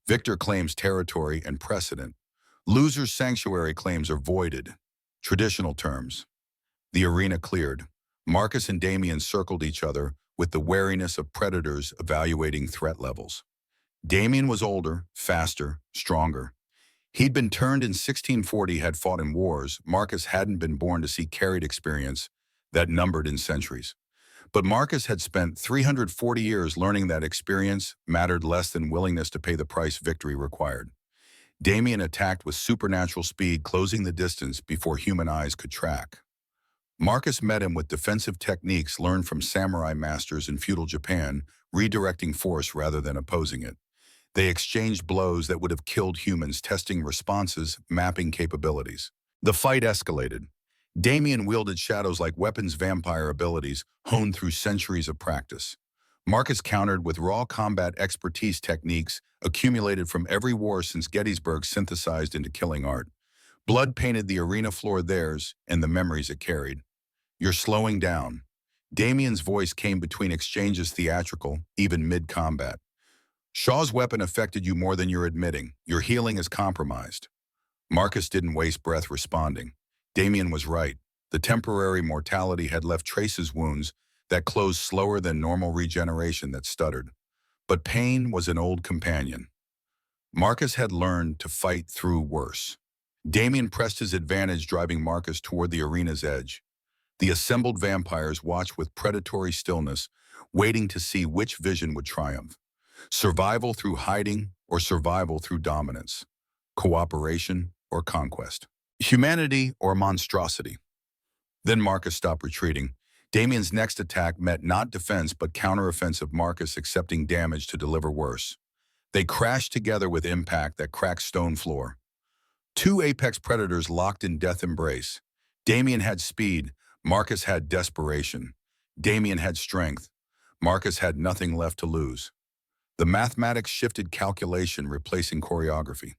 Victor claims territory and precedent. Loser's sanctuary claims are voided. Traditional terms. The arena cleared. Marcus and Damian circled each other with the wariness of predators evaluating threat levels. Damian was older, faster, stronger. He'd been turned in 1640, had fought in wars. Marcus hadn't been born to see carried experience that numbered in centuries. But Marcus had spent 340 years learning that experience mattered less than willingness to pay the price victory required. Damian attacked with supernatural speed, closing the distance before human eyes could track. Marcus met him with defensive techniques learned from samurai masters in feudal Japan, redirecting force rather than opposing it. They exchanged blows that would have killed humans, testing responses, mapping capabilities. The fight escalated. Damian wielded shadows like weapons, vampire abilities honed through centuries of practice. Marcus countered with raw combat expertise, techniques accumulated from every war since Gettysburg, synthesized into killing art. Blood painted the arena floor theirs and the memories it carried. You're slowing down. Damian's voice came between exchanges, theatrical, even mid-combat. Shaw's weapon affected you more than you're admitting. Your healing is compromised. Marcus didn't waste breath responding. Damian was right. The temporary mortality had left traces, wounds that closed slower than normal regeneration, that stuttered. But pain was an old companion. Marcus had learned to fight through worse. Damian pressed his advantage, driving Marcus toward the arena's edge. The assembled vampires watched with predatory stillness, waiting to see which vision would triumph. Survival through hiding or survival through dominance. Cooperation or conquest. Humanity or monstrosity. Then Marcus stopped retreating. Damian's next attack met not defense but counteroffensive, Marcus accepting damage to deliver worse. They crashed together with impact that cracked stone floor. Two apex predators locked in death embrace. Damian had speed, Marcus had desperation. Damian had strength. Marcus had nothing left to lose. The mathematics shifted, calculation replacing choreography.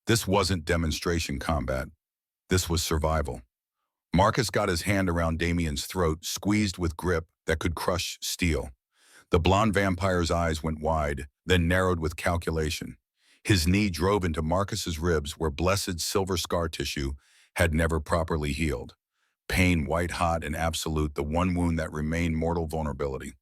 This wasn't demonstration combat. This was survival. Marcus got his hand around Damian's throat, squeezed with grip that could crush steel. The blonde vampire's eyes went wide, then narrowed with calculation. His knee drove into Marcus's ribs where blessed silver scar tissue had never properly healed. Pain white hot and absolute, the one wound that remained mortal vulnerability.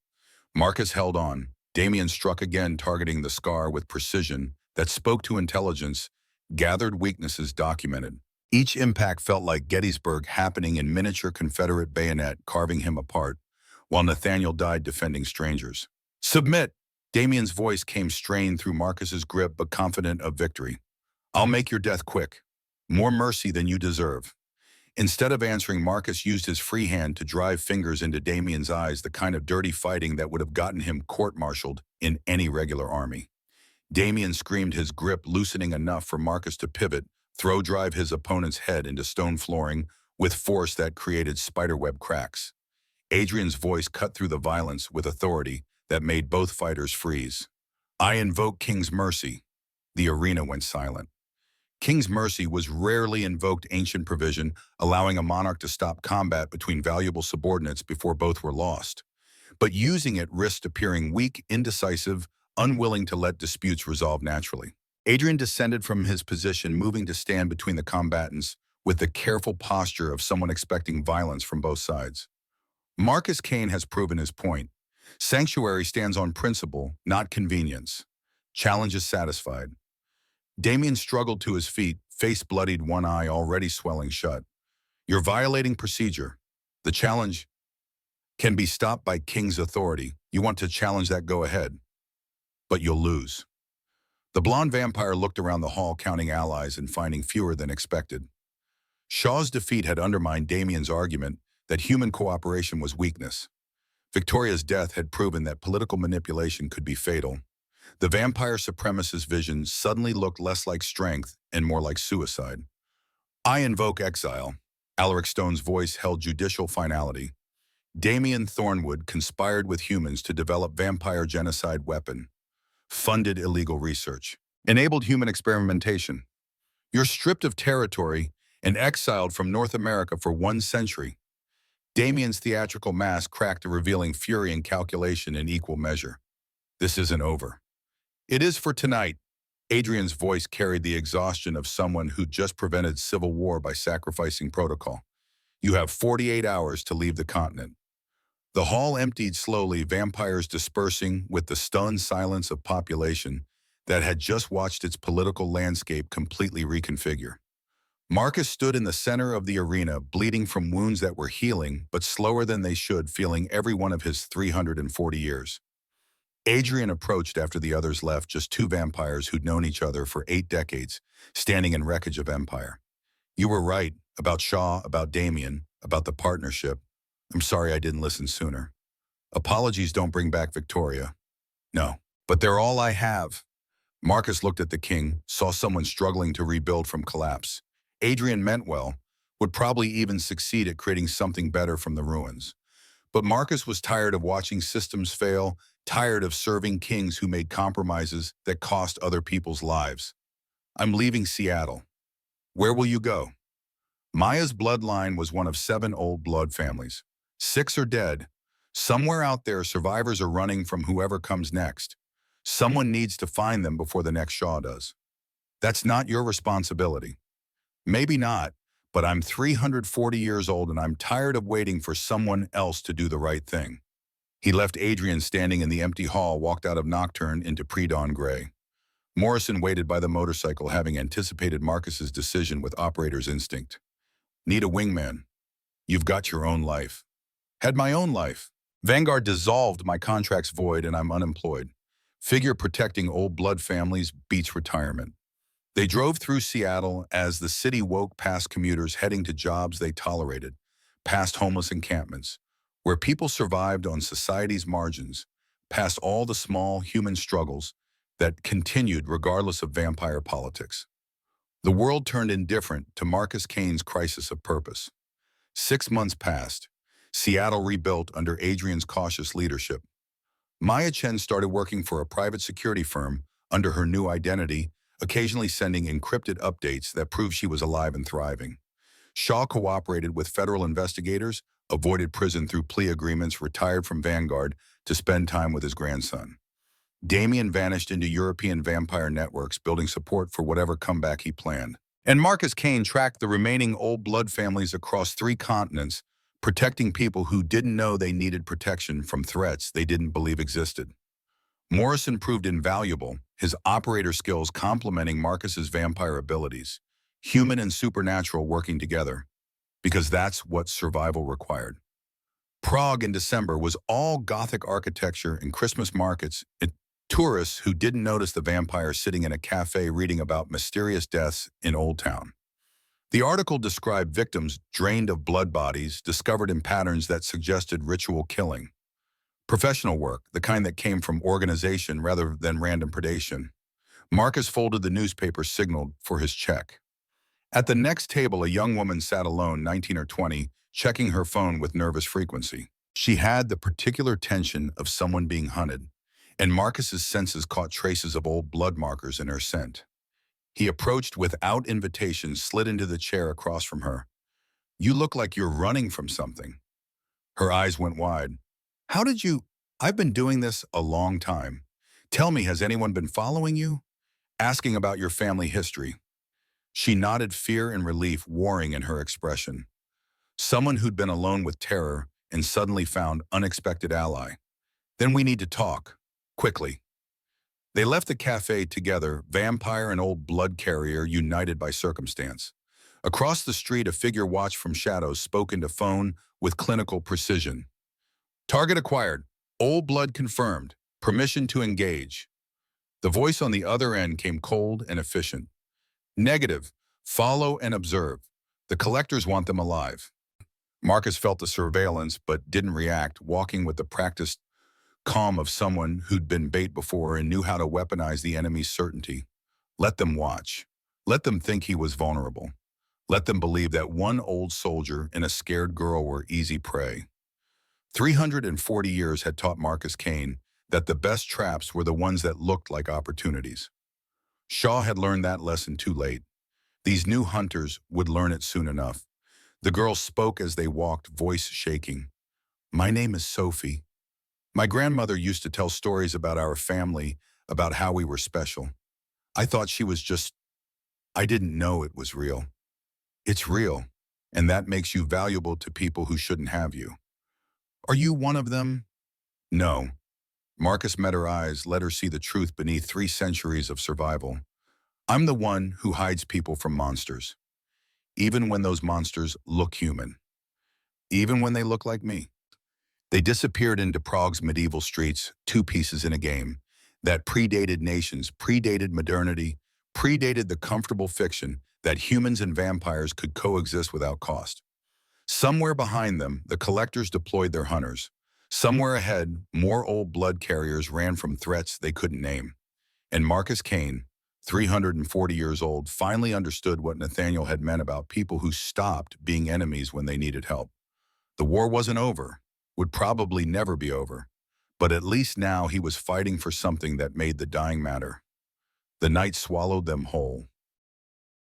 Marcus held on. Damian struck again, targeting the scar with precision that spoke to intelligence, gathered weaknesses documented. Each impact felt like Gettysburg happening in miniature Confederate bayonet, carving him apart, while Nathaniel died defending strangers. Submit! Damian's voice came strained through Marcus's grip but confident of victory. I'll make your death quick. More mercy than you deserve. Instead of answering, Marcus used his free hand to drive fingers into Damien's eyes, the kind of dirty fighting that would have gotten him court-martialed in any regular army. Damien screamed, his grip loosening enough for Marcus to pivot, throw-drive his opponent's head into stone flooring with force that created spiderweb cracks. Adrian's voice cut through the violence with authority that made both fighters freeze. "I invoke King's mercy." The arena went silent. King's mercy was rarely invoked ancient provision, allowing a monarch to stop combat between valuable subordinates before both were lost. But using it risked appearing weak, indecisive, unwilling to let disputes resolve naturally. Adrian descended from his position, moving to stand between the combatants with the careful posture of someone expecting violence from both sides. Marcus Kane has proven his point. Sanctuary stands on principle, not convenience. Challenge is satisfied. Damien struggled to his feet, face bloodied, one eye already swelling shut. "You're violating procedure. The challenge can be stopped by King's authority. You want to challenge that, go ahead. But you'll lose." The blonde vampire looked around the hall, counting allies and finding fewer than expected. Shaw's defeat had undermined Damien's argument that human cooperation was weakness. Victoria's death had proven that political manipulation could be fatal. The vampire supremacist vision suddenly looked less like strength and more like suicide. "I invoke exile." Alaric Stone's voice held judicial finality. Damien Thornwood conspired with humans to develop vampire genocide weapon, funded illegal research, enabled human experimentation. You're stripped of territory and exiled from North America for 1 century. Damien's theatrical mask cracked, revealing fury and calculation in equal measure. "This isn't over." "It is for tonight." Adrian's voice carried the exhaustion of someone who just prevented civil war by sacrificing protocol. "You have 48 hours to leave the continent." The hall emptied slowly, vampires dispersing with the stunned silence of population that had just watched its political landscape completely reconfigure. Marcus stood in the center of the arena, bleeding from wounds that were healing, but slower than they should, feeling every one of his 340 years. Adrian approached after the others left, just 2 vampires who'd known each other for 8 decades, standing in wreckage of empire. "You were right, about Shaw, about Damien, about the partnership. I'm sorry I didn't listen sooner. Apologies don't bring back Victoria. No, but they're all I have." Marcus looked at the king, saw someone struggling to rebuild from collapse. Adrian meant well, would probably even succeed at creating something better from the ruins. But Marcus was tired of watching systems fail, tired of serving kings who made compromises that cost other people's lives. "I'm leaving Seattle." "Where will you go?" Maya's bloodline was one of 7 old blood families. 6 are dead. Somewhere out there, survivors are running from whoever comes next. Someone needs to find them before the next Shaw does. "That's not your responsibility." "Maybe not, but I'm 340 years old and I'm tired of waiting for someone else to do the right thing." He left Adrian standing in the empty hall, walked out of nocturne into pre-dawn gray. Morrison waited by the motorcycle, having anticipated Marcus's decision with operator's instinct. "Need a wingman. You've got your own life." "Had my own life. Vanguard dissolved, my contract's void, and I'm unemployed. Figure protecting old blood families beats retirement." They drove through Seattle as the city woke, past commuters heading to jobs they tolerated, past homeless encampments, where people survived on society's margins, past all the small human struggles that continued regardless of vampire politics. The world turned indifferent to Marcus Kane's crisis of purpose. 6 months passed. Seattle rebuilt under Adrian's cautious leadership. Maya Chen started working for a private security firm under her new identity, occasionally sending encrypted updates that proved she was alive and thriving. Shaw cooperated with federal investigators, avoided prison through plea agreements, retired from Vanguard to spend time with his grandson. Damien vanished into European vampire networks, building support for whatever comeback he planned. And Marcus Kane tracked the remaining old blood families across 3 continents, protecting people who didn't know they needed protection from threats they didn't believe existed. Morrison proved invaluable, his operator skills complementing Marcus's vampire abilities, human and supernatural working together, because that's what survival required. Prague in December was all Gothic architecture and Christmas markets, and tourists who didn't notice the vampire sitting in a cafe reading about mysterious deaths in Old Town. The article described victims drained of blood bodies discovered in patterns that suggested ritual killing. Professional work, the kind that came from organization rather than random predation. Marcus folded the newspaper, signaled for his check. At the next table, a young woman sat alone, 19 or 20, checking her phone with nervous frequency. She had the particular tension of someone being hunted, and Marcus's senses caught traces of old blood markers in her scent. He approached without invitation, slid into the chair across from her. "You look like you're running from something." Her eyes went wide. "How did you? I've been doing this a long time. Tell me, has anyone been following you? Asking about your family history." She nodded, fear and relief warring in her expression. Someone who'd been alone with terror and suddenly found unexpected ally. "Then we need to talk. Quickly." They left the cafe together, vampire and old blood carrier united by circumstance. Across the street, a figure watched from shadows spoke into phone with clinical precision. "Target acquired. Old blood confirmed. Permission to engage." The voice on the other end came cold and efficient. "Negative. Follow and observe. The collectors want them alive." Marcus felt the surveillance but didn't react, walking with the practiced calm of someone who'd been bait before and knew how to weaponize the enemy's certainty. Let them watch. Let them think he was vulnerable. Let them believe that one old soldier and a scared girl were easy prey. 340 years had taught Marcus Kane that the best traps were the ones that looked like opportunities. Shaw had learned that lesson too late. These new hunters would learn it soon enough. The girl spoke as they walked, voice shaking. "My name is Sophie. My grandmother used to tell stories about our family, about how we were special. I thought she was just... I didn't know it was real. It's real, and that makes you valuable to people who shouldn't have you. Are you one of them?" "No." Marcus met her eyes, let her see the truth beneath 3 centuries of survival. "I'm the one who hides people from monsters. Even when those monsters look human. Even when they look like me." They disappeared into Prague's medieval streets, 2 pieces in a game that predated nations, predated modernity, predated the comfortable fiction that humans and vampires could coexist without cost. Somewhere behind them, the collectors deployed their hunters. Somewhere ahead, more old blood carriers ran from threats they couldn't name. And Marcus Kane, 340 years old, finally understood what Nathaniel had meant about people who stopped being enemies when they needed help. The war wasn't over, would probably never be over, but at least now he was fighting for something that made the dying matter. The night swallowed them whole.